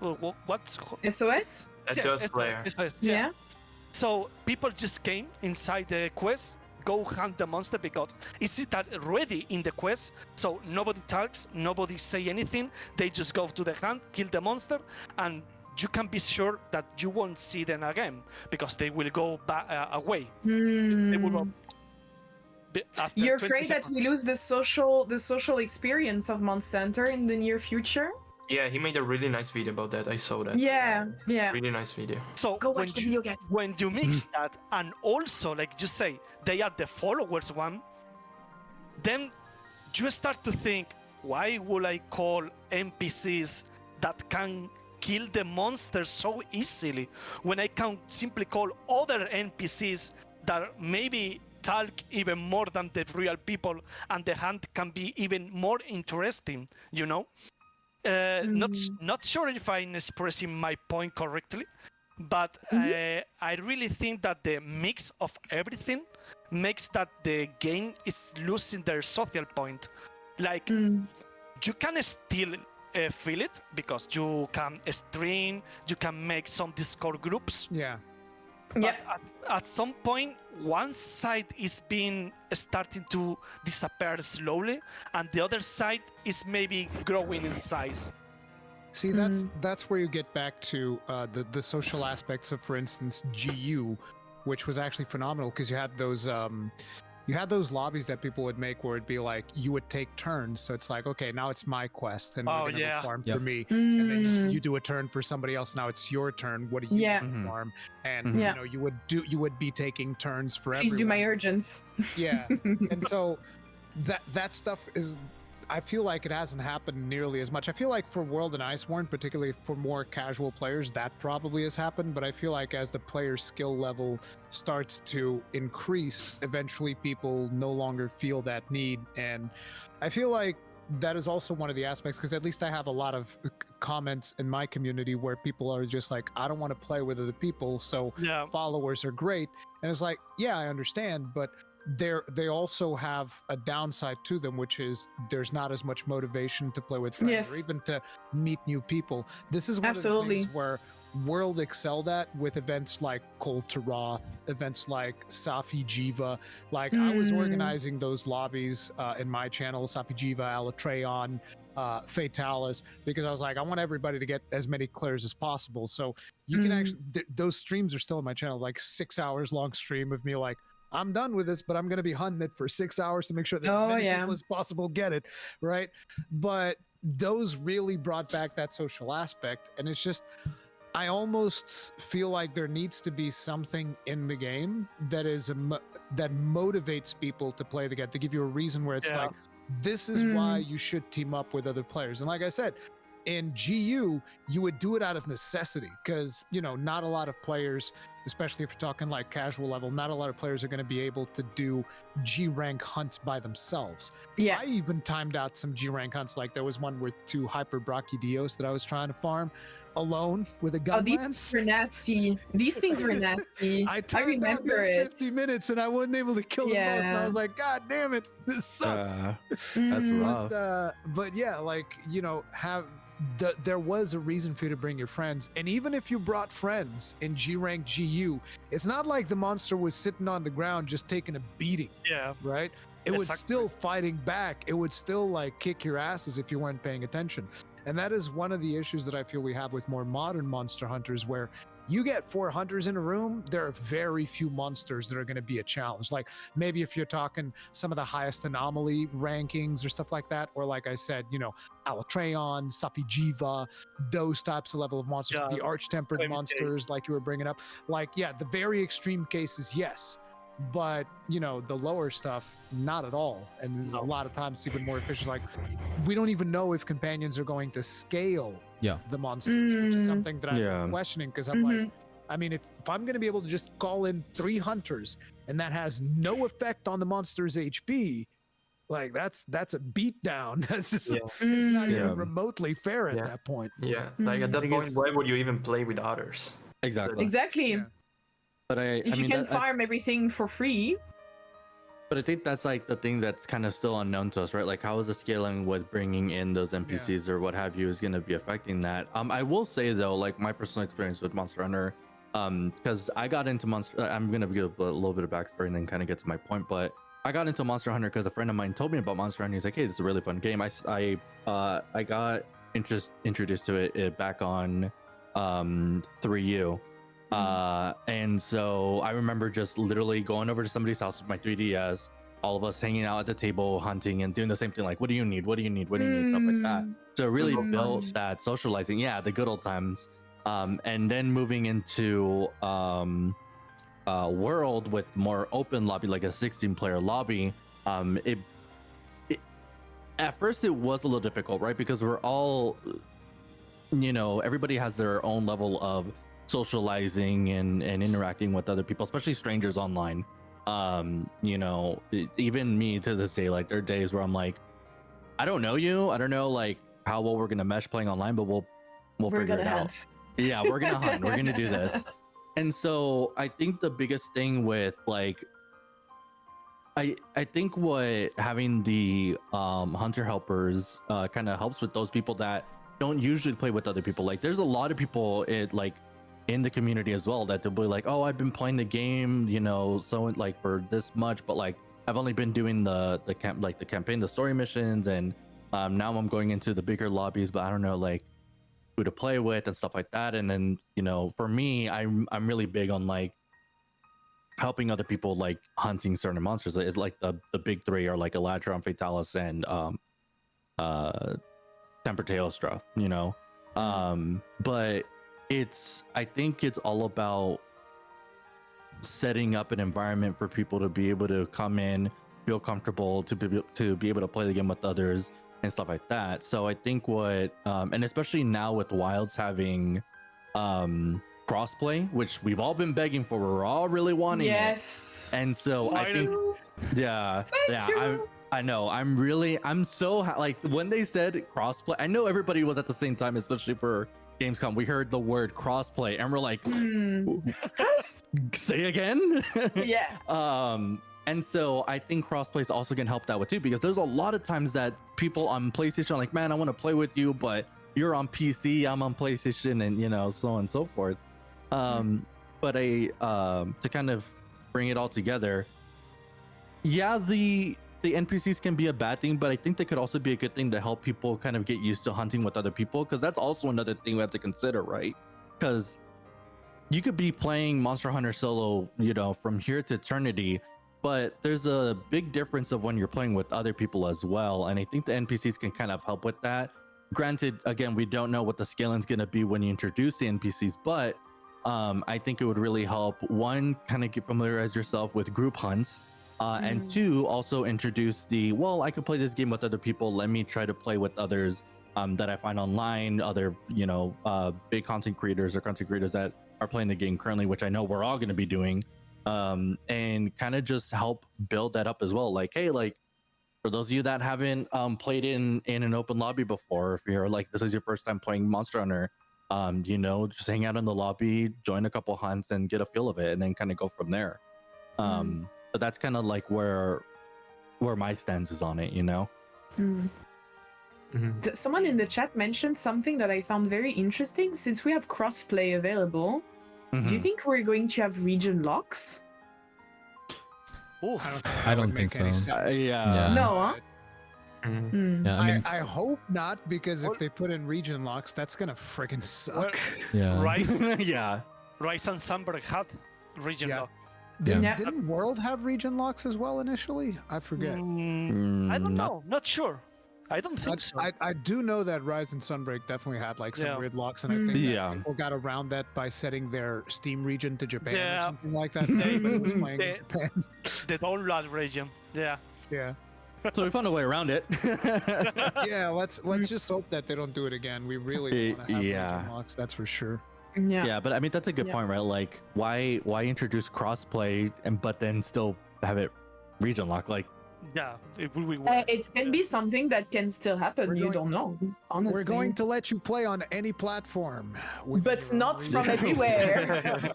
what's SOS? SOS player. SOS, Yeah. So people just came inside the quest, go hunt the monster because it's already in the quest. So nobody talks, nobody say anything. They just go to the hunt, kill the monster, and you can be sure that you won't see them again because they will go back away. They will go after You're 20 afraid that seconds. we lose the social experience of Monster Hunter in the near future? Yeah, he made a really nice video about that. I saw that. Yeah. Really nice video. So Go watch the video, guys. when you mix that, and also like you say, they are the followers one, then you start to think, why would I call NPCs that can kill the monsters so easily when I can simply call other NPCs that maybe talk even more than the real people, and the hunt can be even more interesting, you know? Not sure if I'm expressing my point correctly, but I really think that the mix of everything makes that the game is losing their social point. Like, you can still feel it because you can stream, you can make some Discord groups. Yeah. But at some point, one side is starting to disappear slowly, and the other side is maybe growing in size. See, that's where you get back to the social aspects of, for instance, GU, which was actually phenomenal because you had those lobbies that people would make where it'd be like you would take turns. So it's like, okay, now it's my quest, and we're gonna go farm for me, and then you do a turn for somebody else. Now it's your turn. What do you farm? And you know, you would be taking turns for Please everyone. do my urgents. Yeah, and so that stuff is. I feel like it hasn't happened nearly as much. I feel like for World and Iceborne, particularly for more casual players, that probably has happened. But I feel like as the player skill level starts to increase, eventually people no longer feel that need. And I feel like that is also one of the aspects, because at least I have a lot of comments in my community where people are just like, I don't want to play with other people, so followers are great. And it's like, yeah, I understand, but they also have a downside to them, which is there's not as much motivation to play with friends or even to meet new people. This is one of the things where World excelled at with events like Cold to Roth, events like Safi Jiva. Like I was organizing those lobbies in my channel, Safi Jiva, Alatreon, Fatalis, because I was like, I want everybody to get as many clears as possible. So you can actually, those streams are still in my channel, like 6 hours long stream of me like, I'm done with this, but I'm going to be hunting it for 6 hours to make sure that as many people as possible get it, right? But those really brought back that social aspect, and it's just, I almost feel like there needs to be something in the game that is that motivates people to play the game, to give you a reason where it's like, this is why you should team up with other players. And like I said, in GU, you would do it out of necessity because, you know, not a lot of players, especially if you're talking like casual level, not a lot of players are going to be able to do G rank hunts by themselves. Yeah. I even timed out some G rank hunts. Like there was one with 2 hyper Brachydios that I was trying to farm alone with a gun these lance. were nasty. These things were nasty. I timed out remember those it. 50 minutes and I wasn't able to kill them both. And I was like, God damn it, this sucks. That's rough. But yeah, like, you know, there was a reason for you to bring your friends, and even if you brought friends in G rank GU, it's not like the monster was sitting on the ground just taking a beating. Yeah. Right. It was Exactly. still fighting back. It would still like kick your asses if you weren't paying attention. And that is one of the issues that I feel we have with more modern monster hunters, where you get 4 hunters in a room, there are very few monsters that are going to be a challenge. Like maybe if you're talking some of the highest anomaly rankings or stuff like that, or like I said, you know, Alatreon, Safi Jiva, those types of level of monsters, Yeah, the arch-tempered same monsters case. like you were bringing up. Like, yeah, the very extreme cases, yes. But, you know, the lower stuff, not at all. And a lot of times it's even more efficient. Like, we don't even know if companions are going to scale the monsters, which is something that I'm questioning, because I'm like, I mean, if I'm going to be able to just call in 3 hunters and that has no effect on the monster's HP, like that's a beatdown. That's just it's not even remotely fair at that point. Yeah, like at that point, why would you even play with others? Exactly. Yeah. But If you can farm everything for free. But I think that's like the thing that's kind of still unknown to us, right? Like how is the scaling with bringing in those NPCs or what have you is going to be affecting that. I will say though, like my personal experience with Monster Hunter, because I got into Monster, I'm going to give a little bit of backstory and then kind of get to my point, but I got into Monster Hunter because a friend of mine told me about Monster Hunter. He's like, hey, this is a really fun game. I got introduced to it back on 3U. And so I remember just literally going over to somebody's house with my 3DS, all of us hanging out at the table, hunting and doing the same thing. Like, what do you need? What do you need? What do you need? Stuff like that. So it really built that socializing. Yeah. The good old times. And then moving into, world with more open lobby, like a 16-player lobby. At first it was a little difficult, right? Because we're all, you know, everybody has their own level of socializing and interacting with other people, especially strangers online. You know, even me to this day, like there are days where I'm like, I don't know you, I don't know like how well we're gonna mesh playing online, but we'll figure it out. Yeah, we're gonna hunt, we're gonna do this. And so I think the biggest thing with like, I think what having the hunter helpers kind of helps with those people that don't usually play with other people. Like there's a lot of people in the community as well that they'll be like, oh, I've been playing the game, you know, so like for this much, but like I've only been doing the campaign, the story missions, and now I'm going into the bigger lobbies, but I don't know like who to play with and stuff like that. And then, you know, for me, I'm really big on like helping other people like hunting certain monsters. It's like the big 3 are like Eladrin, Fatalis, and Temper Teostra, you know. But I think it's all about setting up an environment for people to be able to come in, feel comfortable, to be able to play the game with others and stuff like that. So I think what and especially now with Wilds having crossplay, which we've all been begging for, we're all really wanting it. And so I think I know I'm so like when they said crossplay, I know everybody was at the same time, especially for Gamescom, we heard the word crossplay and we're like, say again? And so I think crossplay is also gonna help that with too, because there's a lot of times that people on PlayStation are like, man, I want to play with you, but you're on PC, I'm on PlayStation, and so on and so forth. But to kind of bring it all together, yeah, the NPCs can be a bad thing, but I think they could also be a good thing to help people kind of get used to hunting with other people, because that's also another thing we have to consider, right? Because you could be playing Monster Hunter solo, from here to eternity, but there's a big difference of when you're playing with other people as well, and I think the NPCs can kind of help with that. Granted, again, we don't know what the scaling's going to be when you introduce the NPCs, but I think it would really help, one, kind of familiarize yourself with group hunts, and two, also introduce I could play this game with other people, let me try to play with others that I find online, other big content creators or content creators that are playing the game currently, which I know we're all going to be doing, and kind of just help build that up as well. Like, hey, like, for those of you that haven't played in an open lobby before, if you're like, this is your first time playing Monster Hunter, just hang out in the lobby, join a couple hunts, and get a feel of it, and then kind of go from there. But that's kind of like where my stance is on it, Someone in the chat mentioned something that I found very interesting. Since we have crossplay available, do you think we're going to have region locks? Ooh, I don't think so. Yeah. No, huh? Yeah, I mean, I hope not, because if they put in region locks, that's gonna friggin' suck. yeah. Rise, Yeah. Rise and Sunbreak had region Yeah. lock. Yeah. Didn't World have region locks as well initially? I forget. I don't know. Not sure. I don't think so. I do know that Rise and Sunbreak definitely had like some Yeah. weird locks, and I think that Yeah. people got around that by setting their Steam region to Japan or Yeah. something like that. Everybody was playing in Japan. The download region. Yeah. Yeah, So we found a way around it. yeah. Let's just hope that they don't do it again. We really want to have Yeah. region locks, that's for sure. Yeah. Yeah, but I mean, that's a good Yeah. point, right? Like, why introduce crossplay but then still have it region lock? Like, Yeah. It will be It can be something that can still happen. We're You going- don't know, honestly. We're going to let you play on any platform, with but your own not region. from everywhere.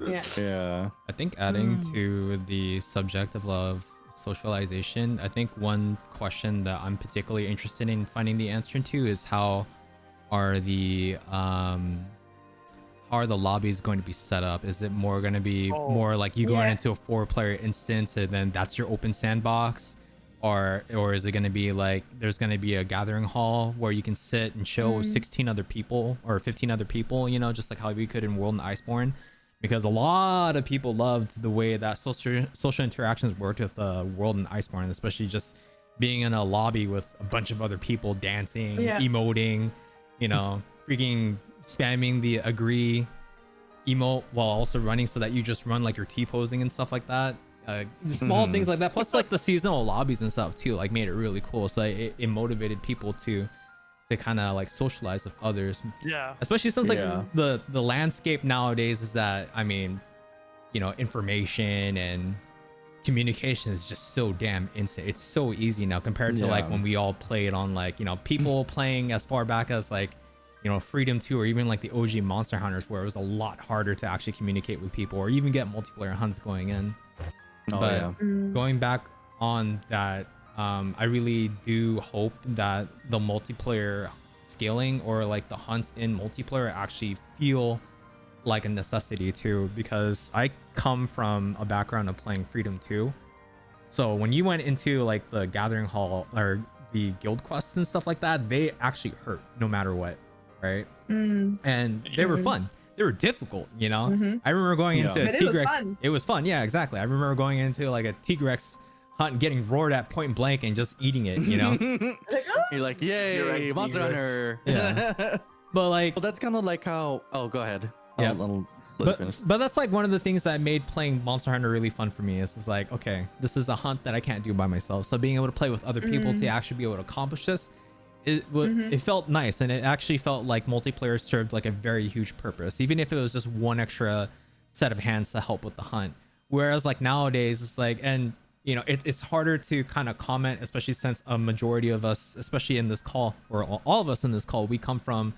Yeah. yeah. I think adding to the subject of socialization, I think one question that I'm particularly interested in finding the answer to is how are the lobbies going to be set up? Is it more going to be more like you going into a 4-player instance and then that's your open sandbox, or is it going to be like there's going to be a gathering hall where you can sit and chill with 16 other people or 15 other people, just like how we could in World and Iceborne? Because a lot of people loved the way that social interactions worked with World and Iceborne, especially just being in a lobby with a bunch of other people dancing, emoting, freaking spamming the agree emote while also running, so that you just run like your T-posing and stuff like that. Small things like that. Plus like the seasonal lobbies and stuff too, like made it really cool. So it motivated people to kind of like socialize with others. Yeah. Especially since like the landscape nowadays is that, I mean, information and communication is just so damn instant. It's so easy now compared to like when we all played on like, people playing as far back as like, Freedom 2 or even like the OG Monster Hunters, where it was a lot harder to actually communicate with people or even get multiplayer hunts going in. Going back on that, I really do hope that the multiplayer scaling or like the hunts in multiplayer actually feel like a necessity too, because I come from a background of playing Freedom 2. So when you went into like the gathering hall or the guild quests and stuff like that, they actually hurt no matter what, right? And they were fun. They were difficult, I remember going into a But it was Tigrex. fun. It was fun, yeah, exactly. I remember going into like a Tigrex hunt and getting roared at point blank and just eating it, You're like, yay, You're right, Monster Hunter. Yeah. But like, Well, that's kind of like how. Oh, go ahead. Yeah. I'll let you finish. but that's like one of the things that made playing Monster Hunter really fun for me. Is like, okay, this is a hunt that I can't do by myself. So being able to play with other people to actually be able to accomplish this, it felt nice, and it actually felt like multiplayer served like a very huge purpose, even if it was just one extra set of hands to help with the hunt. Whereas like nowadays, it's like, and it's harder to kind of comment, especially since a majority of us, especially in this call, or all of us in this call, we come from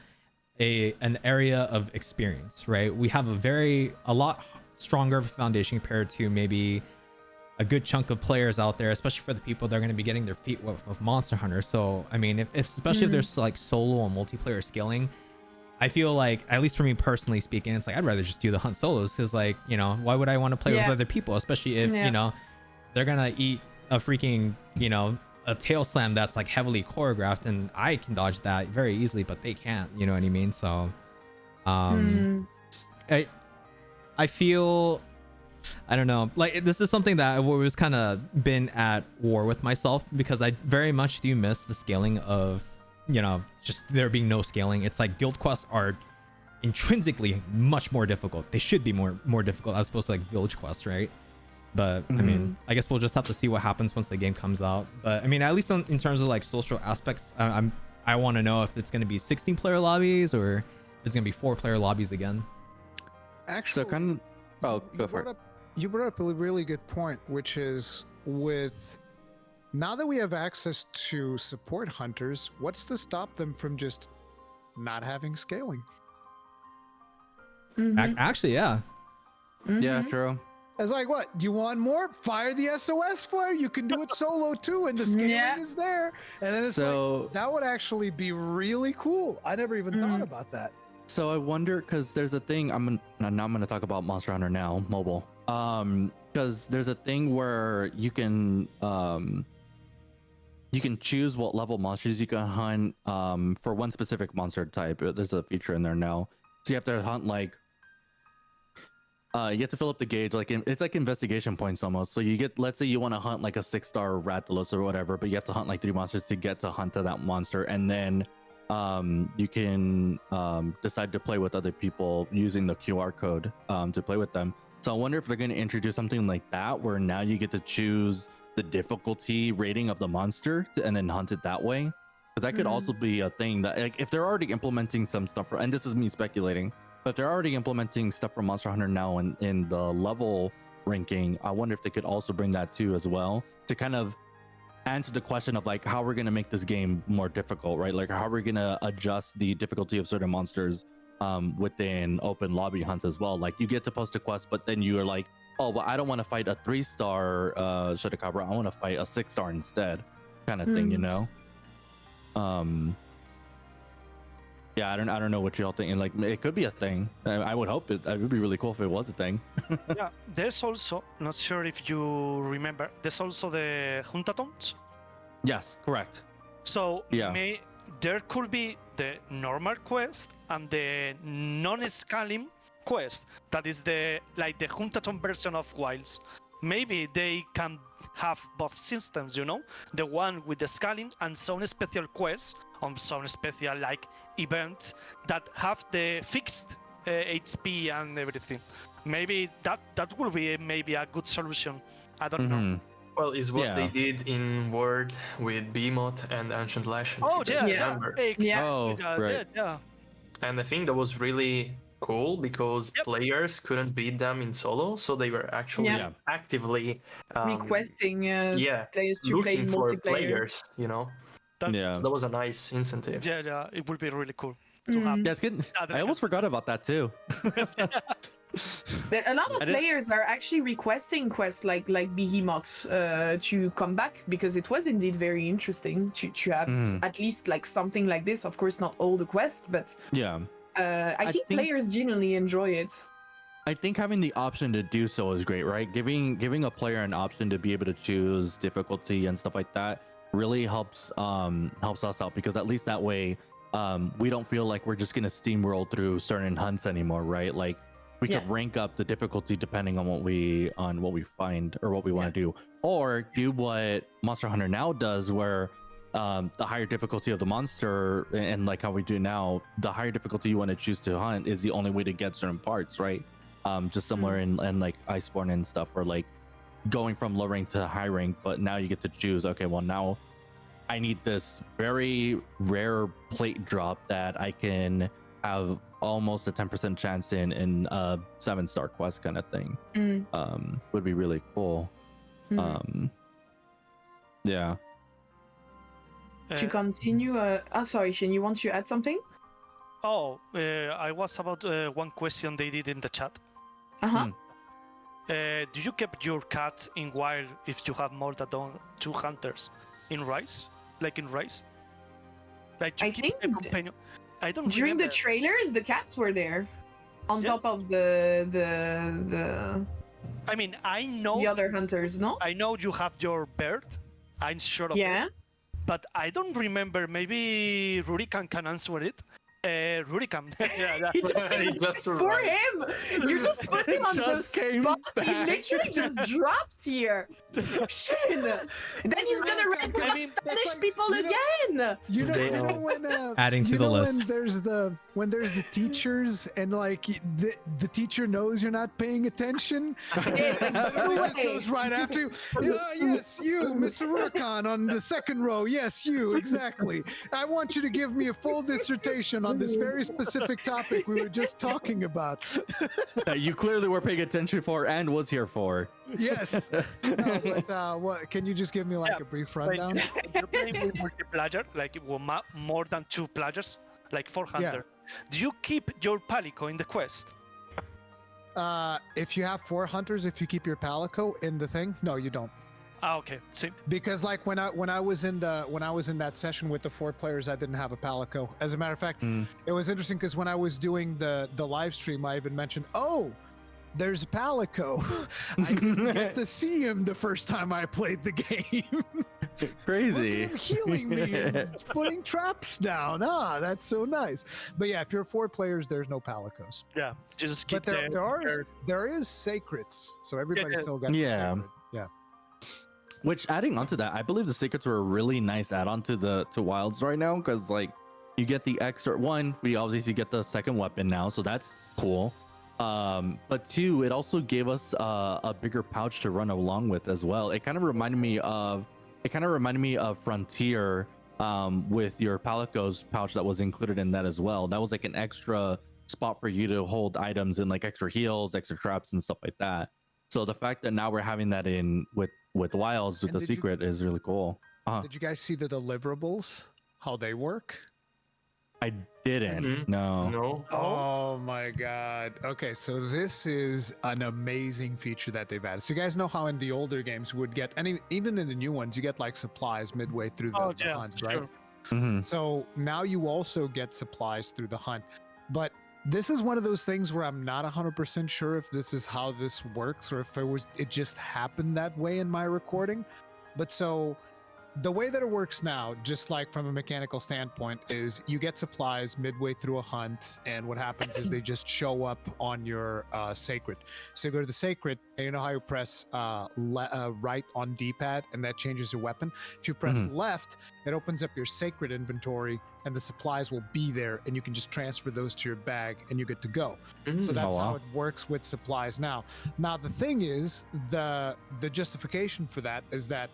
an area of experience, right? We have a lot stronger foundation compared to maybe a good chunk of players out there, especially for the people that are going to be getting their feet wet with Monster Hunter. So I mean, if especially if there's like solo and multiplayer scaling, I feel like, at least for me personally speaking, it's like I'd rather just do the hunt solos, because like, you know, why would I want to play with other people, especially if you know they're gonna eat a freaking, you know, a tail slam that's like heavily choreographed, and I can dodge that very easily, but they can't, you know what I mean? So I feel, I don't know, like this is something that I've always kind of been at war with myself, because I very much do miss the scaling of, you know, just there being no scaling. It's like guild quests are intrinsically much more difficult. They should be more difficult as opposed to like village quests, right? But I mean, I guess we'll just have to see what happens once the game comes out. But I mean, at least in terms of like social aspects, I want to know if it's going to be 16 player lobbies or if it's going to be 4-player lobbies again. Actually, So kind of, go for it. You brought up a really good point, which is with now that we have access to support hunters, what's to stop them from just not having scaling? Actually, yeah. Yeah, true. It's like, what? Do you want more? Fire the SOS flare. You can do it solo too, and the scaling is there. And then it's like, that would actually be really cool. I never even thought about that. So I wonder, because there's a thing, now I'm gonna talk about Monster Hunter now, mobile. Because there's a thing where you can choose what level monsters you can hunt for one specific monster type. There's a feature in there now. So you have to hunt like you have to fill up the gauge, like it's like investigation points almost. So you get, let's say you want to hunt like a 6-star Rathalos or whatever, but you have to hunt like 3 monsters to get to hunt to that monster, and then you can decide to play with other people using the QR code to play with them. So I wonder if they're going to introduce something like that, where now you get to choose the difficulty rating of the monster and then hunt it that way. Because that could also be a thing that, like, if they're already implementing some stuff, and this is me speculating, but they're already implementing stuff for Monster Hunter now in the level ranking, I wonder if they could also bring that too as well, to kind of answer the question of like how we're going to make this game more difficult, right? Like how we're going to adjust the difficulty of certain monsters within open lobby hunts as well. Like you get to post a quest, but then you're like, oh, well, I don't want to fight a 3-star Shadowcabra, I want to fight a 6-star instead, kind of thing, you know? Yeah, I don't know what y'all thinking. Like, it could be a thing. I would hope it would be really cool if it was a thing. Yeah, there's also, not sure if you remember, there's also the Juntatons. Yes, correct. So Yeah. There could be the normal quest and the non-scaling quest. That is the Juntaton version of Wilds. Maybe they can have both systems, you know, the one with the scaling and some special quests on some special like event that have the fixed HP and everything. Maybe that would be maybe a good solution. I don't know. Well, is what they did in Word with Behemoth and Ancient Lash. Oh yeah, Yeah. Oh, right. Yeah. And I think that was really cool because players couldn't beat them in solo, so they were actually actively requesting players to play looking for multiplayer. players, you know. So that was a nice incentive. Yeah, it would be really cool to have. That's good. I almost forgot about that too. But a lot of players are actually requesting quests like Behemoth to come back, because it was indeed very interesting to have at least like something like this. Of course, not all the quests, but I think players genuinely enjoy it. I think having the option to do so is great, right? Giving a player an option to be able to choose difficulty and stuff like that really helps us out, because at least that way we don't feel like we're just gonna steamroll through certain hunts anymore, right? Like we could rank up the difficulty depending on what we find or what we want to do, or do what Monster Hunter now does, where the higher difficulty of the monster, and like how we do now, the higher difficulty you want to choose to hunt is the only way to get certain parts, right? Just similar in like Iceborne and stuff, or like going from low rank to high rank, but now you get to choose, okay, well now I need this very rare plate drop that I can have almost a 10% chance in a 7-star quest kind of thing. Would be really cool. Yeah. To continue, sorry, Shin, you want to add something? I was about one question they did in the chat. Do you keep your cats in wild if you have more than two hunters in Rise? Like in Rise? Like you I keep think a companion. I don't During remember. the trailers, the cats were there, on Yeah. top of the I mean, I know. other hunters. No. I know you have your bird. I'm sure of Yeah. it. But I don't remember. Maybe Rurikhan can answer it. Rurikhan. Yeah, He just That's For right. him, you just put him on the Just came spot. He back. literally just dropped here. Shin. Then he's gonna rant I about mean, that's Spanish like, people again. You know Damn. when Adding to you the know list. when there's the teachers and like the teacher knows you're not paying attention. It's like, by the He just way. goes right after you. Yes, you, Mr. Rurikhan, on the second row. Yes, you, exactly. I want you to give me a full dissertation on this very specific topic we were just talking about. That you clearly were paying attention for and was here for. Yes. No, but what? Can you just give me like Yeah, a brief When rundown? you're playing with multiplayer, like more than 2 players, like 4 hunter. Do you keep your palico in the quest? If you have 4 hunters, if you keep your palico in the thing, no, you don't. Ah, okay. See. Because like when I was in that session with the 4 players, I didn't have a palico. As a matter of fact, it was interesting because when I was doing the live stream, I even mentioned, oh, there's a palico. I didn't get to see him the first time I played the game. Crazy. Look at him healing me and putting traps down. Ah, that's so nice. But yeah, if you're 4 players, there's no palicos. Yeah. Just keep But there is sacrets, so everybody yeah. still gets a Yeah. sacred. Yeah. Which, adding onto that, I believe the secrets were a really nice add-on to Wilds right now, because like you get the extra one. We obviously get the second weapon now, so that's cool. But 2, it also gave us a bigger pouch to run along with as well. It kind of reminded me of Frontier, with your Palico's pouch that was included in that as well. That was like an extra spot for you to hold items and like extra heals, extra traps, and stuff like that. So the fact that now we're having that in with Wilds with And the did you- secret is really cool. Did you guys see the deliverables? How they work? I didn't. Mhm. No. No. Oh my god. Okay, so this is an amazing feature that they've added. So you guys know how in the older games we would get even in the new ones, you get like supplies midway through the hunt, right? sure. Mhm. So now you also get supplies through the hunt. But this is one of those things where I'm not 100% sure if this is how this works or if it just happened that way in my recording. But so the way that it works now, just like from a mechanical standpoint, is you get supplies midway through a hunt, and what happens is they just show up on your sacred. So you go to the sacred, and you know how you press right on D-pad, and that changes your weapon. If you press left, it opens up your sacred inventory, and the supplies will be there, and you can just transfer those to your bag, and you're good to go. So that's Oh, wow. how it works with supplies now. Now the thing is, the justification for that is that,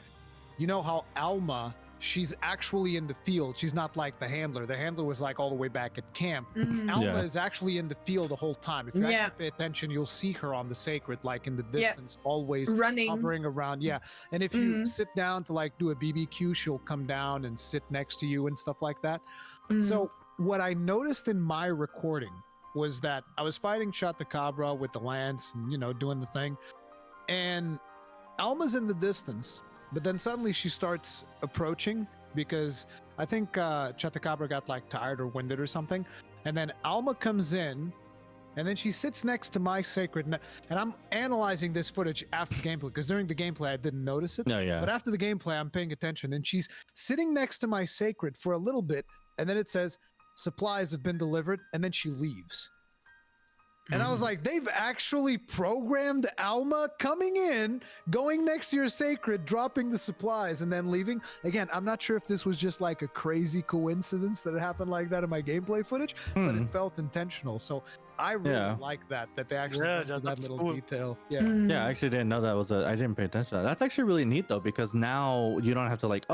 you know how Alma, she's actually in the field. She's not like the handler. The handler was like all the way back at camp. Mhm. Alma Yeah. is actually in the field the whole time. If you Yeah. actually pay attention, you'll see her on the sacred, like in the Yeah. distance, always Running. hovering around. Yeah. And if you Mhm. sit down to like do a BBQ, she'll come down and sit next to you and stuff like that. Mhm. So what I noticed in my recording was that I was fighting Shot the Cabra with the lance and, doing the thing. And Alma's in the distance, but then suddenly she starts approaching because I think Chatakabra got like tired or winded or something. And then Alma comes in, and then she sits next to my sacred. And I'm analyzing this footage after the gameplay, because during the gameplay I didn't notice it. No, yeah. But after the gameplay, I'm paying attention, and she's sitting next to my sacred for a little bit, and then it says supplies have been delivered, and then she leaves. And I was like, they've actually programmed Alma coming in, going next to your sacred, dropping the supplies, and then leaving. Again, I'm not sure if this was just like a crazy coincidence that it happened like that in my gameplay footage, but it felt intentional. So I really like that they actually went to that that's little cool. detail. Yeah. Mhm. Yeah, I actually didn't know that was I didn't pay attention to that. That's actually really neat though, because now you don't have to like,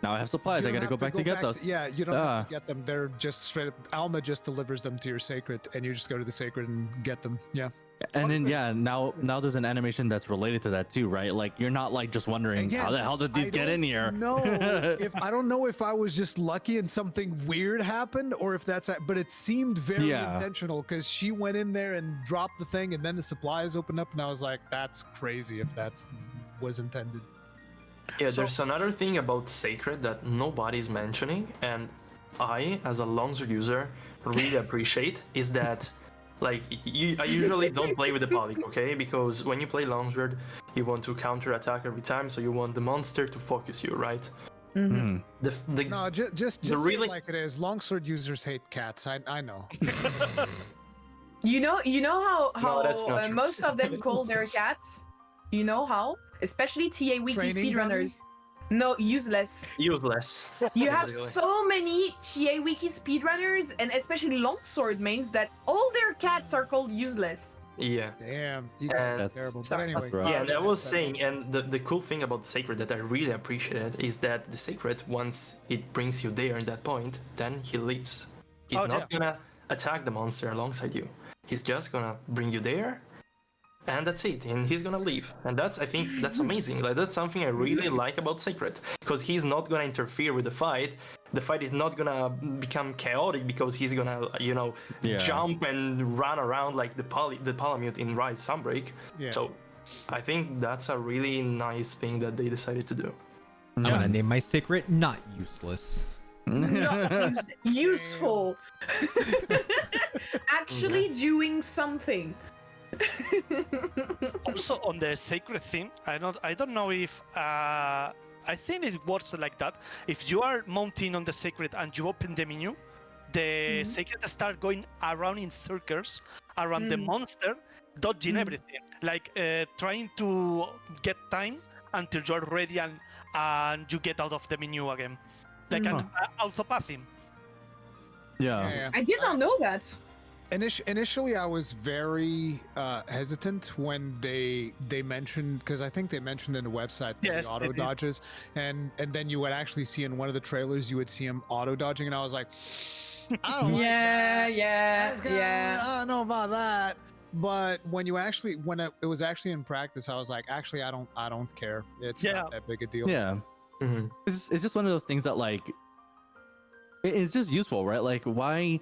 now I have supplies. You I don't gotta go have back to get those. Yeah, you don't have to get them. They're just straight up. Alma just delivers them to your sacred, and you just go to the sacred and get them. Yeah. And then now there's an animation that's related to that too, right? Like you're not like just wondering Again, how the hell did these get in here? No, I don't know if I was just lucky and something weird happened, or if that's. But it seemed very intentional because she went in there and dropped the thing, and then the supplies opened up, and I was like, "That's crazy if that's was intended." Yeah, there's another thing about Sacred that nobody's mentioning, and I, as a longsword user, really appreciate is that. Like, I usually don't play with the poly, okay? Because when you play longsword, you want to counter attack every time, so you want the monster to focus you, right? Mm-hmm. No, just say really... it like it is. Longsword users hate cats. I know. You know how no, most of them call their cats. You know how, especially TA wiki speedrunners. No, useless. Useless. You have so many TA wiki speedrunners, and especially longsword mains, that all their cats are called useless. Yeah. Damn, you guys are terrible. But anyway. Yeah, and I was saying, and the cool thing about Sacred that I really appreciated is that the Sacred, once it brings you there in that point, then he leaves. He's not gonna attack the monster alongside you. He's just gonna bring you there, and that's it, and he's gonna leave. And I think that's amazing. Like, that's something I really like about Sacred, because he's not gonna interfere with the fight. The fight is not gonna become chaotic because he's gonna, jump and run around like the Palamute in Rise Sunbreak. Yeah. So I think that's a really nice thing that they decided to do. I'm gonna name my Sacred not useless. Not useful. Actually doing something. Also on the Sacred theme, I don't know if I think it works like that. If you are mounting on the Sacred and you open the menu, the Sacred start going around in circles around the monster, dodging everything, like trying to get time until you're ready and you get out of the menu again, like an autopathing. Yeah. I did not know that. Initially, I was very hesitant when they mentioned, because I think they mentioned in the website the auto dodges, and then you would actually see in one of the trailers you would see him auto dodging, and I was like, I don't like that. I don't know about that. But when it was actually in practice, I was like, actually, I don't care. It's not that big a deal. Yeah. Mm-hmm. It's just one of those things that like it's just useful, right? Like why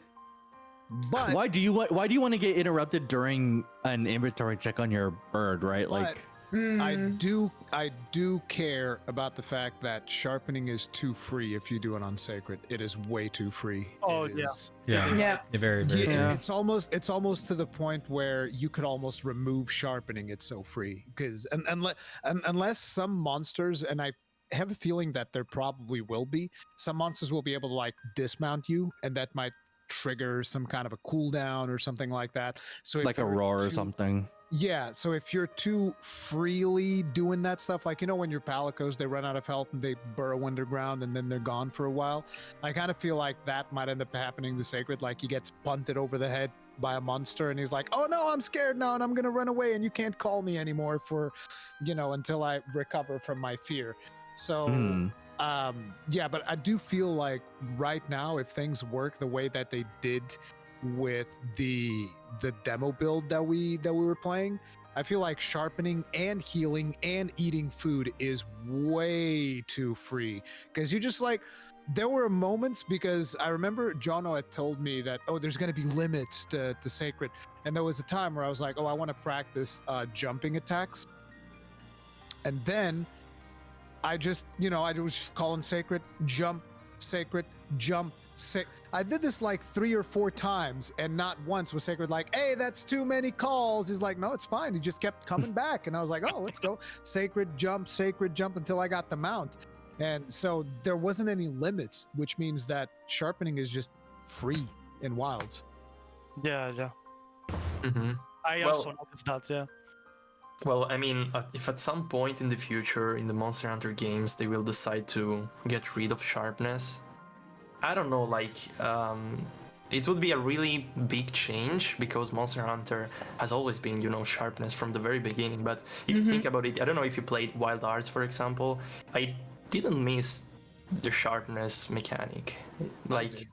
do you want to get interrupted during an inventory check on your bird, right? Like I do care about the fact that sharpening is too free if you do it on Sacred. It is way too free. Yeah, very, very. Yeah. It's almost to the point where you could almost remove sharpening. It's so free because unless some monsters, and I have a feeling that there probably will be, some monsters will be able to like dismount you, and that might trigger some kind of a cooldown or something like that. So like a roar or something. Yeah, so if you're too freely doing that stuff, like, when your palicos, they run out of health and they burrow underground and then they're gone for a while, I kind of feel like that might end up happening to Sacred. Like he gets punted over the head by a monster and he's like, oh no, I'm scared now and I'm gonna run away and you can't call me anymore for until I recover from my fear. So but I do feel like right now, if things work the way that they did with the demo build that we were playing, I feel like sharpening and healing and eating food is way too free, because you just like, there were moments, because I remember Jono had told me that, there's going to be limits to Sacred, and there was a time where I was like, I want to practice jumping attacks, and then I just, I was just calling Sacred, jump, Sacred, jump, I did this like 3 or 4 times, and not once was Sacred like, hey, that's too many calls. He's like, no, it's fine. He just kept coming back, and I was like, let's go. Sacred jump, until I got the mount. And so there wasn't any limits, which means that sharpening is just free in Wilds. Yeah. I also noticed that, yeah. Well, I mean, if at some point in the future in the Monster Hunter games they will decide to get rid of sharpness, I don't know, like, it would be a really big change, because Monster Hunter has always been, sharpness from the very beginning. But if you think about it, I don't know if you played Wild Arts, for example, I didn't miss the sharpness mechanic. Like,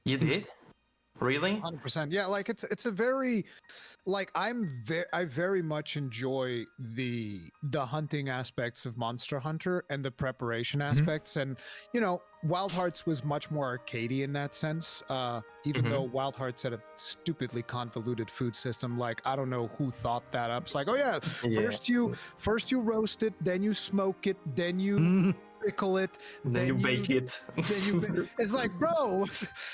you did? Really? 100%. Yeah, like it's a very like I very much enjoy the hunting aspects of Monster Hunter and the preparation aspects, and you know, Wild Hearts was much more arcadey in that sense. Even though Wild Hearts had a stupidly convoluted food system, like I don't know who thought that up. It's like, oh yeah, first you roast it, then you smoke it, then you pickle it, then you bake it. Then you it's like, bro,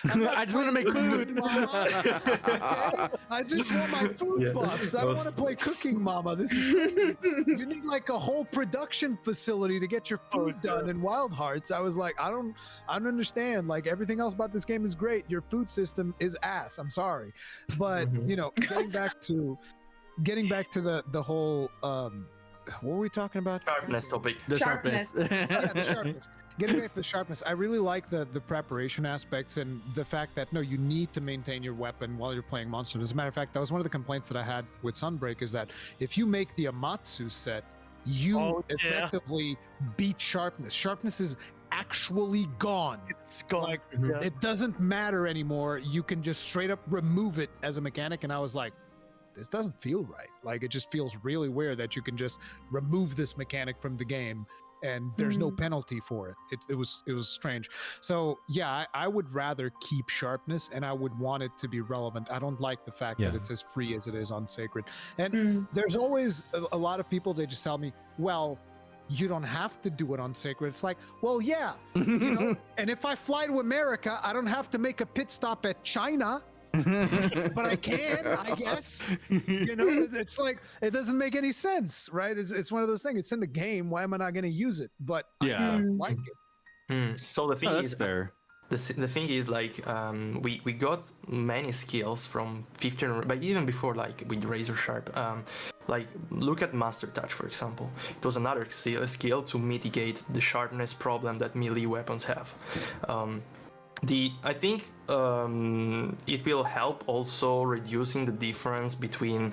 I just want to make food. Okay? I just want my food buffs. I don't want to play Cooking Mama. This is crazy. You need like a whole production facility to get your food done in Wild Hearts. I was like, I don't understand. Like everything else about this game is great. Your food system is ass. I'm sorry, but you know, getting back to the whole what were we talking about? Sharpness topic. The sharpness. Yeah, the sharpness. Getting back to the sharpness, I really like the preparation aspects and the fact that no, you need to maintain your weapon while you're playing monsters. As a matter of fact, that was one of the complaints that I had with Sunbreak, is that if you make the Amatsu set, you effectively beat sharpness. Sharpness is actually gone. It's gone. Like it doesn't matter anymore. You can just straight up remove it as a mechanic, and I was like, this doesn't feel right. Like it just feels really weird that you can just remove this mechanic from the game and there's no penalty for it. It was strange. So yeah, I would rather keep sharpness, and I would want it to be relevant. I don't like the fact that it's as free as it is on Sacred. And there's always a lot of people, they just tell me, well, you don't have to do it on Sacred. It's like, well, yeah, you know, and if I fly to America, I don't have to make a pit stop at China. But I can, I guess. You know, it's like it doesn't make any sense, right? It's one of those things. It's in the game. Why am I not going to use it? But I like it. So the thing is, fair. The thing is, like, we got many skills from 15, but even before, like with Razor Sharp. Like, look at Master Touch, for example. It was another skill to mitigate the sharpness problem that melee weapons have. I think it will help also reducing the difference between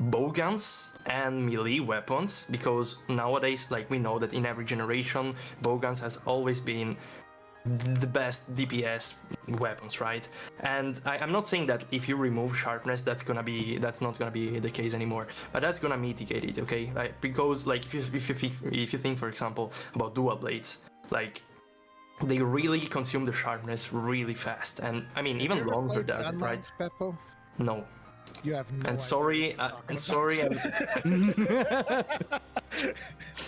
bowguns and melee weapons, because nowadays, like, we know that in every generation, bowguns has always been the best DPS weapons, right? And I'm not saying that if you remove sharpness, that's not gonna be the case anymore, but that's gonna mitigate it, okay? Like, because like if you think, for example, about dual blades, like, they really consume the sharpness really fast, and I mean, even longer does it, right? Peppo? No. You have no and idea. sorry,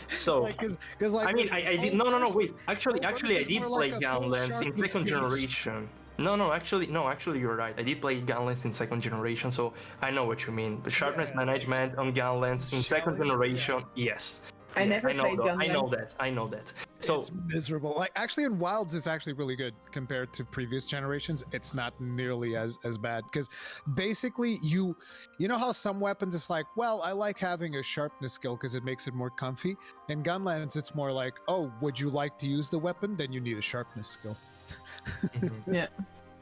so like, cause like I mean, I did no wait. Actually, I did play Gunlance in second generation. Actually, you're right. I did play Gunlance in second generation, so I know what you mean. The sharpness management on Gunlance in second generation, yes. I never played Gunlance. I know that. So it's miserable. Like, actually, in Wilds, it's actually really good compared to previous generations. It's not nearly as bad, because basically you know how some weapons, it's like, well, I like having a sharpness skill because it makes it more comfy. In Gunlance, it's more like, oh, would you like to use the weapon? Then you need a sharpness skill. Yeah.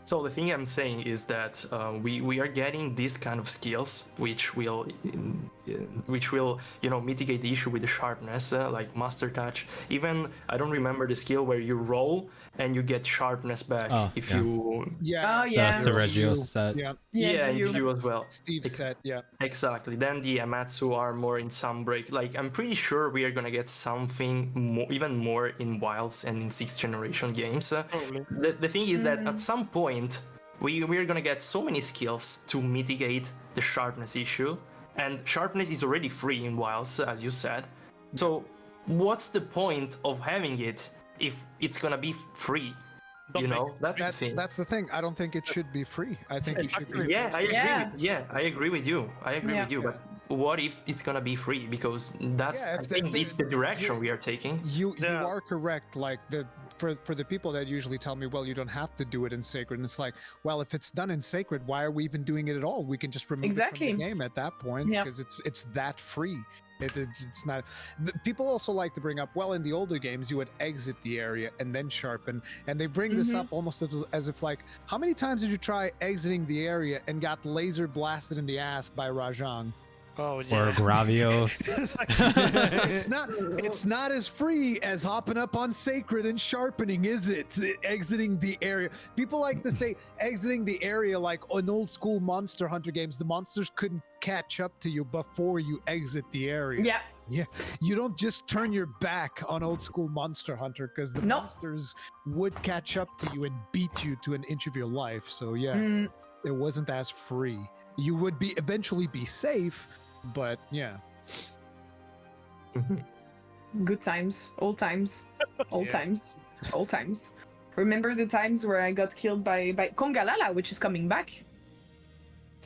So the thing I'm saying is that we are getting these kind of skills, which will mitigate the issue with the sharpness, like Master Touch. Even I don't remember the skill where you roll and you get sharpness back you. Yeah. That's the Reggio set. Yeah, you as well. Steve set. Yeah. Exactly. Then the Amatsu armor in Sunbreak. Like, I'm pretty sure we are gonna get something more, even more in Wilds and in 6th generation games. The thing is that at some point we are gonna get so many skills to mitigate the sharpness issue, and sharpness is already free in Wilds, as you said. So what's the point of having it if it's gonna be free? That's the thing. That's the thing. I don't think it should be free. I think it should be. Yeah, I agree with you. But what if it's gonna be free? Because I think it's the direction we are taking. You are correct. Like, for the people that usually tell me, well, you don't have to do it in Sacred, and it's like, well, if it's done in Sacred, why are we even doing it at all? We can just remove it from the game at that point, because it's that free. It's not. People also like to bring up, well, in the older games you would exit the area and then sharpen, and they bring this up almost as if like, how many times did you try exiting the area and got laser blasted in the ass by Rajang? Oh Or yeah. Gravios. It's like, it's not as free as hopping up on Sacred and sharpening, is it? Exiting the area. People like to say exiting the area like in old school Monster Hunter games, the monsters couldn't catch up to you before you exit the area. Yeah. Yeah, you don't just turn your back on old school Monster Hunter because the No. monsters would catch up to you and beat you to an inch of your life. So yeah, Mm, it wasn't as free. You would be eventually be safe, but yeah. good times. Old times. Old Yeah. times. Old times. Remember the times where I got killed by Kongalala, which is coming back.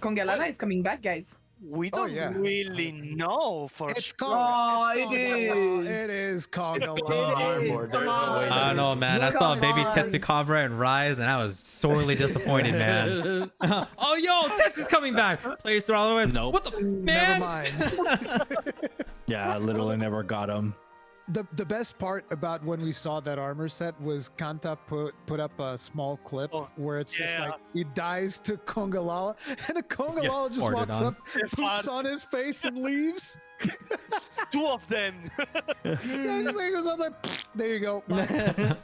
Kongalala is coming back, guys. We Oh, don't yeah. really know for It's sure. Conga. Oh, It's it Conga. is. It is Conga. It It is. Armor, Come there's no way on. I don't know, man. I saw Come baby on. Tetsukabra and Rise, and I was sorely disappointed, man. Oh, yo, Tetsu's coming back. Plays through all the way. Nope. What the Never man? mind. Yeah, I literally never got him. The best part about when we saw that armor set was Kanta put up a small clip Oh, where it's just yeah. like he dies to Kongalala and a Kongalala just farted walks on. up, poops on his face and leaves. Two of them. Yeah, he just goes up like, there you go. Bye.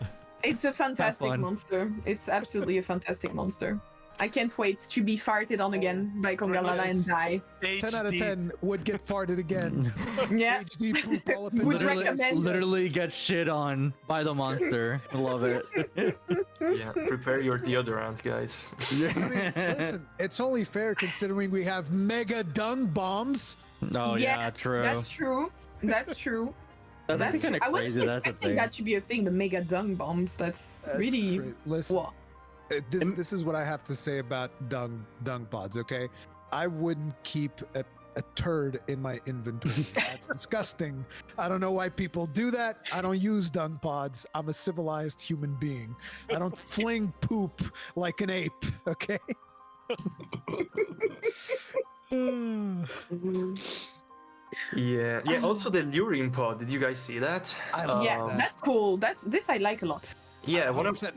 It's a fantastic fun. monster. It's absolutely a fantastic monster. I can't wait to be farted on again by Kongalala and die. 10 out of HD. 10 would get farted again. Yeah. HD poop all up in Would the recommend. Literally get shit on by the monster. I love it. Yeah, prepare your deodorant, guys. I mean, listen, it's only fair considering we have mega dung bombs. Oh yeah, Yeah, true. That's true. That's true. That'd be That's kind true. of I wasn't crazy. That's the expecting thing. that to be a thing, the mega dung bombs. That's really great. Listen, what? this is what I have to say about dung pods, okay? I wouldn't keep a turd in my inventory. That's disgusting. I don't know why people do that. I don't use dung pods. I'm a civilized human being. I don't fling poop like an ape, okay? Yeah. Yeah. Also, the luring pod. Did you guys see that? I love Yeah, that. that's cool. This I like a lot. Yeah. One of 100%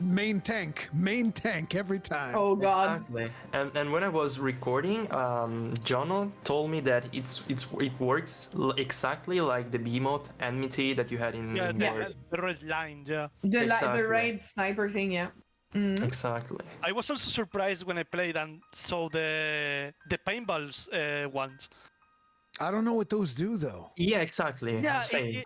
main tank every time. Oh god. Exactly. And when I was recording, Jono told me that it works exactly like the behemoth enmity that you had in Yeah, Lord. the red line. Yeah. The Exactly. right sniper thing, yeah. Mm. Exactly. I was also surprised when I played and saw the paintballs ones. I don't know what those do though. Yeah, exactly. Yeah, Same.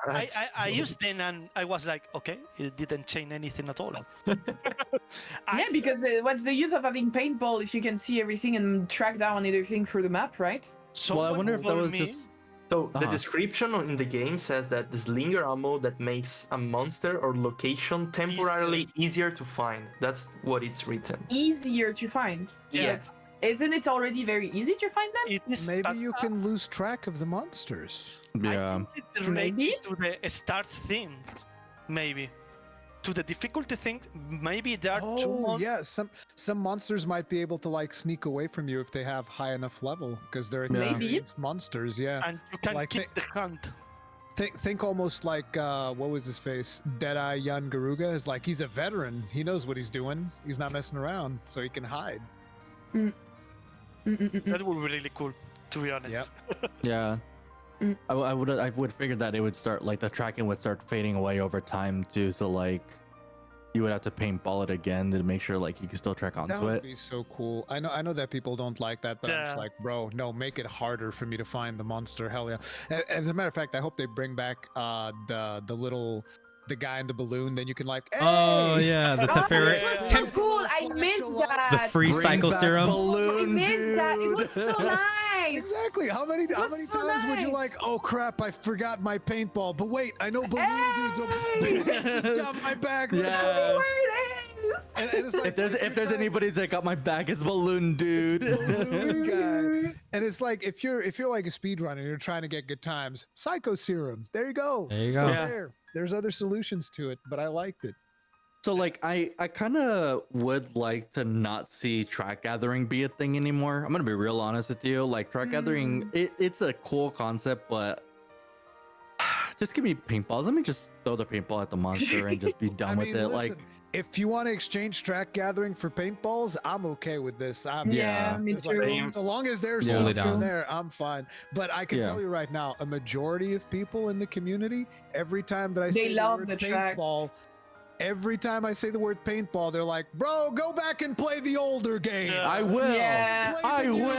I used them and I was like, okay, it didn't change anything at all. Yeah, because what's the use of having paintball if you can see everything and track down everything through the map, right? Well, I wonder if that told was me- just. So the Uh-huh. description in the game says that the slinger ammo that makes a monster or location temporarily easier to find. That's what it's written. Easier to find. Yeah. But isn't it already very easy to find them? It is, Maybe but, you can lose track of the monsters. I Yeah. think it's related Maybe? to the start thing, maybe. To the difficulty thing, maybe there are two Oh monsters. yeah, some monsters might be able to like sneak away from you if they have high enough level because they're Maybe. experienced monsters. Yeah, And you can Like keep the hunt. think almost like what was his face? Deadeye Yan Garuga is like he's a veteran. He knows what he's doing. He's not messing around, so he can hide. That would be really cool, to be honest. Yeah. Mm. I would figure that it would start like the tracking would start fading away over time too. So like you would have to paintball it again to make sure like you can still track That onto would it. be so cool. I know that people don't like that, but I'm just Yeah. like, bro, no, make it harder for me to find the monster. Hell yeah! As a matter of fact, I hope they bring back the guy in the balloon. Then you can like, Oh "Hey!" yeah, the Oh, temporary, this was Tem- so cool! I missed that. the free Bring cycle back serum. balloon, I missed that. It was dude. so nice. Exactly. How many was so times would you nice. like? Oh crap! I forgot my paintball. But wait, I know balloon Hey! dudes got my back. Let's Yeah. go. Where it is. And it's like, If there's you're trying- anybody's that got my back, it's balloon dude. balloon guy. And it's like if you're like a speedrunner and you're trying to get good times, psycho serum. There you go. There you Still go. Yeah. there. There's other solutions to it, but I liked it. So like I kind of would like to not see track gathering be a thing anymore. I'm gonna be real honest with you. Like track gathering, it's a cool concept, but just give me paintballs. Let me just throw the paintball at the monster and just be done with it. Like, if you want to exchange track gathering for paintballs, I'm okay with this. Yeah, me it's too. like, so long as there's Totally something down. there, I'm fine. But I can Yeah. tell you right now, a majority of people in the community, every time that I They say love the word the tracks. paintball, every time I say the word paintball, they're like, "Bro, go back and play the older game." Yeah. I will. Yeah. Play I the new will.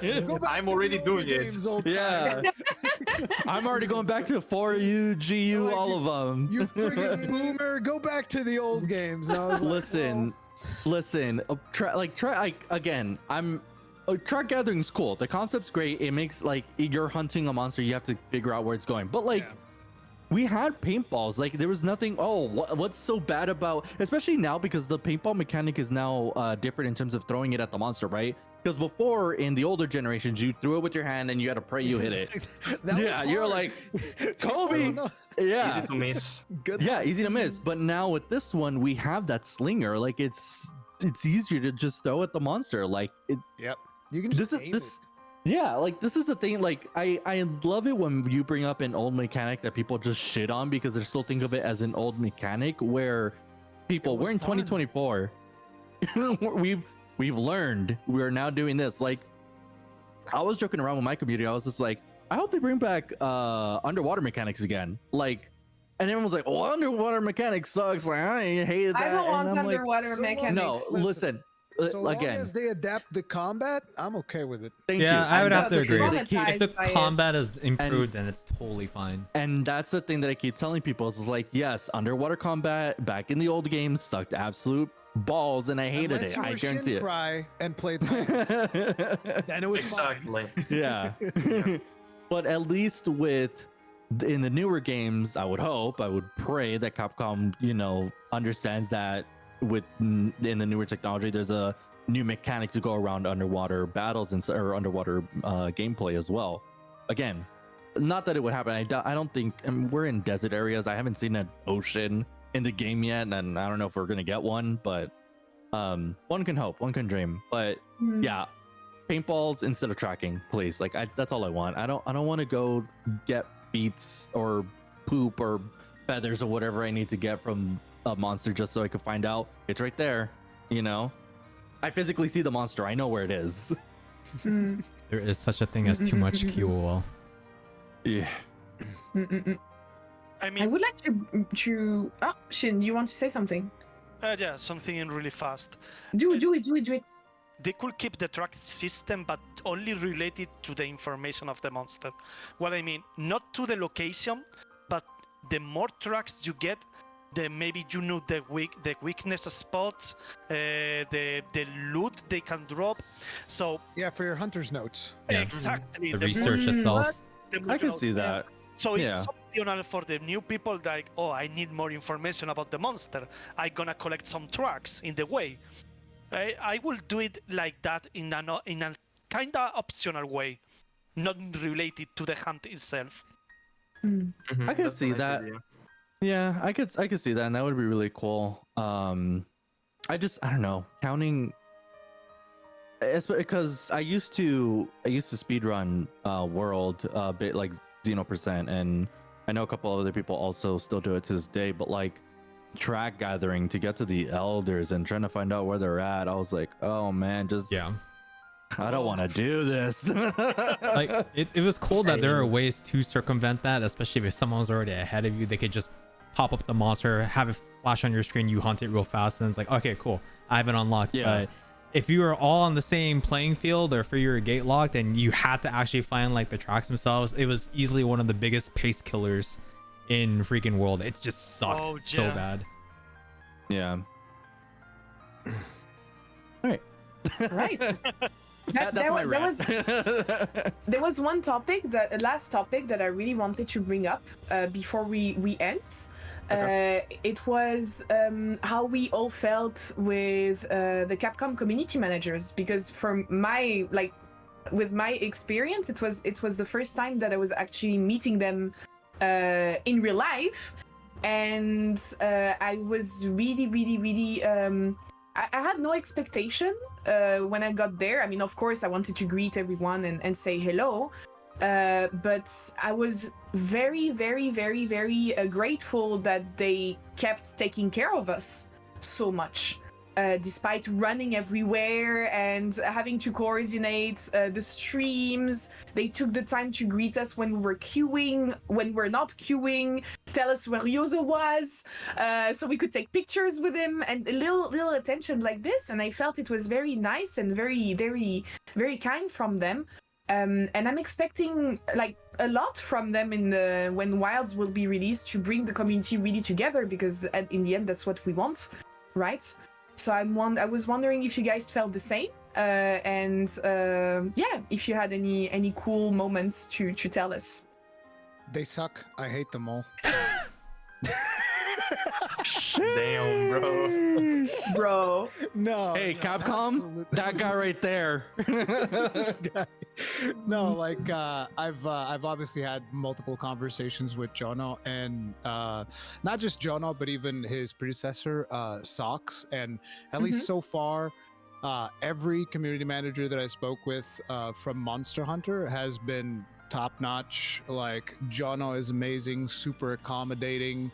games. Go back I'm to the already older doing it. games, old Yeah. time. I'm already going back to 4U, GU, Like, all of them. You friggin' boomer, go back to the old games. And I was like, Listen. Again. Track gathering's cool. The concept's great. It makes like you're hunting a monster. You have to figure out where it's going. But like, Yeah. we had paintballs. Like there was nothing. Oh, what's so bad about? Especially now because the paintball mechanic is now different in terms of throwing it at the monster, right? Because before in the older generations, you threw it with your hand and you had to pray you hit it. That was Yeah, you're hard. like, I Kobe. don't know. Yeah. Easy to miss. Good Yeah, easy to miss. But now with this one, we have that slinger. Like it's easier to just throw at the monster. Like You can just this is aim this. Yeah, like this is the thing. Like I love it when you bring up an old mechanic that people just shit on because they still think of it as an old mechanic. Where people was we're in fun. 2024. We've learned. We're now doing this. Like I was joking around with my community. I was just like, I hope they bring back underwater mechanics again. Like, and everyone was like, "Oh, underwater mechanics sucks." Like I hated that. I don't And want I'm like, underwater so mechanics. no, listen. So long Again, as they adapt the combat, I'm okay with it. thank Yeah, you. I would And have to that's the agree. thing that I keep- Traumatized. If the by it. combat is improved, then it's totally fine. And that's the thing that I keep telling people is like, yes, underwater combat back in the old games sucked absolute balls, and I hated Unless it. you I were guarantee it. Shincry and played the then it was fine. Exactly. Yeah. But at least in the newer games, I would hope, I would pray that Capcom, understands that in the newer technology, there's a new mechanic to go around underwater battles or underwater gameplay as well. Again, not that it would happen. I don't think we're in desert areas. I haven't seen an ocean in the game yet, and I don't know if we're gonna get one, but one can hope, one can dream. But Mm. yeah, paintballs instead of tracking, please. Like that's all I want. I don't want to go get beats or poop or feathers or whatever I need to get from a monster just so I can find out it's right there. I physically see the monster. I know where it is. Mm. There is such a thing as too much QOL. Yeah. I mean, I would like to. Oh, Shin, you want to say something? yeah, something in really fast. Do it. They could keep the track system, but only related to the information of the monster. What I mean, not to the location, but the more tracks you get, the maybe the weakness spots, the loot they can drop. So Yeah, for your hunter's notes. Yeah. exactly The the research Mm, itself. I can see that. So it's Yeah. optional for the new people. Like, oh, I need more information about the monster. I'm gonna collect some tracks in the way. I will do it like that in a kinda optional way, not related to the hunt itself. Mm. Mhm, I could that's a see nice that. idea. Yeah, I could see that, and that would be really cool. I don't know, counting. It's because I used to speedrun World a bit, like 0%, and I know a couple other people also still do it to this day. But like track gathering to get to the elders and trying to find out where they're at, I was like, oh man, Yeah. I don't want to do this. Like it was cool that there are Same. ways to circumvent that, especially if someone's already ahead of you. They could just pop up the monster, have it flash on your screen, you hunt it real fast, and it's like, okay, cool, I have it unlocked. Yeah. But if you are all on the same playing field, or if you're gate locked and you had to actually find like the tracks themselves, it was easily one of the biggest pace killers in freaking World. It just sucked Oh, so yeah. bad. Yeah. All right. Right. That's my rant. There was one topic, last topic that I really wanted to bring up before we end. It was how we all felt with the Capcom community managers, because from with my experience, it was the first time that I was actually meeting them in real life, and I was really I had no expectation when I got there. I mean, of course, I wanted to greet everyone and say hello, But I was very, very, very, very grateful that they kept taking care of us so much. Despite running everywhere and having to coordinate the streams, they took the time to greet us when we were queuing, when we're not queuing, tell us where Yozo was, so we could take pictures with him, and a little attention like this. And I felt it was very nice and very, very, very kind from them. And I'm expecting like a lot from them in the when Wilds will be released to bring the community really together, because in the end that's what we want, right? So I was wondering if you guys felt the same, and yeah, if you had any cool moments to tell us. They suck. I hate them all. Damn, bro. Bro. No. Hey, no, Capcom, absolutely. that guy right there. This guy. No, like I've obviously had multiple conversations with Jono, and not just Jono, but even his predecessor, Socks, and at least so far, every community manager that I spoke with from Monster Hunter has been top notch. Like Jono is amazing, super accommodating.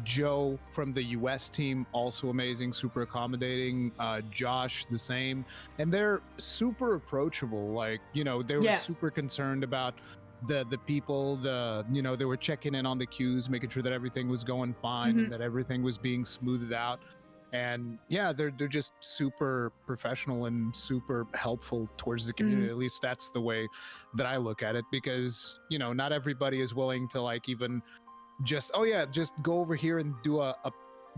Joe from the US team, also amazing, super accommodating. Josh, the same. And they're super approachable. Like, you know, they were super concerned about the people, they were checking in on the queues, making sure that everything was going fine and that everything was being smoothed out. And yeah, they're just super professional and super helpful towards the community. At least that's the way that I look at it, because, you know, not everybody is willing to like even just go over here and do a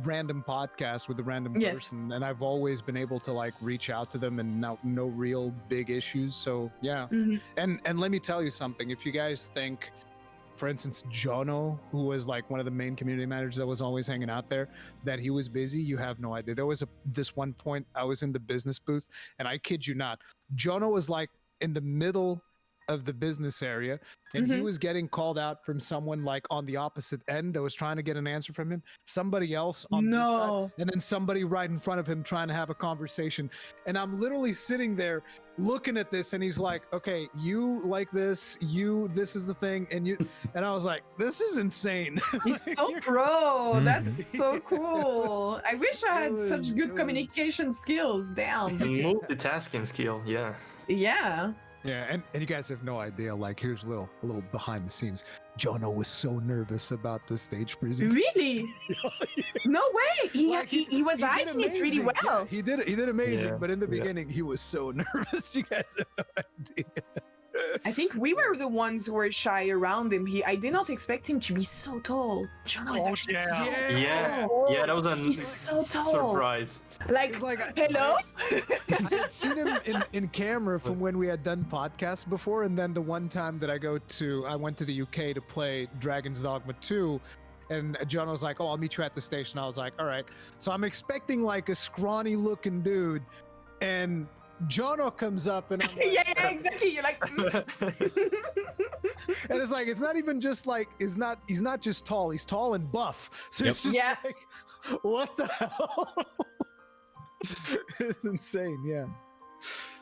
random podcast with a random person. And I've always been able to like reach out to them and no real big issues. So yeah. And let me tell you something. If you guys think, for instance, Jono, who was like one of the main community managers that was always hanging out there, that he was busy, you have no idea. There was this one point I was in the business booth, and I kid you not, Jono was like in the middle of the business area, and he was getting called out from someone like on the opposite end that was trying to get an answer from him, somebody else on this side, and then somebody right in front of him trying to have a conversation. And I'm literally sitting there looking at this, and he's like, okay, you like this is the thing, and I was like, this is insane. He's so pro. That's so cool. I wish I had such good communication skills. Damn. Multitasking skill, yeah. Yeah. Yeah, and you guys have no idea. Like, here's a little behind the scenes. Jono was so nervous about the stage presentation. Really? No way. He was hiding it really well. Yeah, he did amazing. But in the beginning, he was so nervous. You guys have no idea. I think we were the ones who were shy around him. I did not expect him to be so tall. Jono is actually so tall. Yeah, that was a so tall. surprise. Like hello? I had seen him in camera from when we had done podcasts before, and then the one time that I went to the UK to play Dragon's Dogma 2, and John was like, oh, I'll meet you at the station. I was like, all right. So I'm expecting like a scrawny looking dude, and Jono comes up, and I'm like, yeah, exactly. You're like, and it's like, it's not even just like, he's not just tall, he's tall and buff. So it's just like, what the hell? It's insane. Yeah,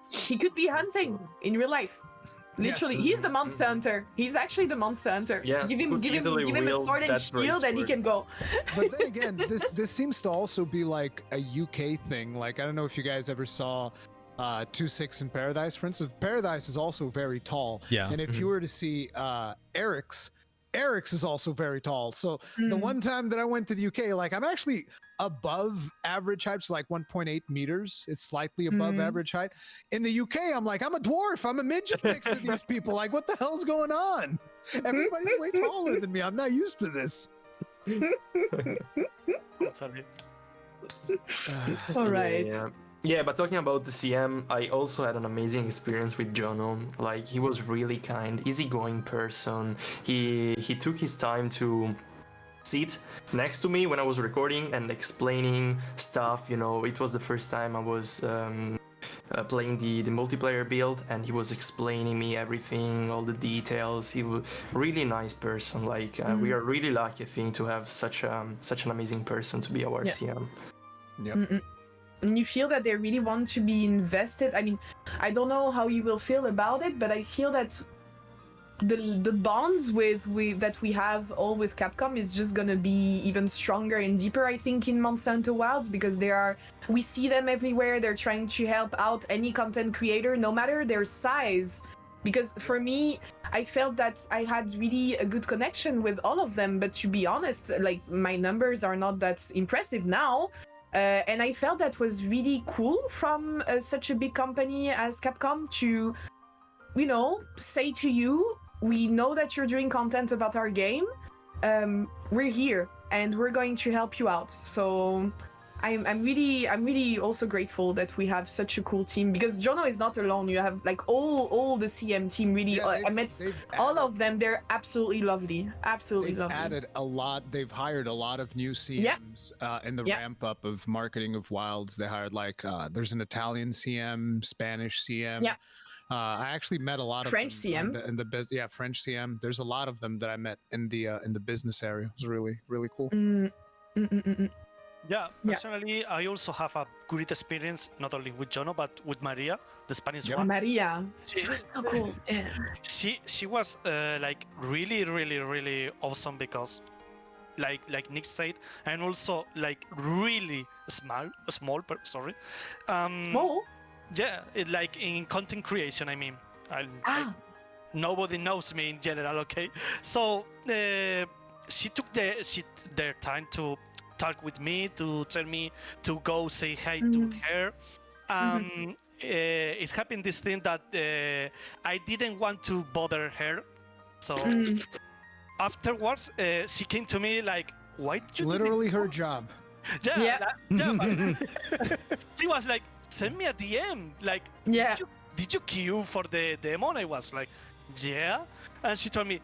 he could be hunting in real life. Literally, he's the monster hunter. He's actually the monster hunter. Yeah, give him a sword and shield, and he can go. But then again, this seems to also be like a UK thing. Like, I don't know if you guys ever saw 2-6 in Paradise, for instance. Paradise is also very tall. Yeah. And if you were to see Eric's is also very tall. So the one time that I went to the UK, like, I'm actually above average height, so like 1.8 meters. It's slightly above average height. In the UK, I'm like, I'm a dwarf. I'm a midget next to these people. Like, what the hell's going on? Everybody's way taller than me. I'm not used to this. All right. Yeah, but talking about the CM, I also had an amazing experience with Jono. Like, he was really kind, easygoing person. He took his time to sit next to me when I was recording and explaining stuff. You know, it was the first time I was playing the multiplayer build, and he was explaining me everything, all the details. He was really nice person. Like, we are really lucky, I think, to have such an amazing person to be our CM. Yep. And you feel that they really want to be invested. I mean, I don't know how you will feel about it, but I feel that the bonds that we have all with Capcom is just gonna be even stronger and deeper, I think, in Monster Hunter Wilds, because we see them everywhere. They're trying to help out any content creator, no matter their size. Because for me, I felt that I had really a good connection with all of them, but to be honest, like, my numbers are not that impressive now. And I felt that was really cool from such a big company as Capcom to, you know, say to you, we know that you're doing content about our game. We're here and we're going to help you out. So I'm really also grateful that we have such a cool team, because Jono is not alone. You have like all the CM team. Really, Yeah, I met all of them. They're absolutely lovely. Absolutely lovely. Added a lot. They've hired a lot of new CMs in the ramp up of marketing of Wilds. They hired there's an Italian CM, Spanish CM. Yeah. I actually met a lot of French them CM. in the business. Yeah, French CM. There's a lot of them that I met in the business area. It was really cool. Yeah, personally, I also have a great experience, not only with Jono, but with Maria, the Spanish one. Maria, she was so cool. Yeah. She was like really awesome, because like Nightside, and also like really small, sorry. Small? Yeah, like in content creation, I mean. Nobody knows me in general, okay? So she took their time to talk with me, to tell me to go say hi to her. It happened this thing that I didn't want to bother her, so afterwards she came to me like, why did you Literally her job. But she was like, send me a DM, like, did you queue for the demo? And I was like, yeah. And she told me,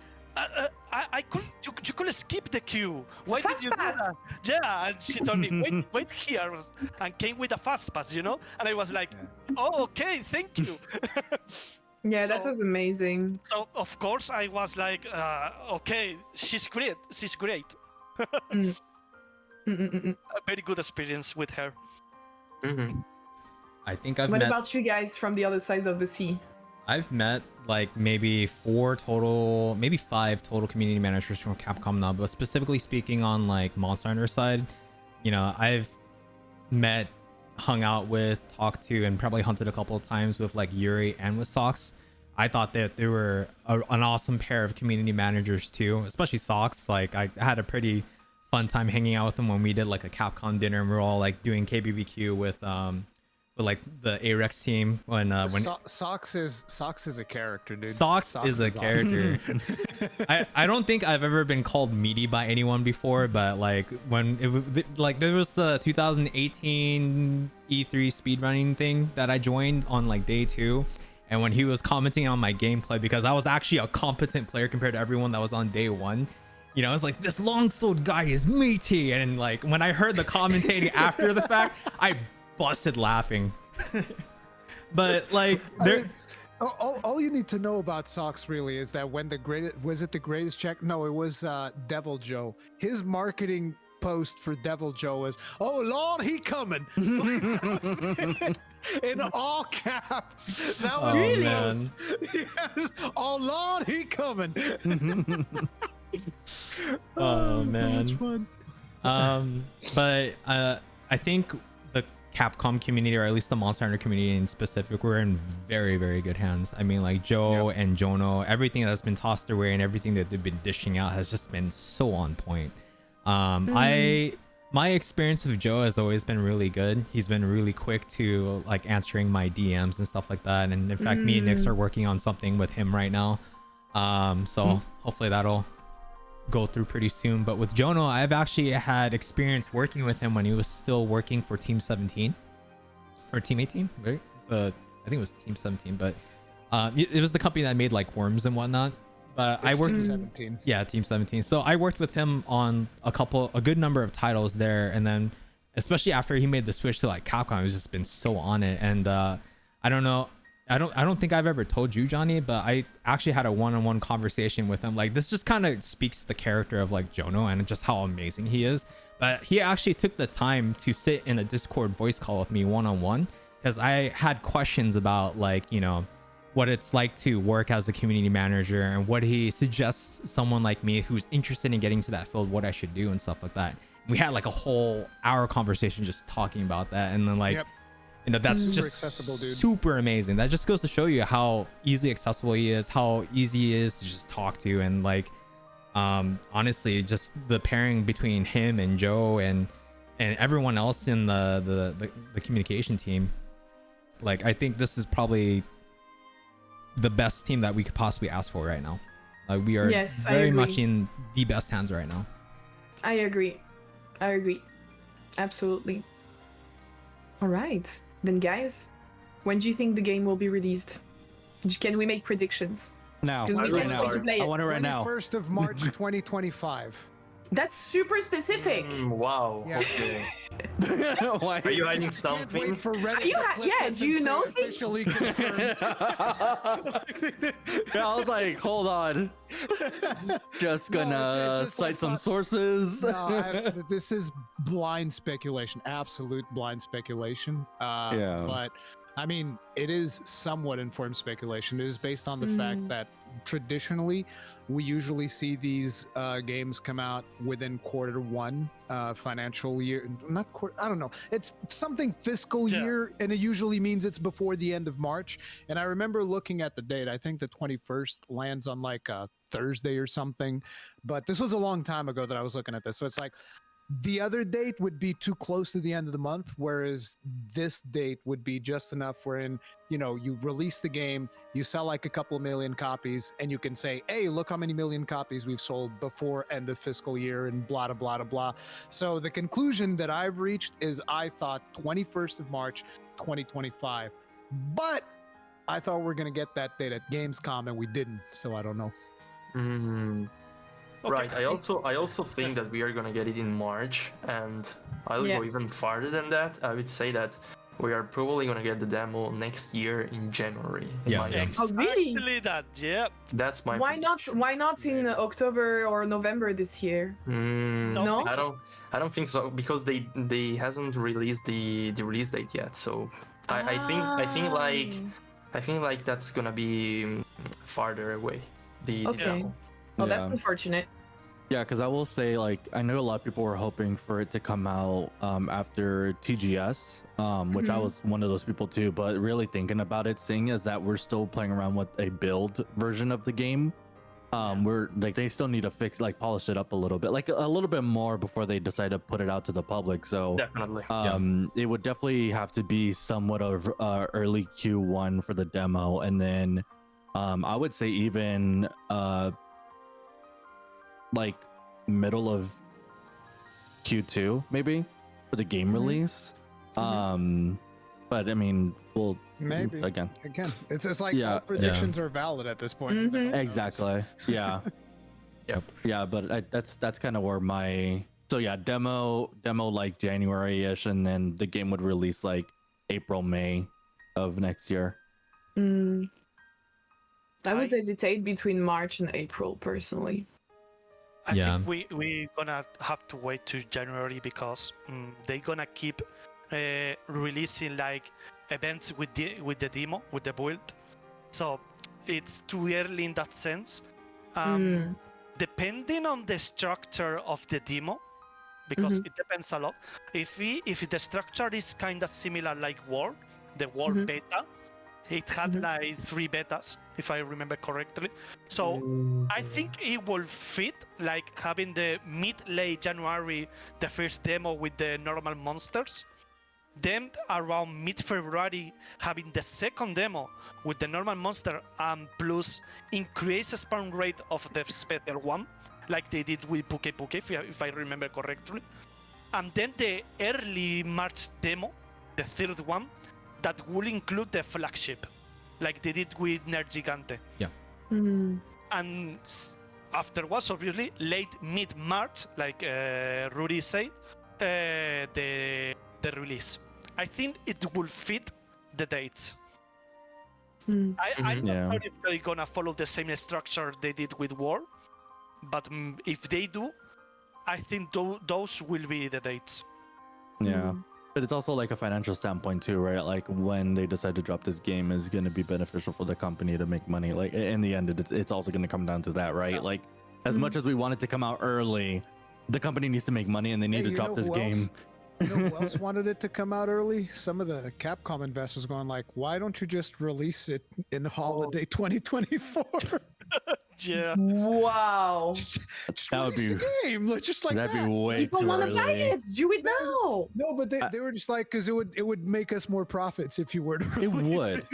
I could, you could skip the queue. Why did you do that? Yeah, and she told me, wait here, and came with a fast pass, you know? And I was like, oh, okay, thank you. Yeah, that was amazing. So of course I was like, okay, she's great. A very good experience with her. I think I've What met... about you guys from the other side of the sea? I've met like maybe 5 total community managers from Capcom now, but specifically speaking on like Monster Hunter side, you know, I've met, hung out with, talked to, and probably hunted a couple of times with like Yuri and with Socks. I thought that they were an awesome pair of community managers too, especially Socks. Like, I had a pretty fun time hanging out with them when we did like a Capcom dinner, and we were all like doing KBBQ with like the Arex team when Socks is a character, dude. Socks is a character. Awesome. I don't think I've ever been called meaty by anyone before, but like when there was the 2018 E3 speedrunning thing that I joined on like day 2, and when he was commenting on my gameplay, because I was actually a competent player compared to everyone that was on day 1. You know, it's like, this longsword guy is meaty, and like when I heard the commentating after the fact, I busted laughing. But like, all you need to know about Socks really is that when the greatest check? No, it was Devil Joe. His marketing post for Devil Joe was, "Oh Lord, he coming!" in all caps. That was really? Man. Yes. Oh Lord, he coming. Oh man. So much fun. But I think the Capcom community, or at least the Monster Hunter community in specific, we're in very, very good hands. I mean, like Joe and Jono, everything that's been tossed their way and everything that they've been dishing out has just been so on point. My experience with Joe has always been really good. He's been really quick to like answering my DMs and stuff like that. And in fact, me and Nix are working on something with him right now. So hopefully that'll go through pretty soon. But with Jono, I've actually had experience working with him when he was still working for Team 17 or Team 18, right? I think it was Team 17, but it was the company that made like worms and whatnot. But I worked Team 17. Yeah, Team 17. So I worked with him on a good number of titles there, and then especially after he made the switch to like Capcom, he's just been so on it. And I don't know, I don't think I've ever told you, Johnny, but I actually had a one-on-one conversation with him. Like, this just kind of speaks the character of like Jono and just how amazing he is. But he actually took the time to sit in a Discord voice call with me one-on-one, because I had questions about like, you know, what it's like to work as a community manager and what he suggests someone like me who's interested in getting to that field, what I should do and stuff like that. We had like a whole hour conversation just talking about that, and then like Yep. you know, that's Super just accessible, dude. super amazing. That just goes to show you how easily accessible he is, how easy he is to just talk to, and like honestly, just the pairing between him and Joe and everyone else in the communication team. Like, I think this is probably the best team that we could possibly ask for right now. Like, we are Yes, I very agree. much in the best hands right now. I agree. Absolutely. All right. Then, guys, when do you think the game will be released? Can we make predictions? Now, Because we I can don't know. still play I it. want it right now. 21st of March 2025. That's super specific. Wow. Yeah. Okay. Why? Are you hiding Can't something? wait for Reddit You to ha- clip yeah, this do and you say know things? officially confirmed. Yeah, I was like, hold on. Just No, gonna it's just cite like some fun. sources. No, this is blind speculation, absolute blind speculation. Yeah. But I mean, it is somewhat informed speculation. It is based on the fact that traditionally, we usually see these games come out within Q1 financial year. Not quarter. I don't know. It's something fiscal Yeah. year, and it usually means it's before the end of March. And I remember looking at the date. I think the 21st lands on like a Thursday or something. But this was a long time ago that I was looking at this. So it's like the other date would be too close to the end of the month, whereas this date would be just enough wherein, you know, you release the game, you sell like a couple of million copies, and you can say, hey, look how many million copies we've sold before end of fiscal year and blah, blah, blah, blah. So the conclusion that I've reached is I thought 21st of March, 2025. But I thought we were going to get that date at Gamescom, and we didn't. So I don't know. Mm, Okay. Right. I also think that we are gonna get it in March, and I'll Yeah. go even farther than that. I would say that we are probably gonna get the demo next year in January. in Yeah, my yeah. opinion. Oh, really? Exactly that. Yeah. That's my. Why not? prediction. Why not in October or November this year? No? I don't think so, because they hasn't released the release date yet. So I think like that's gonna be farther away. The Okay. demo. Oh, that's Yeah. unfortunate. Yeah, because I will say, like, I know a lot of people were hoping for it to come out after TGS, which I Mhm. was one of those people too. But really thinking about it, seeing as that we're still playing around with a build version of the game, we're like, they still need to fix, like, polish it up a little bit, like a little bit more before they decide to put it out to the public. So Definitely. it would definitely have to be somewhat of early Q1 for the demo, and then I would say even like middle of Q2 maybe for the game release. But I mean, we'll Maybe. again. It's like Yeah. all predictions are valid at this point. Mhm. Who knows? Exactly. Yeah. Yep. Yeah, but that's kind of where my demo like January-ish, and then the game would release like April, May of next year. I would hesitate between March and April, personally. I Yeah. think we gonna have to wait to January because they gonna keep releasing like events with the demo, with the build. So it's too early in that sense. Depending on the structure of the demo, because it depends a lot. If the structure is kind of similar like War, the War beta, it had like 3 betas, if I remember correctly. So I think it will fit, like having the mid-late January, the first demo with the normal monsters. Then around mid-February, having the second demo with the normal monster and plus increase spawn rate of the special one, like they did with Puke Puke, if I remember correctly. And then the early March demo, the third one, that will include the flagship, like they did with Nerd Gigante. And afterwards, obviously, late mid-March, like Rudy said, the release. I think it will fit the dates. I'm not sure if they're gonna follow the same structure they did with War, but if they do, I think those will be the dates. Yeah. But it's also like a financial standpoint too, right? Like when they decide to drop this game is going to be beneficial for the company to make money. Like in the end, it's also going to come down to that, right? Like as much as we want it to come out early, the company needs to make money and they need to drop this game. You know who else wanted it to come out early? Some of the Capcom investors going like, why don't you just release it in holiday 2024? Yeah. Wow. just That would release be- the game. Like, just like That'd that. be way People too want to buy early. it. Do it now. No, but they were just like, because it would make us more profits if you were to It release would. it.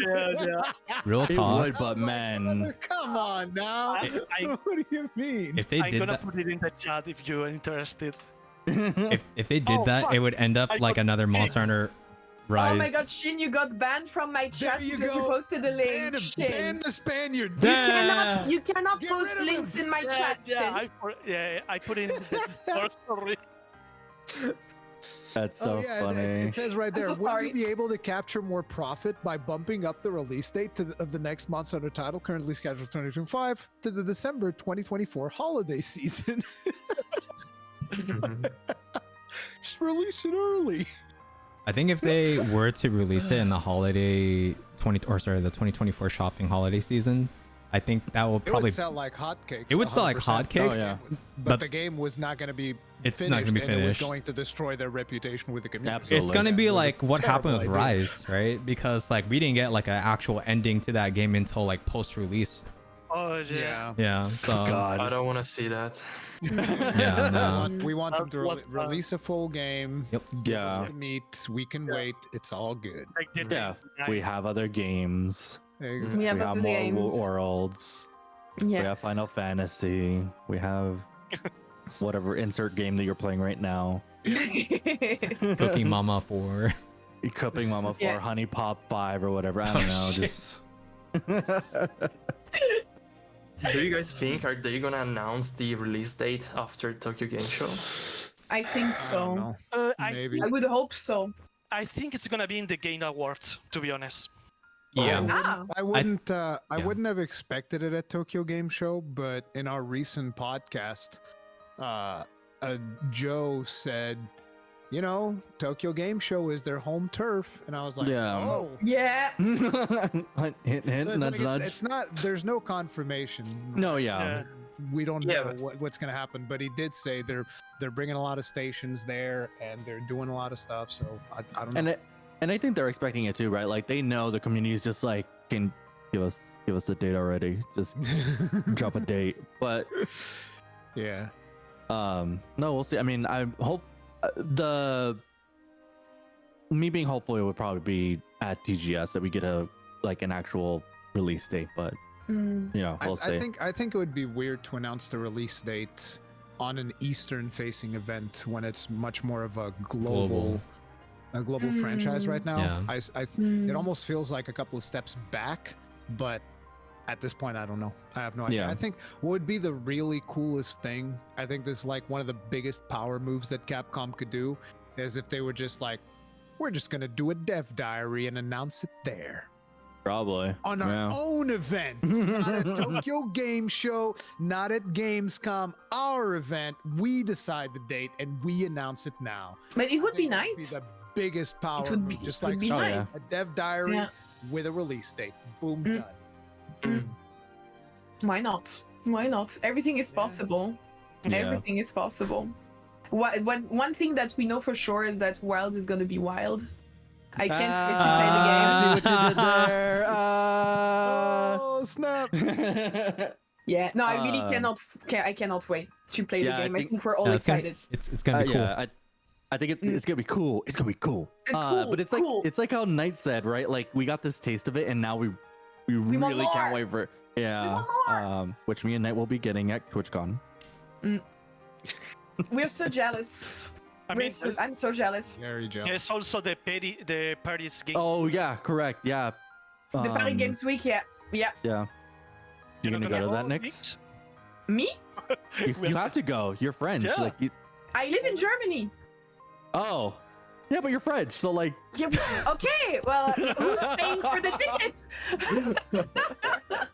Yeah. Real It talk. would, but man, Brother, come on now. I- What do you mean? If they I'm did gonna that, put it in the chat if you're interested. if they did Oh, that, fuck. it would end up I like got another kicked. Monster Hunter Rise. Oh my god, Shin, you got banned from my chat There you because you go. posted a link. Ban Shin. the Spaniard. You cannot Get post rid of links in my chat. Shin. I put in the Discord story. that's so funny. It says right I'm there. so Would sorry. you be able to capture more profit by bumping up the release date of the next Monster Hunter title, currently scheduled for 2025, to the December 2024 holiday season? Just release it early. I think if they were to release it in the holiday the 2024 shopping holiday season, I think that will It probably would sell like hotcakes. It would sell like 100%. hotcakes. Oh, yeah. But But the game was not going to be it's finished, not gonna be and it was finished. going to destroy their reputation with the community. Absolutely. It's gonna be It was a like what happened with terrible idea. Rise, right? Because like we didn't get like an actual ending to that game until like post-release. Oh yeah. Yeah. So I God. don't want to see that. yeah, no. We want them to What, release a full game. Yep. Give Yeah. us the meat. We can wait. It's all good. Like the Yeah, we have other games. Exactly. We have we have other more games. worlds. We Yeah. have Final Fantasy. We have whatever insert game that you're playing right now. Cooking Mama 4. Cooking Mama 4, Yeah. Honey Pop 5 or whatever. I don't Oh, know. shit. Just Do you guys think are they gonna announce the release date after Tokyo Game Show? I think I don't so. know. I, Maybe. I would hope so. I think it's gonna be in the Game Awards, to be honest. Yeah. Ah. I wouldn't. I yeah. wouldn't have expected it at Tokyo Game Show, but in our recent podcast, Joe said, "You know, Tokyo Game Show is their home turf," and I was like, Yeah. "Oh." Yeah. hint, hint, So it's, nudge, like, nudge. it's not. There's no confirmation. No, yeah. Yeah. We don't Yeah, know what's gonna happen, but he did say they're bringing a lot of stations there and they're doing a lot of stuff. So I don't know. And I think they're expecting it too, right? Like they know the community is just like, can give us the date already. Just drop a date. But Yeah. no, we'll see. I mean, I hope me being hopeful it would probably be at TGS that we get an actual release date, but Mm. you know, we'll see. I think it would be weird to announce the release date on an Eastern-facing event when it's much more of a global franchise right now. Yeah. It almost feels like a couple of steps back, but at this point, I don't know. I have no idea. Yeah. I think what would be the really coolest thing, I think this is like one of the biggest power moves that Capcom could do, is if they were just like, we're just going to do a dev diary and announce it there. Probably On our yeah. own event, not at Tokyo Game Show, not at Gamescom. Our event, we decide the date and we announce it now. But it would I be think that would nice. the biggest power It would be, move, just it would like be Oh, nice. yeah. a dev diary Yeah. with a release date. Boom, Mm. done. Why not? Why not? Everything is possible. Yeah. Everything is possible. One thing that we know for sure is that Wilds is gonna be wild. I can't wait to play the game. See what you did there. Oh snap! Yeah, no, I really Uh, I cannot wait to play yeah, the I game. I think- think we're all Yeah, it's gonna- excited. It's gonna be cool. Yeah, I think it's gonna be cool. It's gonna be cool. Cool, But it's cool. like how Knight said, right? Like we got this taste of it, and now we We want really can't more. wait for it. Yeah. want more. Which me and Knight will be getting at TwitchCon. We're so jealous. I'm so jealous. Very jealous. There's also the Paris game. Oh yeah, correct. Yeah. The Paris Games Week, yeah. Yeah. You're gonna go to that, Nick? Nix? Me? You have to go. You're French. Yeah. Like you. I live in Germany. Oh. Yeah, but you're French, so like. Yeah, okay, well, who's paying for the tickets?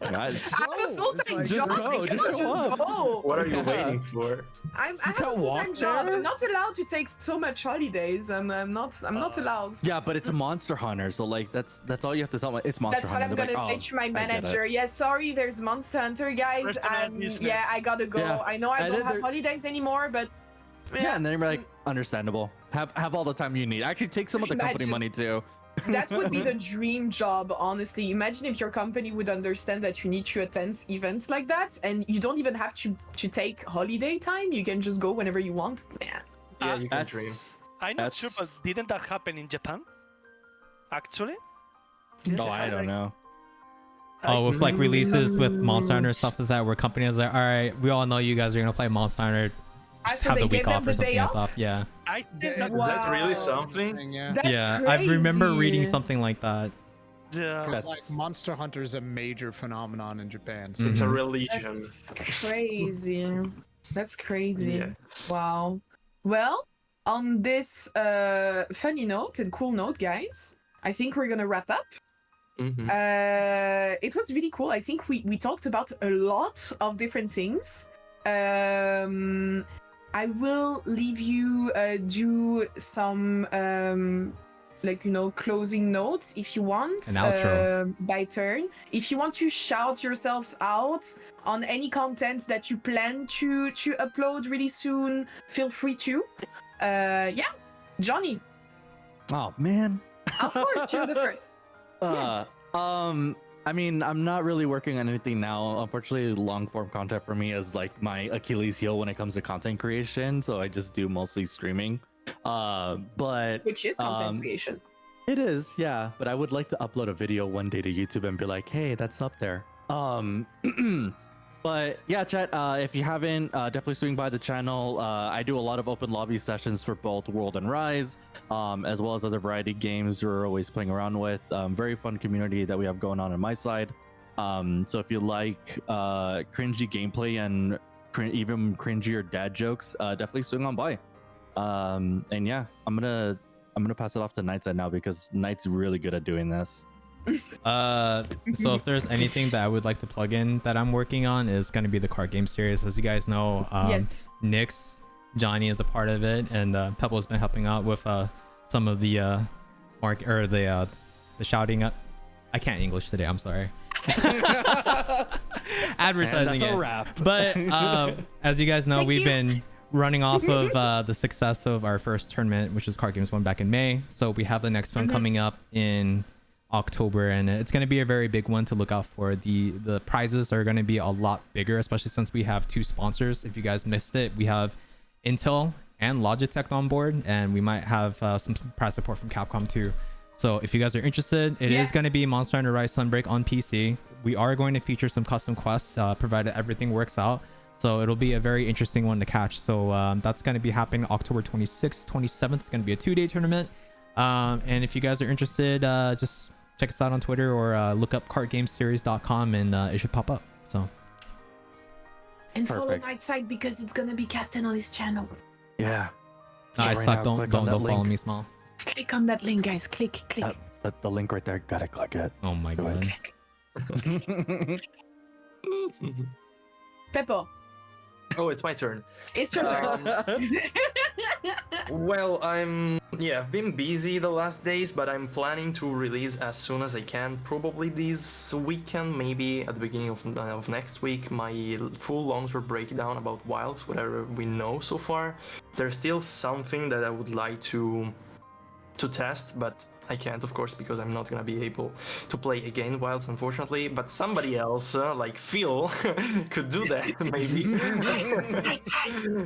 Guys, I have a Go. It's full-time like- Just job. go, I just cannot show up. go. What are you Yeah. waiting for? I have a can't walk full-time job. there? I'm not allowed to take so much holidays. I'm not allowed. yeah, but it's a Monster Hunter, so like that's all you have to tell me. It's Monster That's what Hunter. I'm They're gonna like, say "Oh, to my I get it." manager. Yeah, sorry, there's Monster Hunter, guys. Personal business. Yeah, I gotta go. Yeah. I know I And don't then have there- holidays anymore, but Yeah, and then you're like, understandable. Have all the time you need. Actually, take some of the company Imagine. money too. that would be the dream job, honestly. Imagine if your company would understand that you need to attend events like that, and you don't even have to take holiday time. You can just go whenever you want. Yeah. Yeah, you can dream. That's I'm not sure, but That's- didn't that happen in Japan? Actually? oh, I don't know. Oh, with like releases with Monster Hunter stuff like that, where companies are like, all right, we all know you guys are gonna play Monster Hunter. Just so have they the week gave them off or the something day like off? that. Yeah. I think Yeah, that, Is that really Wow. something? Yeah. That's yeah. crazy. I remember reading something like that. yeah. 'Cause, That's- like Monster Hunter is a major phenomenon in Japan. So It's a Mhm. religion. That's crazy. That's crazy. Yeah. Wow. Well, on this funny note and cool note, guys, I think we're gonna wrap up. Mhm. It was really cool. I think we talked about a lot of different things. I will leave you do some closing notes if you want. An outro. By turn. If you want to shout yourselves out on any content that you plan to upload really soon, feel free to. Yeah, Johnny, Oh man. of course, you're the first. I mean, I'm not really working on anything now. Unfortunately, long form content for me is like my Achilles heel when it comes to content creation. So I just do mostly streaming. But Which is content Um, creation. it is, yeah. But I would like to upload a video one day to YouTube and be like, hey, that's up there. But yeah, chat, if you haven't, definitely swing by the channel. I do a lot of open lobby sessions for both World and Rise, as well as other variety games we're always playing around with. Very fun community that we have going on my side. So if you like cringy gameplay and even cringier dad jokes, definitely swing on by. And yeah, I'm gonna pass it off to Nightside now because Night's really good at doing this. So if there's anything that I would like to plug in that I'm working on is going to be the card game series. As you guys know, Yes. Nyx, Johnny is a part of it, and Peppo has been helping out with some of the the shouting up. I can't English today. I'm sorry. Advertising And that's it. a wrap. But as you guys know, Thank we've you. been running off of the success of our first tournament, which is Card Games 1 back in May. So we have the next one coming up in October, and it's going to be a very big one to look out for. The prizes are going to be a lot bigger, especially since we have 2 sponsors. If you guys missed it, we have Intel and Logitech on board, and we might have some prize support from Capcom too. So if you guys are interested, it is going to be Monster Hunter Rise Sunbreak on PC. We are going to feature some custom quests, provided everything works out. So it'll be a very interesting one to catch. So that's going to be happening October 26th, 27th. It's going to be a 2-day tournament. And if you guys are interested, just check us out on Twitter or look up cardgameseries.com and it should pop up. So And follow Perfect. Nightside because it's gonna be casting on his channel. Yeah. I right suck. now, Don't click on that follow link. me, small. Click on that link, guys. Click. The link right there. Gotta click it. Oh my Go ahead. god. Peppo, Oh, it's my turn. it's your turn. Well, I've been busy the last days, but I'm planning to release as soon as I can. Probably this weekend, maybe at the beginning of next week, my full long-term breakdown about Wilds, whatever we know so far. There's still something that I would like to test, but I can't, of course, because I'm not gonna be able to play again Wilds, unfortunately. But somebody else, like Phil, could do that, maybe.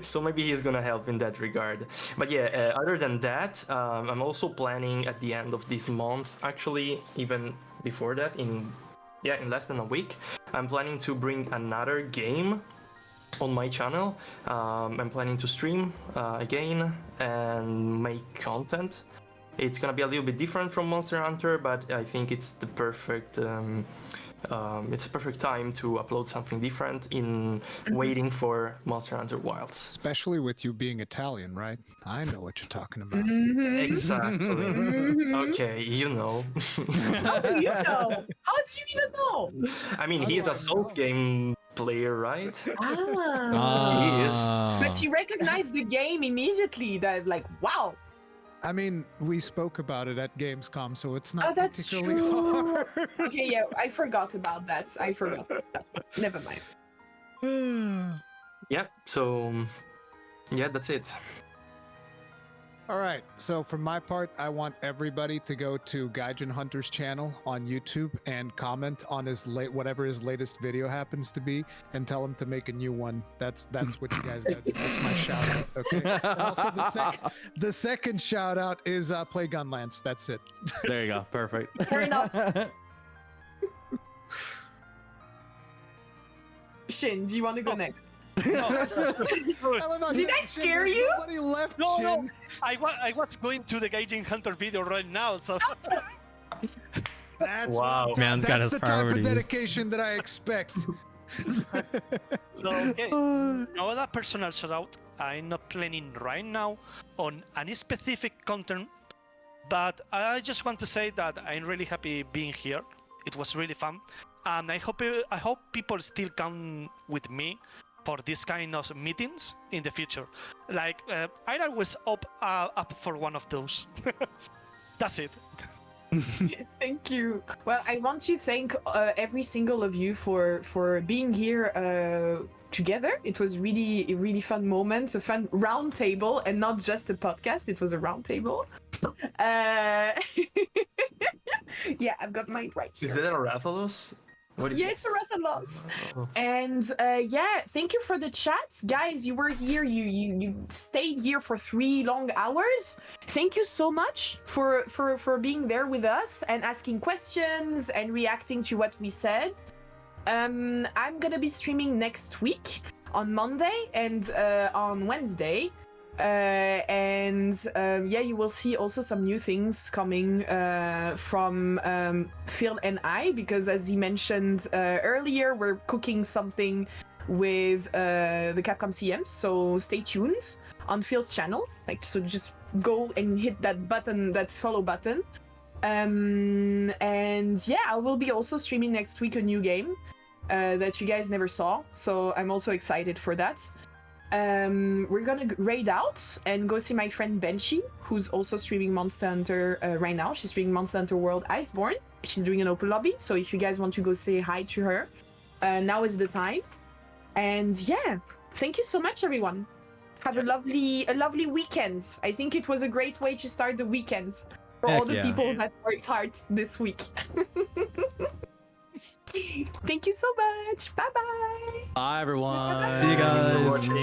So maybe he's gonna help in that regard. But yeah, other than that, I'm also planning at the end of this month, actually, even before that, in less than a week, I'm planning to bring another game on my channel. I'm planning to stream again and make content. It's gonna be a little bit different from Monster Hunter, but I think it's the perfect it's a perfect time to upload something different in waiting for Monster Hunter Wilds. Especially with you being Italian, right? I know what you're talking about. Mhm. Exactly. Mhm. Okay, you know. How do you know? How do you even know? I mean, How he's do a I Souls know? game player, right? Ah. He is. But you recognized the game immediately. That like, wow. I mean, we spoke about it at Gamescom, so it's not Oh, that's particularly true. hard. Okay, yeah, I forgot about that. I forgot. Never mind. Yep. So, yeah, that's it. All right, so for my part, I want everybody to go to Gaijin Hunter's channel on YouTube and comment on his whatever his latest video happens to be, and tell him to make a new one. That's what you guys got to do. That's my shout out. Okay. And also the second shout out is play Gunlance. That's it. There you go. Perfect. Fair enough. Shin, do you want to go next? I love how Did I Shin, scare there's you? Nobody left. No, Shin. no. I was going to the Gaijin Hunter video right now, so That's Wow. what- Man's got that's his the type priorities. of dedication that I expect. So, okay. No other personal shout out. I'm not planning right now on any specific content, but I just want to say that I'm really happy being here. It was really fun, and I hope people still come with me for this kind of meetings in the future. Like I'm always up for one of those. That's it. Thank you. Well, I want to thank every single of you for being here together. It was really a really fun moment, a fun round table, and not just a podcast. It was a round table. Yeah, I've got mine right here. Is that a Rathalos? What is Yeah, it's a this? Rathalos. Oh. And yeah, thank you for the chat, guys. You were here. You stayed here for 3 long hours. Thank you so much for being there with us and asking questions and reacting to what we said. I'm gonna be streaming next week on Monday and on Wednesday. Yeah, you will see also some new things coming from Phil and I, because as he mentioned earlier, we're cooking something with the Capcom CMs, so stay tuned on Phil's channel. Like, so just go and hit that button, that follow button. And yeah, I will be also streaming next week a new game that you guys never saw, so I'm also excited for that. We're gonna raid out and go see my friend Benchy, who's also streaming Monster Hunter right now. She's streaming Monster Hunter World Iceborne. She's doing an open lobby, so if you guys want to go say hi to her, now is the time. And yeah, thank you so much, everyone. Have a lovely weekend. I think it was a great way to start the weekend for all the Heck yeah. people that worked hard this week. Thank you so much. Bye bye. Bye, everyone. See you Thanks for guys. watching.